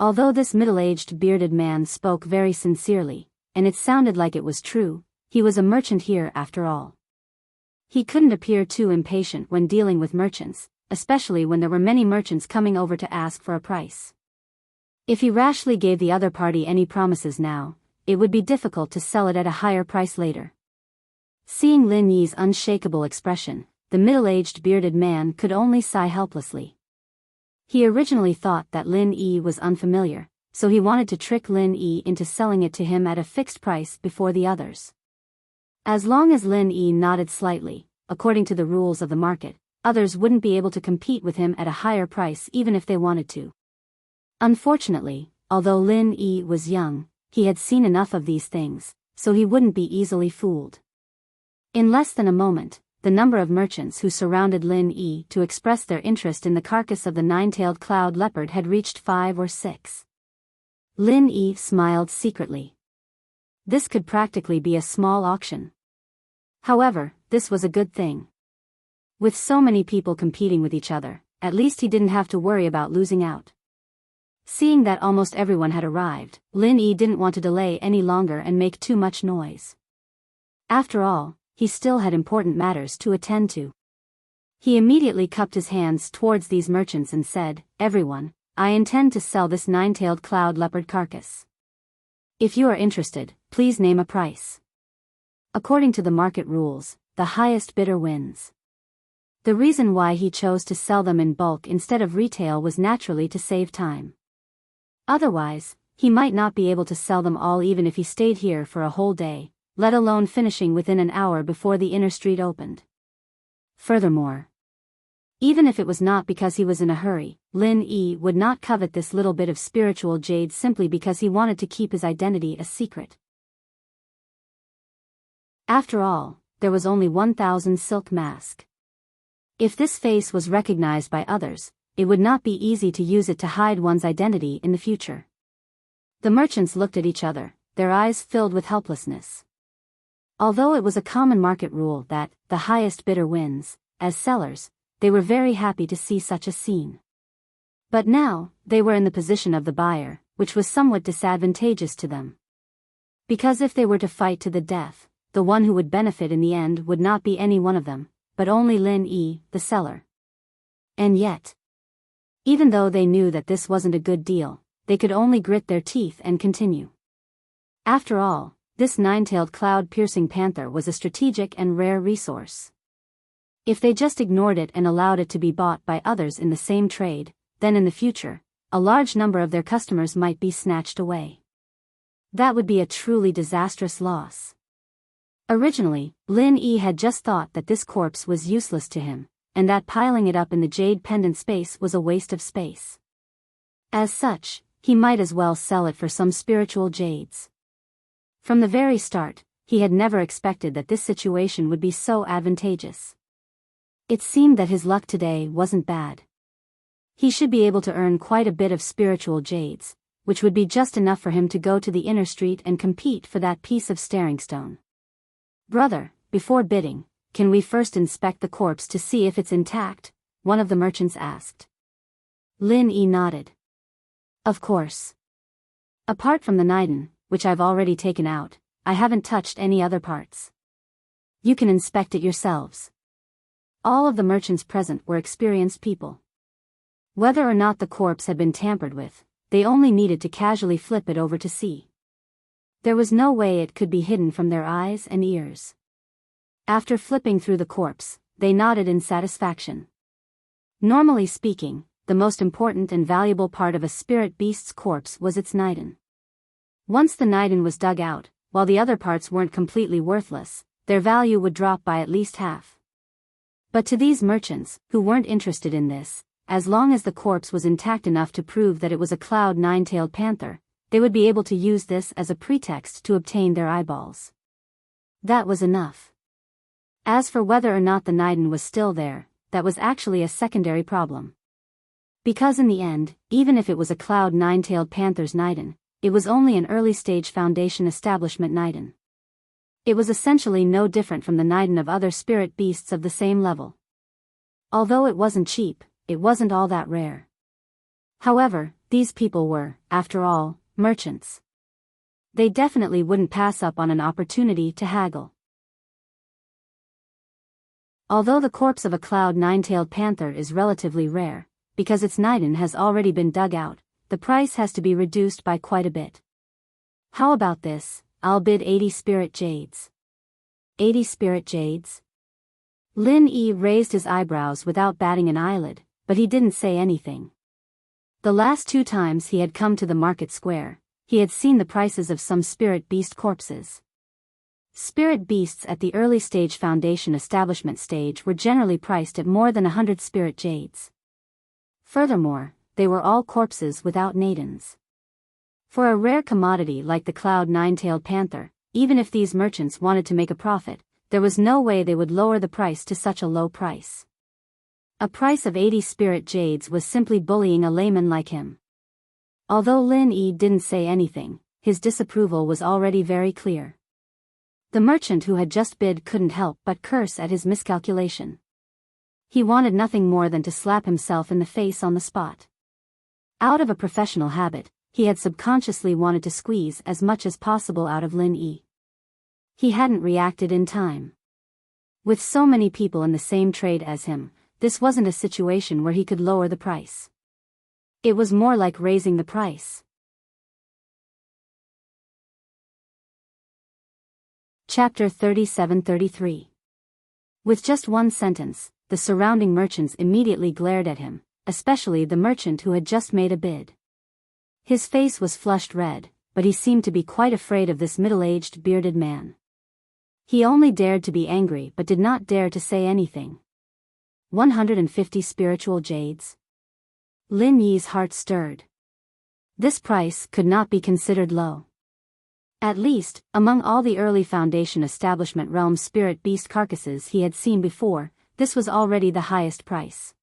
Although this middle-aged bearded man spoke very sincerely, and it sounded like it was true, he was a merchant here after all. He couldn't appear too impatient when dealing with merchants, especially when there were many merchants coming over to ask for a price. If he rashly gave the other party any promises now, it would be difficult to sell it at a higher price later. Seeing Lin Yi's unshakable expression, the middle-aged bearded man could only sigh helplessly. He originally thought that Lin Yi was unfamiliar, so he wanted to trick Lin Yi into selling it to him at a fixed price before the others. As long as Lin Yi nodded slightly, according to the rules of the market, others wouldn't be able to compete with him at a higher price even if they wanted to. Unfortunately, although Lin Yi was young, he had seen enough of these things, so he wouldn't be easily fooled. In less than a moment, the number of merchants who surrounded Lin Yi to express their interest in the carcass of the nine-tailed cloud leopard had reached 5 or 6. Lin Yi smiled secretly. This could practically be a small auction. However, this was a good thing. With so many people competing with each other, at least he didn't have to worry about losing out. Seeing that almost everyone had arrived, Lin Yi didn't want to delay any longer and make too much noise. After all, he still had important matters to attend to. He immediately cupped his hands towards these merchants and said, Everyone, I intend to sell this nine-tailed cloud leopard carcass. If you are interested, please name a price. According to the market rules, the highest bidder wins. The reason why he chose to sell them in bulk instead of retail was naturally to save time. Otherwise, he might not be able to sell them all even if he stayed here for a whole day, let alone finishing within an hour before the inner street opened. Furthermore, even if it was not because he was in a hurry, Lin Yi would not covet this little bit of spiritual jade simply because he wanted to keep his identity a secret. After all, there was only 1,000 silk mask. If this face was recognized by others, it would not be easy to use it to hide one's identity in the future. The merchants looked at each other, their eyes filled with helplessness. Although it was a common market rule that the highest bidder wins, as sellers, they were very happy to see such a scene. But now, they were in the position of the buyer, which was somewhat disadvantageous to them. Because if they were to fight to the death, the one who would benefit in the end would not be any one of them, but only Lin Yi, the seller. And yet, even though they knew that this wasn't a good deal, they could only grit their teeth and continue. After all, this nine-tailed cloud-piercing panther was a strategic and rare resource. If they just ignored it and allowed it to be bought by others in the same trade, then in the future, a large number of their customers might be snatched away. That would be a truly disastrous loss. Originally, Lin Yi had just thought that this corpse was useless to him, and that piling it up in the jade pendant space was a waste of space. As such, he might as well sell it for some spiritual jades. From the very start, he had never expected that this situation would be so advantageous. It seemed that his luck today wasn't bad. He should be able to earn quite a bit of spiritual jades, which would be just enough for him to go to the inner street and compete for that piece of staring stone. "Brother, before bidding, can we first inspect the corpse to see if it's intact?" one of the merchants asked. Lin Yi nodded. "Of course. Apart from the Niden, which I've already taken out, I haven't touched any other parts. You can inspect it yourselves." All of the merchants present were experienced people. Whether or not the corpse had been tampered with, they only needed to casually flip it over to see. There was no way it could be hidden from their eyes and ears. After flipping through the corpse, they nodded in satisfaction. Normally speaking, the most important and valuable part of a spirit beast's corpse was its Niden. Once the Niden was dug out, while the other parts weren't completely worthless, their value would drop by at least half. But to these merchants, who weren't interested in this, as long as the corpse was intact enough to prove that it was a cloud nine-tailed panther, they would be able to use this as a pretext to obtain their eyeballs. That was enough. As for whether or not the Niden was still there, that was actually a secondary problem. Because in the end, even if it was a cloud nine-tailed panther's Niden, it was only an early-stage Foundation establishment Niden. It was essentially no different from the Niden of other spirit beasts of the same level. Although it wasn't cheap, it wasn't all that rare. However, these people were, after all, merchants. They definitely wouldn't pass up on an opportunity to haggle. Although the corpse of a cloud nine-tailed panther is relatively rare, because its Niden has already been dug out, the price has to be reduced by quite a bit. "How about this? I'll bid 80 spirit jades." 80 spirit jades? Lin Yi raised his eyebrows without batting an eyelid, but he didn't say anything. The last 2 times he had come to the market square, he had seen the prices of some spirit beast corpses. Spirit beasts at the early stage Foundation establishment stage were generally priced at more than 100 spirit jades. Furthermore, they were all corpses without Nadens. For a rare commodity like the cloud nine-tailed panther, even if these merchants wanted to make a profit, there was no way they would lower the price to such a low price. A price of 80 spirit jades was simply bullying a layman like him. Although Lin Yi didn't say anything, his disapproval was already very clear. The merchant who had just bid couldn't help but curse at his miscalculation. He wanted nothing more than to slap himself in the face on the spot. Out of a professional habit, he had subconsciously wanted to squeeze as much as possible out of Lin Yi. He hadn't reacted in time. With so many people in the same trade as him, this wasn't a situation where he could lower the price. It was more like raising the price. Chapter 37-33. With just one sentence, the surrounding merchants immediately glared at him, especially the merchant who had just made a bid. His face was flushed red, but he seemed to be quite afraid of this middle-aged bearded man. He only dared to be angry but did not dare to say anything. 150 spiritual jades? Lin Yi's heart stirred. This price could not be considered low. At least, among all the early Foundation establishment realm spirit beast carcasses he had seen before, this was already the highest price.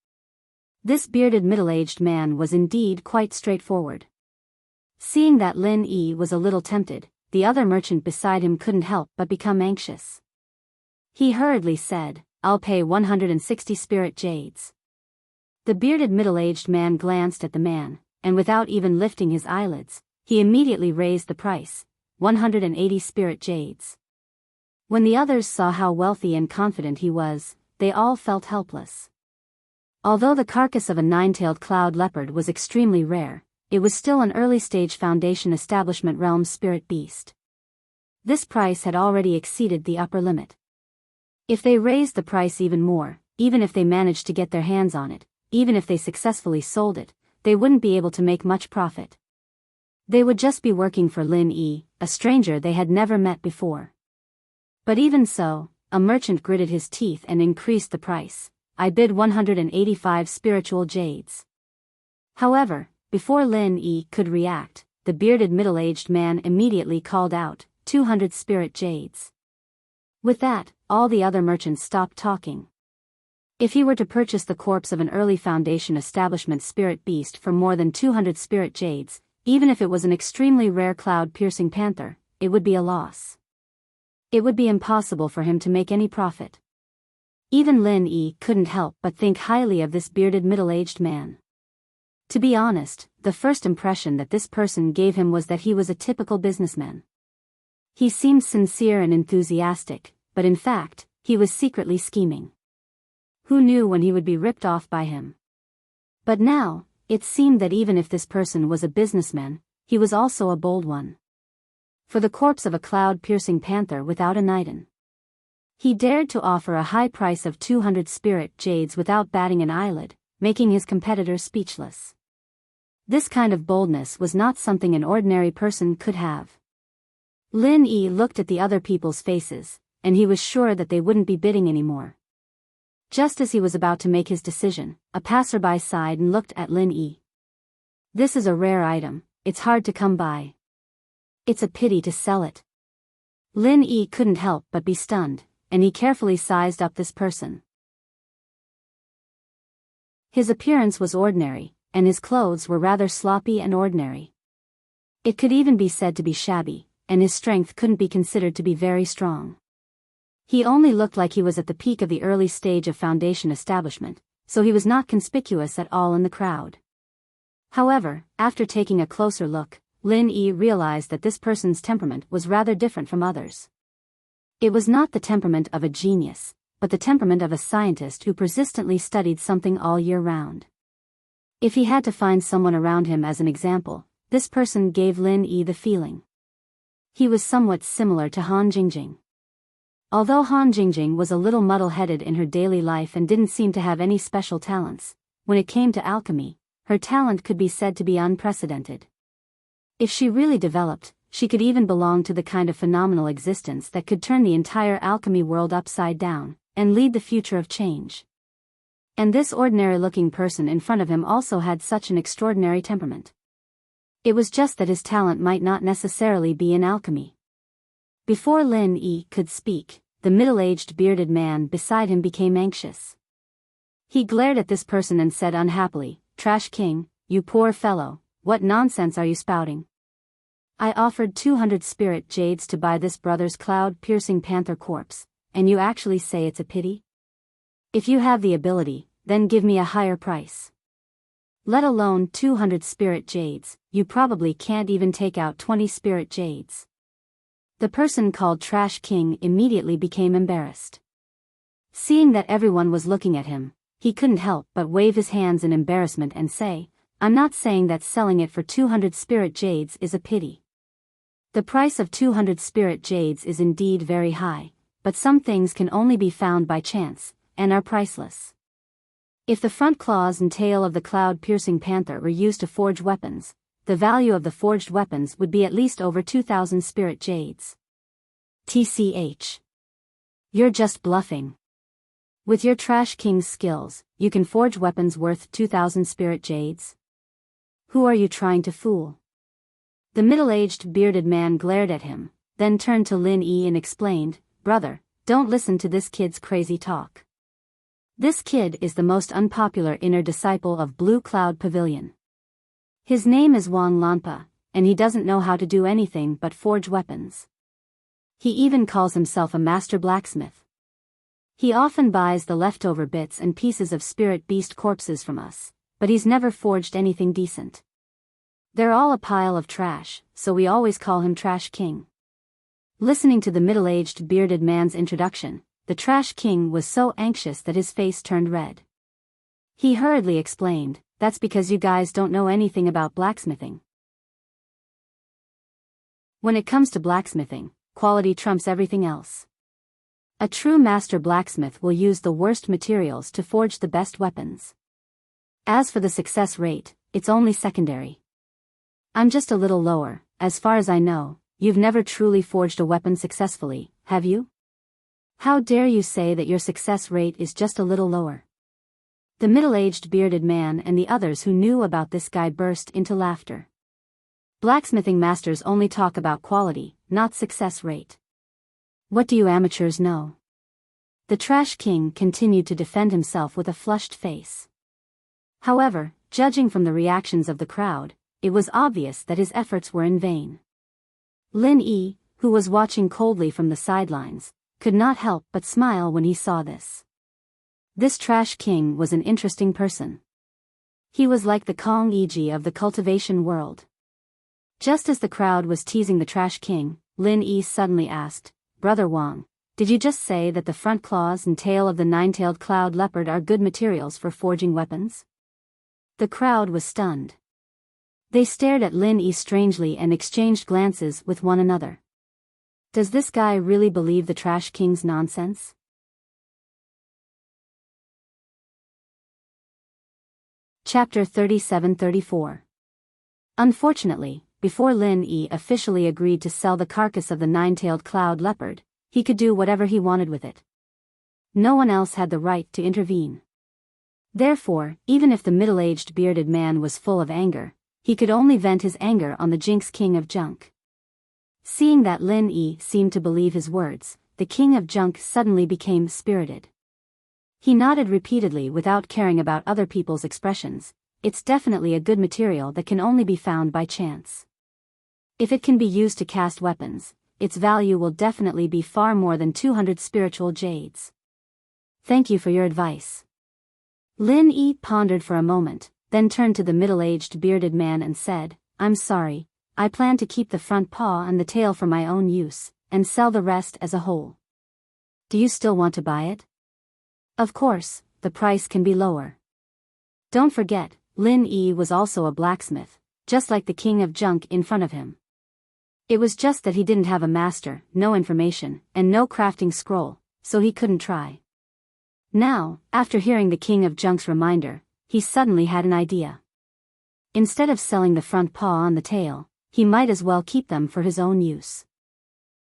This bearded middle-aged man was indeed quite straightforward. Seeing that Lin Yi was a little tempted, the other merchant beside him couldn't help but become anxious. He hurriedly said, "I'll pay 160 spirit jades." The bearded middle-aged man glanced at the man, and without even lifting his eyelids, he immediately raised the price, 180 spirit jades. When the others saw how wealthy and confident he was, they all felt helpless. Although the carcass of a nine-tailed cloud leopard was extremely rare, it was still an early-stage Foundation Establishment realm spirit beast. This price had already exceeded the upper limit. If they raised the price even more, even if they managed to get their hands on it, even if they successfully sold it, they wouldn't be able to make much profit. They would just be working for Lin Yi, a stranger they had never met before. But even so, a merchant gritted his teeth and increased the price. "I bid 185 spiritual jades." However, before Lin Yi could react, the bearded middle-aged man immediately called out, 200 spirit jades. With that, all the other merchants stopped talking. If he were to purchase the corpse of an early Foundation Establishment spirit beast for more than 200 spirit jades, even if it was an extremely rare cloud-piercing panther, it would be a loss. It would be impossible for him to make any profit. Even Lin Yi couldn't help but think highly of this bearded middle-aged man. To be honest, the first impression that this person gave him was that he was a typical businessman. He seemed sincere and enthusiastic, but in fact, he was secretly scheming. Who knew when he would be ripped off by him? But now, it seemed that even if this person was a businessman, he was also a bold one. For the corpse of a cloud-piercing panther without a knighten, he dared to offer a high price of 200 spirit jades without batting an eyelid, making his competitors speechless. This kind of boldness was not something an ordinary person could have. Lin Yi looked at the other people's faces, and he was sure that they wouldn't be bidding anymore. Just as he was about to make his decision, a passerby sighed and looked at Lin Yi. "This is a rare item, it's hard to come by. It's a pity to sell it." Lin Yi couldn't help but be stunned, and he carefully sized up this person. His appearance was ordinary, and his clothes were rather sloppy and ordinary. It could even be said to be shabby, and his strength couldn't be considered to be very strong. He only looked like he was at the peak of the early stage of Foundation Establishment, so he was not conspicuous at all in the crowd. However, after taking a closer look, Lin Yi realized that this person's temperament was rather different from others. It was not the temperament of a genius, but the temperament of a scientist who persistently studied something all year round. If he had to find someone around him as an example, this person gave Lin Yi the feeling. He was somewhat similar to Han Jingjing. Although Han Jingjing was a little muddle-headed in her daily life and didn't seem to have any special talents, when it came to alchemy, her talent could be said to be unprecedented. If she really developed, she could even belong to the kind of phenomenal existence that could turn the entire alchemy world upside down, and lead the future of change. And this ordinary-looking person in front of him also had such an extraordinary temperament. It was just that his talent might not necessarily be in alchemy. Before Lin Yi could speak, the middle-aged bearded man beside him became anxious. He glared at this person and said unhappily, "Trash King, you poor fellow, what nonsense are you spouting? I offered 200 spirit jades to buy this brother's cloud-piercing panther corpse, and you actually say it's a pity? If you have the ability, then give me a higher price. Let alone 200 spirit jades, you probably can't even take out 20 spirit jades." The person called Trash King immediately became embarrassed. Seeing that everyone was looking at him, he couldn't help but wave his hands in embarrassment and say, "I'm not saying that selling it for 200 spirit jades is a pity. The price of 200 spirit jades is indeed very high, but some things can only be found by chance, and are priceless. If the front claws and tail of the cloud-piercing panther were used to forge weapons, the value of the forged weapons would be at least over 2,000 spirit jades. TCH. You're just bluffing. With your Trash King's skills, you can forge weapons worth 2,000 spirit jades? Who are you trying to fool?" The middle-aged bearded man glared at him, then turned to Lin Yi and explained, "Brother, don't listen to this kid's crazy talk. This kid is the most unpopular inner disciple of Blue Cloud Pavilion. His name is Wang Lanpa, and he doesn't know how to do anything but forge weapons. He even calls himself a master blacksmith. He often buys the leftover bits and pieces of spirit beast corpses from us, but he's never forged anything decent. They're all a pile of trash, so we always call him Trash King. Listening to the middle-aged bearded man's introduction, the Trash King was so anxious that his face turned red. He hurriedly explained, "That's because you guys don't know anything about blacksmithing. When it comes to blacksmithing, quality trumps everything else. A true master blacksmith will use the worst materials to forge the best weapons. As for the success rate, it's only secondary. I'm just a little lower. As far as I know, you've never truly forged a weapon successfully, have you? How dare you say that your success rate is just a little lower?" The middle-aged bearded man and the others who knew about this guy burst into laughter. Blacksmithing masters only talk about quality, not success rate. What do you amateurs know? The Trash King continued to defend himself with a flushed face. However, judging from the reactions of the crowd, it was obvious that his efforts were in vain. Lin Yi, who was watching coldly from the sidelines, could not help but smile when he saw this. This Trash King was an interesting person. He was like the Kong Yi of the cultivation world. Just as the crowd was teasing the Trash King, Lin Yi suddenly asked, "Brother Wang, did you just say that the front claws and tail of the nine-tailed cloud leopard are good materials for forging weapons?" The crowd was stunned. They stared at Lin Yi strangely and exchanged glances with one another. Does this guy really believe the Trash King's nonsense? Chapter 37-34. Unfortunately, before Lin Yi officially agreed to sell the carcass of the nine-tailed cloud leopard, he could do whatever he wanted with it. No one else had the right to intervene. Therefore, even if the middle-aged bearded man was full of anger, he could only vent his anger on the Jinx King of Junk. Seeing that Lin Yi seemed to believe his words, the King of Junk suddenly became spirited. He nodded repeatedly without caring about other people's expressions. "It's definitely a good material that can only be found by chance. If it can be used to cast weapons, its value will definitely be far more than 200 spiritual jades. Thank you for your advice." Lin Yi pondered for a moment, then turned to the middle-aged bearded man and said, "I'm sorry, I plan to keep the front paw and the tail for my own use, and sell the rest as a whole. Do you still want to buy it? Of course, the price can be lower." Don't forget, Lin Yi was also a blacksmith, just like the King of Junk in front of him. It was just that he didn't have a master, no information, and no crafting scroll, so he couldn't try. Now, after hearing the King of Junk's reminder, he suddenly had an idea. Instead of selling the front paw and the tail, he might as well keep them for his own use.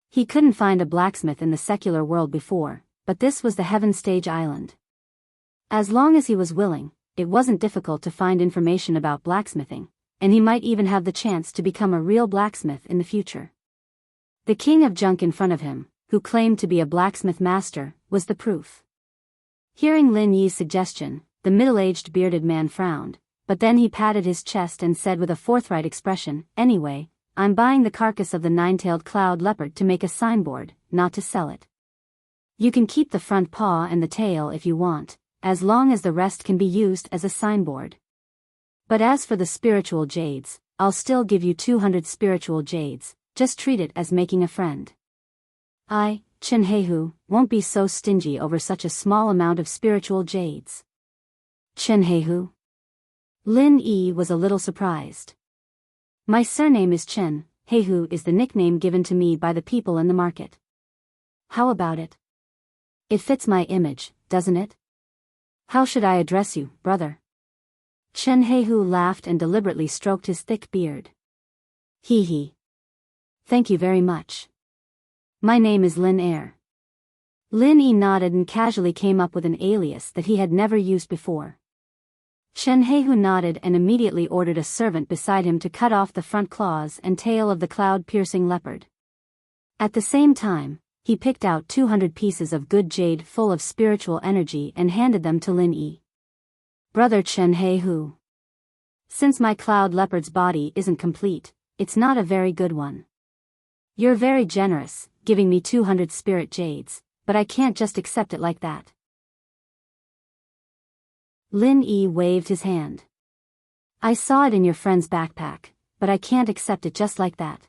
He couldn't find a blacksmith in the secular world before, but this was the Heaven Stage Island. As long as he was willing, it wasn't difficult to find information about blacksmithing, and he might even have the chance to become a real blacksmith in the future. The King of Junk in front of him, who claimed to be a blacksmith master, was the proof. Hearing Lin Yi's suggestion, the middle-aged bearded man frowned, but then he patted his chest and said with a forthright expression, "Anyway, I'm buying the carcass of the nine-tailed cloud leopard to make a signboard, not to sell it. You can keep the front paw and the tail if you want, as long as the rest can be used as a signboard. But as for the spiritual jades, I'll still give you 200 spiritual jades, just treat it as making a friend. I, Chen Heihu, won't be so stingy over such a small amount of spiritual jades." Chen Heihu? Lin Yi was a little surprised. "My surname is Chen, Heihu is the nickname given to me by the people in the market. How about it? It fits my image, doesn't it? How should I address you, brother?" Chen Heihu laughed and deliberately stroked his thick beard. Hee hee. "Thank you very much. My name is Lin Air." Lin Yi nodded and casually came up with an alias that he had never used before. Chen Heihu nodded and immediately ordered a servant beside him to cut off the front claws and tail of the cloud-piercing leopard. At the same time, he picked out 200 pieces of good jade full of spiritual energy and handed them to Lin Yi. Brother Chen Heihu. Since my cloud leopard's body isn't complete, it's not a very good one. You're very generous, giving me 200 spirit jades, but I can't just accept it like that. Lin Yi waved his hand. I saw it in your friend's backpack, but I can't accept it just like that.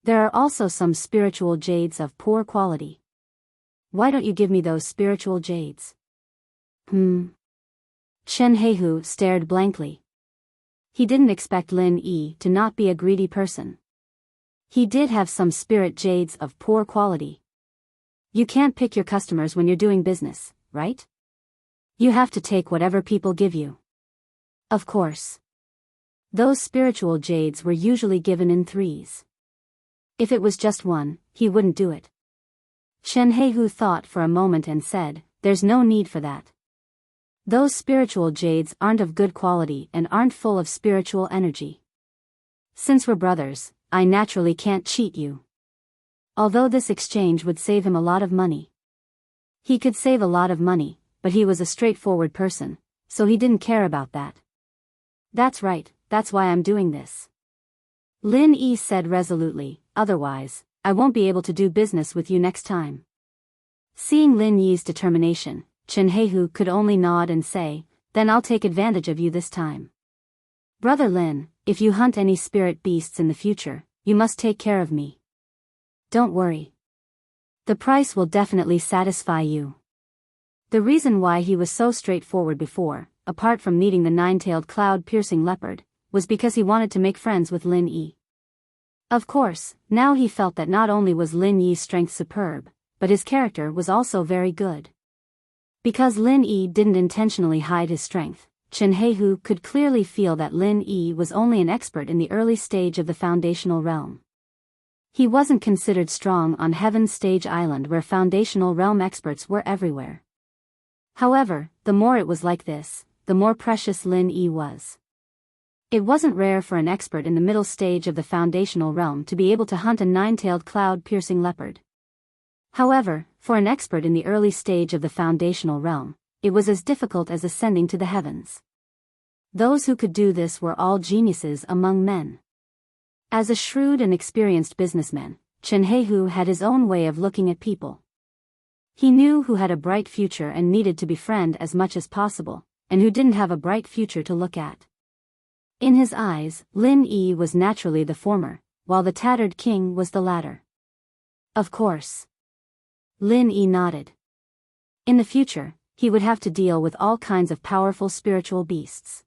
There are also some spiritual jades of poor quality. Why don't you give me those spiritual jades? Chen Heihu stared blankly. He didn't expect Lin Yi to not be a greedy person. He did have some spirit jades of poor quality. You can't pick your customers when you're doing business, right? You have to take whatever people give you. Of course. Those spiritual jades were usually given in threes. If it was just one, he wouldn't do it. Chen Heihu thought for a moment and said, there's no need for that. Those spiritual jades aren't of good quality and aren't full of spiritual energy. Since we're brothers, I naturally can't cheat you. Although this exchange would save him a lot of money. He could save a lot of money, but he was a straightforward person, so he didn't care about that. That's right, that's why I'm doing this. Lin Yi said resolutely, otherwise, I won't be able to do business with you next time. Seeing Lin Yi's determination, Chen Heihu could only nod and say, then I'll take advantage of you this time. Brother Lin, if you hunt any spirit beasts in the future, you must take care of me. Don't worry. The price will definitely satisfy you. The reason why he was so straightforward before, apart from needing the nine-tailed cloud-piercing leopard, was because he wanted to make friends with Lin Yi. Of course, now he felt that not only was Lin Yi's strength superb, but his character was also very good. Because Lin Yi didn't intentionally hide his strength, Chen Heihu could clearly feel that Lin Yi was only an expert in the early stage of the foundational realm. He wasn't considered strong on Heaven's Stage Island where foundational realm experts were everywhere. However, the more it was like this, the more precious Lin Yi was. It wasn't rare for an expert in the middle stage of the foundational realm to be able to hunt a nine-tailed cloud-piercing leopard. However, for an expert in the early stage of the foundational realm, it was as difficult as ascending to the heavens. Those who could do this were all geniuses among men. As a shrewd and experienced businessman, Chen Heihu had his own way of looking at people. He knew who had a bright future and needed to befriend as much as possible, and who didn't have a bright future to look at. In his eyes, Lin Yi was naturally the former, while the tattered king was the latter. Of course. Lin Yi nodded. In the future, he would have to deal with all kinds of powerful spiritual beasts.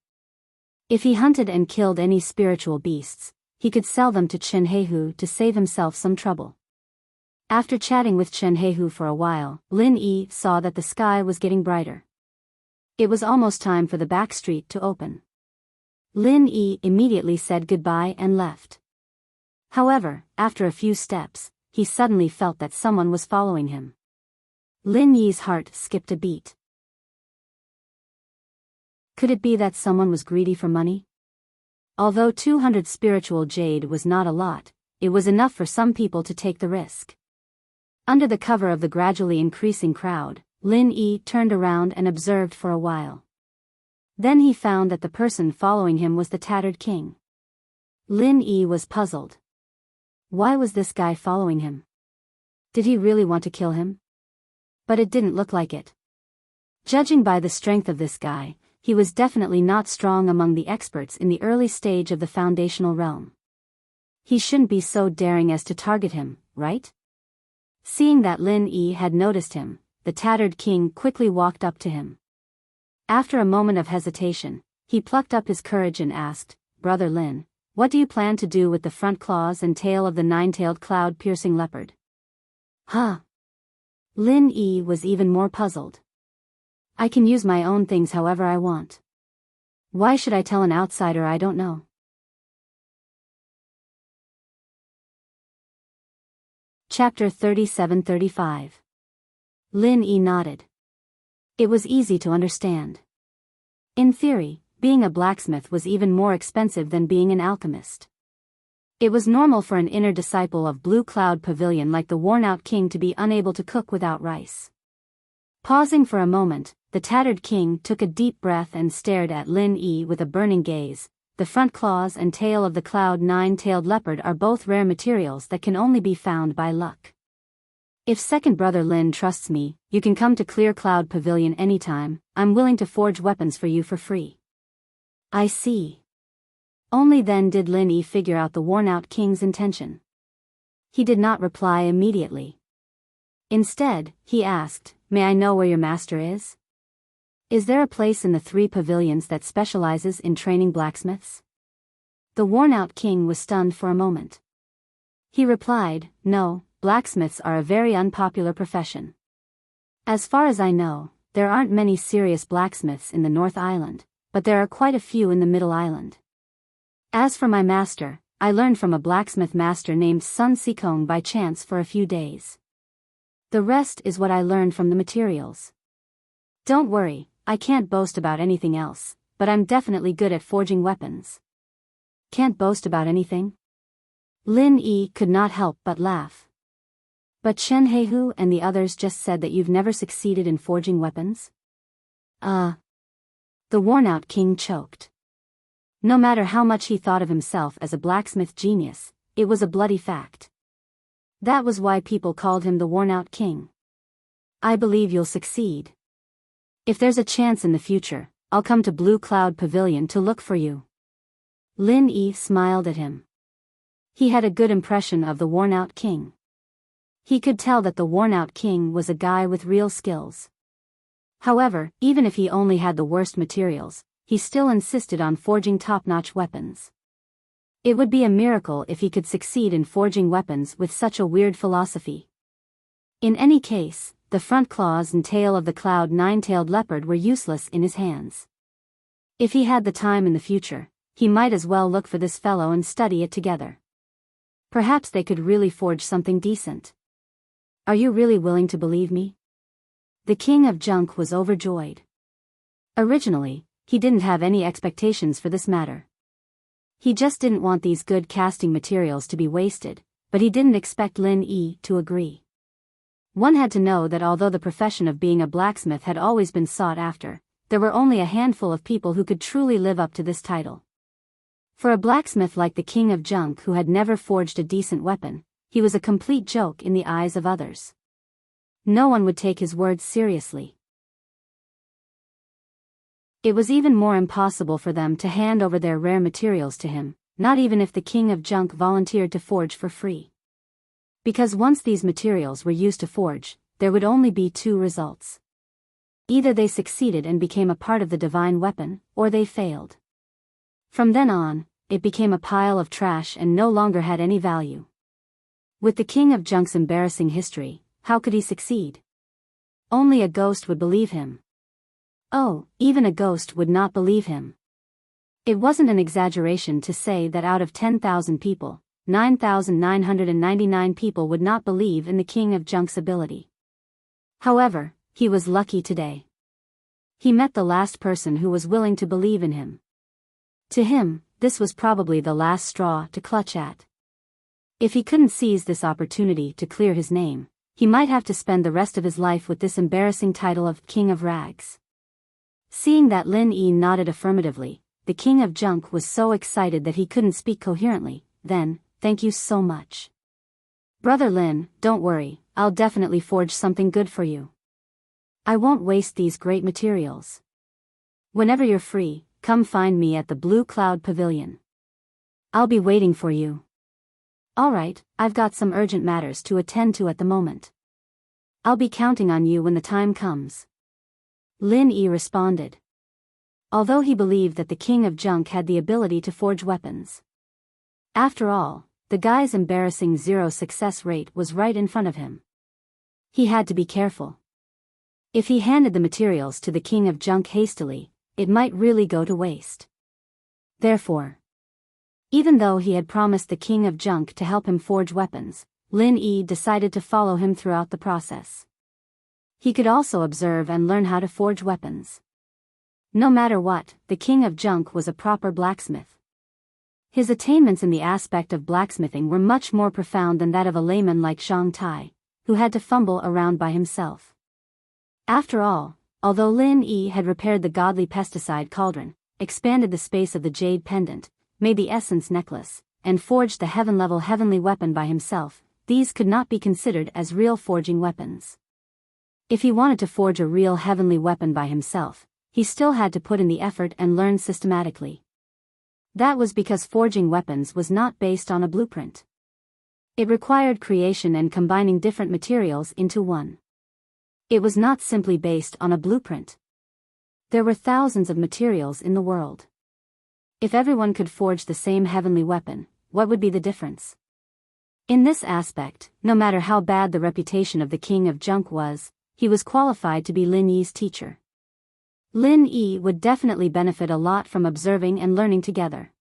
If he hunted and killed any spiritual beasts, he could sell them to Chen Heihu to save himself some trouble. After chatting with Chen Heihu for a while, Lin Yi saw that the sky was getting brighter. It was almost time for the back street to open. Lin Yi immediately said goodbye and left. However, after a few steps, he suddenly felt that someone was following him. Lin Yi's heart skipped a beat. Could it be that someone was greedy for money? Although 200 spiritual jade was not a lot, it was enough for some people to take the risk. Under the cover of the gradually increasing crowd, Lin Yi turned around and observed for a while. Then he found that the person following him was the tattered king. Lin Yi was puzzled. Why was this guy following him? Did he really want to kill him? But it didn't look like it. Judging by the strength of this guy, he was definitely not strong among the experts in the early stage of the foundational realm. He shouldn't be so daring as to target him, right? Seeing that Lin Yi had noticed him, the tattered king quickly walked up to him. After a moment of hesitation, he plucked up his courage and asked, Brother Lin, what do you plan to do with the front claws and tail of the nine-tailed cloud-piercing leopard? Huh? Lin Yi was even more puzzled. I can use my own things however I want. Why should I tell an outsider I don't know? Chapter 37-35. Lin Yi nodded. It was easy to understand. In theory, being a blacksmith was even more expensive than being an alchemist. It was normal for an inner disciple of Blue Cloud Pavilion like the worn-out king to be unable to cook without rice. Pausing for a moment, the tattered king took a deep breath and stared at Lin Yi with a burning gaze. The front claws and tail of the cloud nine-tailed leopard are both rare materials that can only be found by luck. If second brother Lin trusts me, you can come to Clear Cloud Pavilion anytime. I'm willing to forge weapons for you for free. I see. Only then did Lin Yi figure out the worn-out king's intention. He did not reply immediately. Instead, he asked, "May I know where your master is? Is there a place in the 3 pavilions that specializes in training blacksmiths?" The worn-out king was stunned for a moment. He replied, "No, blacksmiths are a very unpopular profession. As far as I know, there aren't many serious blacksmiths in the North Island, but there are quite a few in the Middle Island. As for my master, I learned from a blacksmith master named Sun Sikong by chance for a few days. The rest is what I learned from the materials. Don't worry, I can't boast about anything else, but I'm definitely good at forging weapons." Can't boast about anything? Lin Yi could not help but laugh. But Shen Heihu and the others just said that you've never succeeded in forging weapons? The worn-out king choked. No matter how much he thought of himself as a blacksmith genius, it was a bloody fact. That was why people called him the worn-out king. "I believe you'll succeed. If there's a chance in the future, I'll come to Blue Cloud Pavilion to look for you." Lin Yi smiled at him. He had a good impression of the worn-out king. He could tell that the worn-out king was a guy with real skills. However, even if he only had the worst materials, he still insisted on forging top-notch weapons. It would be a miracle if he could succeed in forging weapons with such a weird philosophy. In any case, the front claws and tail of the cloud nine-tailed leopard were useless in his hands. If he had the time in the future, he might as well look for this fellow and study it together. Perhaps they could really forge something decent. "Are you really willing to believe me?" The king of junk was overjoyed. Originally, he didn't have any expectations for this matter. He just didn't want these good casting materials to be wasted, but he didn't expect Lin Yi to agree. One had to know that although the profession of being a blacksmith had always been sought after, there were only a handful of people who could truly live up to this title. For a blacksmith like the king of junk who had never forged a decent weapon, he was a complete joke in the eyes of others. No one would take his words seriously. It was even more impossible for them to hand over their rare materials to him, not even if the king of junk volunteered to forge for free. Because once these materials were used to forge, there would only be 2 results. Either they succeeded and became a part of the divine weapon, or they failed. From then on, it became a pile of trash and no longer had any value. With the king of junk's embarrassing history, how could he succeed? Only a ghost would believe him. Oh, even a ghost would not believe him. It wasn't an exaggeration to say that out of 10,000 people, 9,999 people would not believe in the king of junk's ability. However, he was lucky today. He met the last person who was willing to believe in him. To him, this was probably the last straw to clutch at. If he couldn't seize this opportunity to clear his name, he might have to spend the rest of his life with this embarrassing title of King of Rags. Seeing that Lin Yi nodded affirmatively, the king of junk was so excited that he couldn't speak coherently. "Then, thank you so much. Brother Lin, don't worry, I'll definitely forge something good for you. I won't waste these great materials. Whenever you're free, come find me at the Blue Cloud Pavilion. I'll be waiting for you." "Alright, I've got some urgent matters to attend to at the moment. I'll be counting on you when the time comes." Lin Yi responded. Although he believed that the king of junk had the ability to forge weapons. After all, the guy's embarrassing 0 success rate was right in front of him. He had to be careful. If he handed the materials to the king of junk hastily, it might really go to waste. Therefore, even though he had promised the king of junk to help him forge weapons, Lin Yi decided to follow him throughout the process. He could also observe and learn how to forge weapons. No matter what, the king of junk was a proper blacksmith. His attainments in the aspect of blacksmithing were much more profound than that of a layman like Zhang Tai, who had to fumble around by himself. After all, although Lin Yi had repaired the godly pesticide cauldron, expanded the space of the jade pendant, made the essence necklace, and forged the heavenly weapon by himself, these could not be considered as real forging weapons. If he wanted to forge a real heavenly weapon by himself, he still had to put in the effort and learn systematically. That was because forging weapons was not based on a blueprint. It required creation and combining different materials into one. It was not simply based on a blueprint. There were thousands of materials in the world. If everyone could forge the same heavenly weapon, what would be the difference? In this aspect, no matter how bad the reputation of the king of junk was, he was qualified to be Lin Yi's teacher. Lin Yi would definitely benefit a lot from observing and learning together.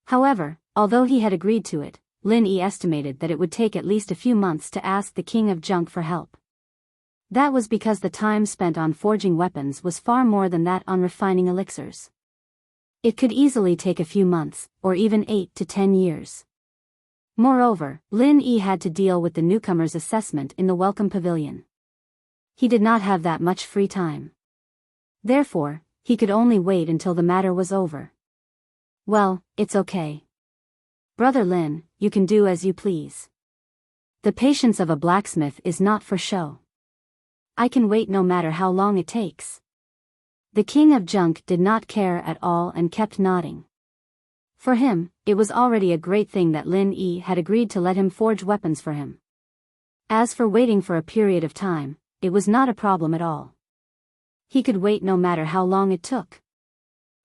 However, although he had agreed to it, Lin Yi estimated that it would take at least a few months to ask the king of junk for help. That was because the time spent on forging weapons was far more than that on refining elixirs. It could easily take a few months, or even 8 to 10 years. Moreover, Lin Yi had to deal with the newcomer's assessment in the welcome pavilion. He did not have that much free time. Therefore, he could only wait until the matter was over. Well, it's okay. Brother Lin, you can do as you please. The patience of a blacksmith is not for show. I can wait no matter how long it takes. The king of junk did not care at all and kept nodding. For him, it was already a great thing that Lin Yi had agreed to let him forge weapons for him. As for waiting for a period of time, it was not a problem at all. He could wait no matter how long it took.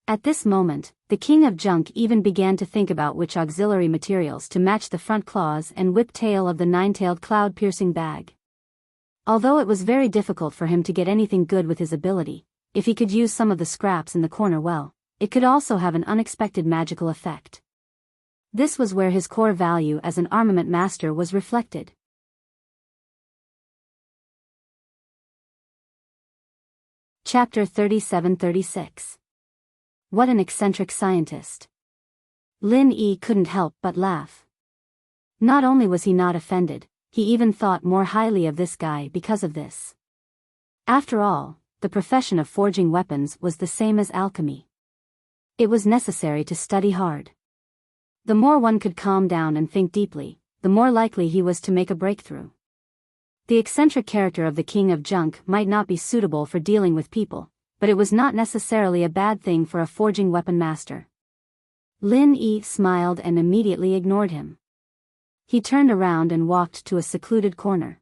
At this moment, the king of junk even began to think about which auxiliary materials to match the front claws and whip tail of the nine-tailed cloud-piercing bag. Although it was very difficult for him to get anything good with his ability, if he could use some of the scraps in the corner well, it could also have an unexpected magical effect. This was where his core value as an armament master was reflected. Chapter 37-36. What an eccentric scientist. Lin Yi couldn't help but laugh. Not only was he not offended, he even thought more highly of this guy because of this. After all, the profession of forging weapons was the same as alchemy. It was necessary to study hard. The more one could calm down and think deeply, the more likely he was to make a breakthrough. The eccentric character of the king of junk might not be suitable for dealing with people, but it was not necessarily a bad thing for a forging weapon master. Lin Yi smiled and immediately ignored him. He turned around and walked to a secluded corner.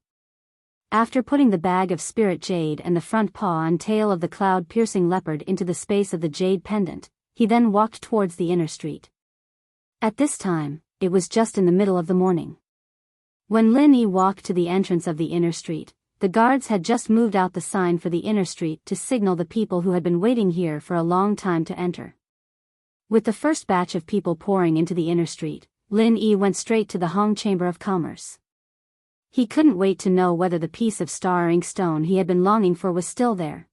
After putting the bag of spirit jade and the front paw and tail of the cloud-piercing leopard into the space of the jade pendant, he then walked towards the inner street. At this time, it was just in the middle of the morning. When Lin Yi walked to the entrance of the inner street, the guards had just moved out the sign for the inner street to signal the people who had been waiting here for a long time to enter. With the first batch of people pouring into the inner street, Lin Yi went straight to the Hong Chamber of Commerce. He couldn't wait to know whether the piece of star ink stone he had been longing for was still there.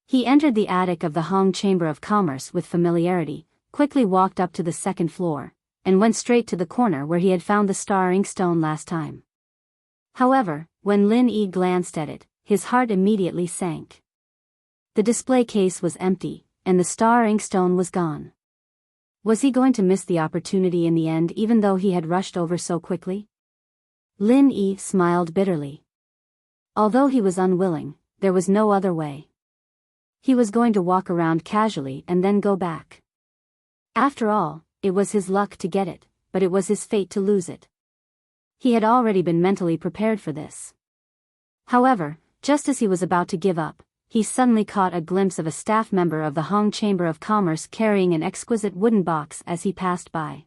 He entered the attic of the Hong Chamber of Commerce with familiarity, quickly walked up to the second floor, and went straight to the corner where he had found the star ink stone last time. However, when Lin Yi glanced at it, his heart immediately sank. The display case was empty, and the star ink stone was gone. Was he going to miss the opportunity in the end even though he had rushed over so quickly? Lin Yi smiled bitterly. Although he was unwilling, there was no other way. He was going to walk around casually and then go back. After all, it was his luck to get it, but it was his fate to lose it. He had already been mentally prepared for this. However, just as he was about to give up, he suddenly caught a glimpse of a staff member of the Hong Chamber of Commerce carrying an exquisite wooden box as he passed by.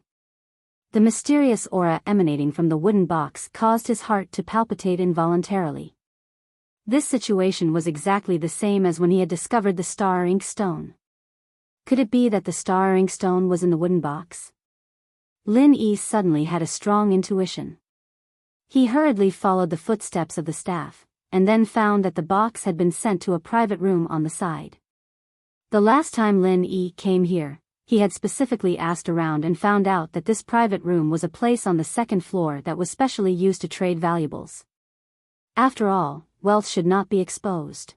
The mysterious aura emanating from the wooden box caused his heart to palpitate involuntarily. This situation was exactly the same as when he had discovered the star ink stone. Could it be that the star ink stone was in the wooden box? Lin Yi suddenly had a strong intuition. He hurriedly followed the footsteps of the staff, and then found that the box had been sent to a private room on the side. The last time Lin Yi came here, he had specifically asked around and found out that this private room was a place on the second floor that was specially used to trade valuables. After all, wealth should not be exposed.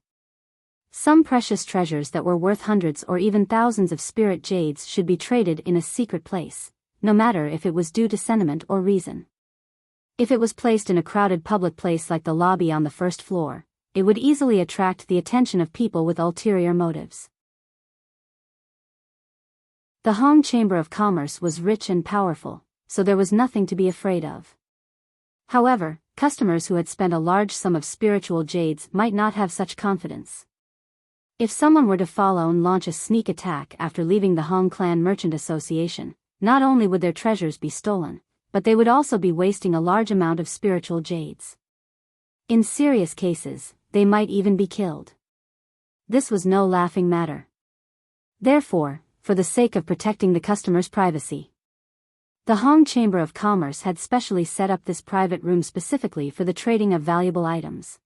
Some precious treasures that were worth hundreds or even thousands of spirit jades should be traded in a secret place, no matter if it was due to sentiment or reason. If it was placed in a crowded public place like the lobby on the first floor, it would easily attract the attention of people with ulterior motives. The Hong Chamber of Commerce was rich and powerful, so there was nothing to be afraid of. However, customers who had spent a large sum of spiritual jades might not have such confidence. If someone were to follow and launch a sneak attack after leaving the Hong Clan Merchant Association, not only would their treasures be stolen, but they would also be wasting a large amount of spiritual jades. In serious cases, they might even be killed. This was no laughing matter. Therefore, for the sake of protecting the customer's privacy, the Hong Chamber of Commerce had specially set up this private room specifically for the trading of valuable items.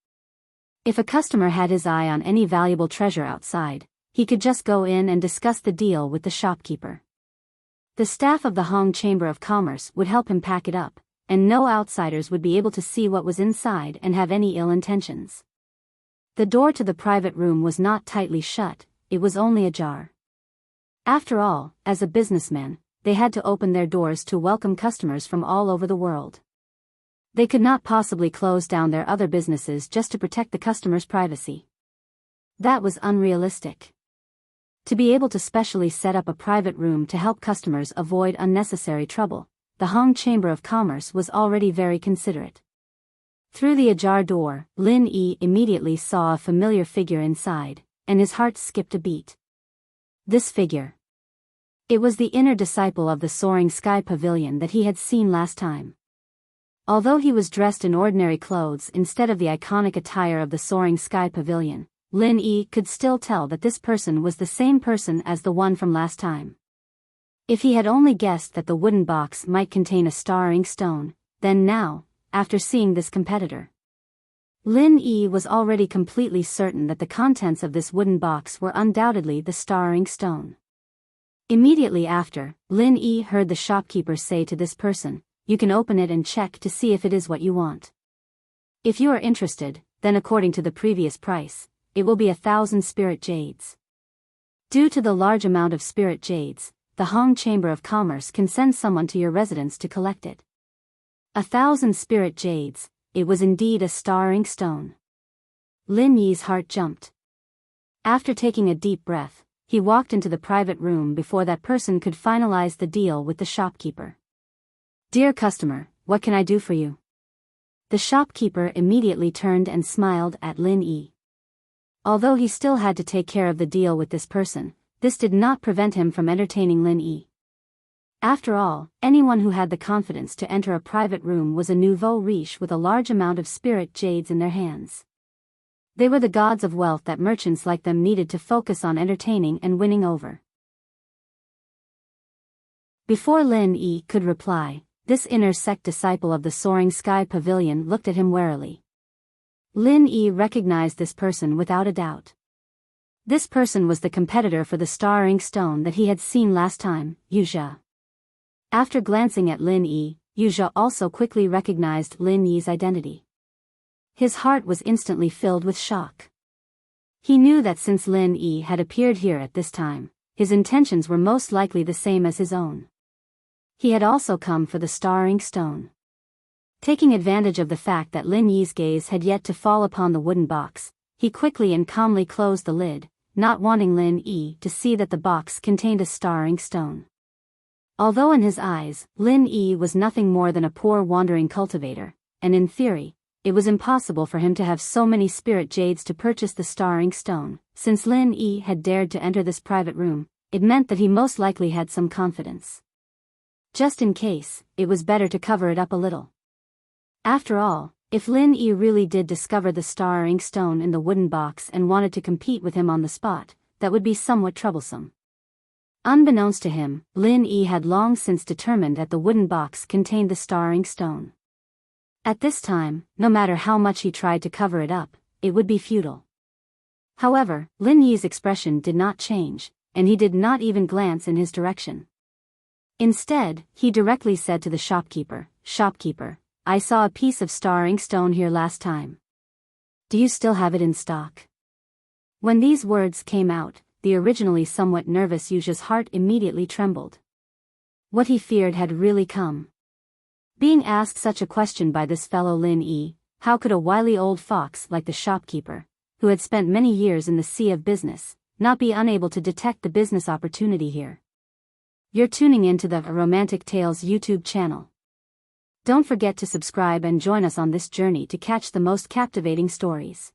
If a customer had his eye on any valuable treasure outside, he could just go in and discuss the deal with the shopkeeper. The staff of the Hong Chamber of Commerce would help him pack it up, and no outsiders would be able to see what was inside and have any ill intentions. The door to the private room was not tightly shut, it was only ajar. After all, as a businessman, they had to open their doors to welcome customers from all over the world. They could not possibly close down their other businesses just to protect the customer's privacy. That was unrealistic. To be able to specially set up a private room to help customers avoid unnecessary trouble, the Hong Chamber of Commerce was already very considerate. Through the ajar door, Lin Yi immediately saw a familiar figure inside, and his heart skipped a beat. This figure. It was the inner disciple of the Soaring Sky Pavilion that he had seen last time. Although he was dressed in ordinary clothes instead of the iconic attire of the Soaring Sky Pavilion, Lin Yi could still tell that this person was the same person as the one from last time. If he had only guessed that the wooden box might contain a star ink stone, then now, after seeing this competitor, Lin Yi was already completely certain that the contents of this wooden box were undoubtedly the star ink stone. Immediately after, Lin Yi heard the shopkeeper say to this person, "You can open it and check to see if it is what you want. If you are interested, then according to the previous price, it will be 1,000 spirit jades." Due to the large amount of spirit jades, the Hong Chamber of Commerce can send someone to your residence to collect it. 1,000 spirit jades, it was indeed a star ink stone. Lin Yi's heart jumped. After taking a deep breath, he walked into the private room before that person could finalize the deal with the shopkeeper. "Dear customer, what can I do for you?" The shopkeeper immediately turned and smiled at Lin Yi. Although he still had to take care of the deal with this person, this did not prevent him from entertaining Lin Yi. After all, anyone who had the confidence to enter a private room was a nouveau riche with a large amount of spirit jades in their hands. They were the gods of wealth that merchants like them needed to focus on entertaining and winning over. Before Lin Yi could reply, this inner sect disciple of the Soaring Sky Pavilion looked at him warily. Lin Yi recognized this person without a doubt. This person was the competitor for the star ink stone that he had seen last time, Yu Zhe. After glancing at Lin Yi, Yu Zhe also quickly recognized Lin Yi's identity. His heart was instantly filled with shock. He knew that since Lin Yi had appeared here at this time, his intentions were most likely the same as his own. He had also come for the star ink stone. Taking advantage of the fact that Lin Yi's gaze had yet to fall upon the wooden box, he quickly and calmly closed the lid, not wanting Lin Yi to see that the box contained a star ink stone. Although in his eyes, Lin Yi was nothing more than a poor wandering cultivator, and in theory, it was impossible for him to have so many spirit jades to purchase the star ink stone. Since Lin Yi had dared to enter this private room, it meant that he most likely had some confidence. Just in case, it was better to cover it up a little. After all, if Lin Yi really did discover the star ink stone in the wooden box and wanted to compete with him on the spot, that would be somewhat troublesome. Unbeknownst to him, Lin Yi had long since determined that the wooden box contained the star ink stone. At this time, no matter how much he tried to cover it up, it would be futile. However, Lin Yi's expression did not change, and he did not even glance in his direction. Instead, he directly said to the shopkeeper, "Shopkeeper, I saw a piece of star inkstone here last time. Do you still have it in stock?" When these words came out, the originally somewhat nervous Yusha's heart immediately trembled. What he feared had really come. Being asked such a question by this fellow Lin Yi, how could a wily old fox like the shopkeeper, who had spent many years in the sea of business, not be unable to detect the business opportunity here? You're tuning into the Romantic Tales YouTube channel. Don't forget to subscribe and join us on this journey to catch the most captivating stories.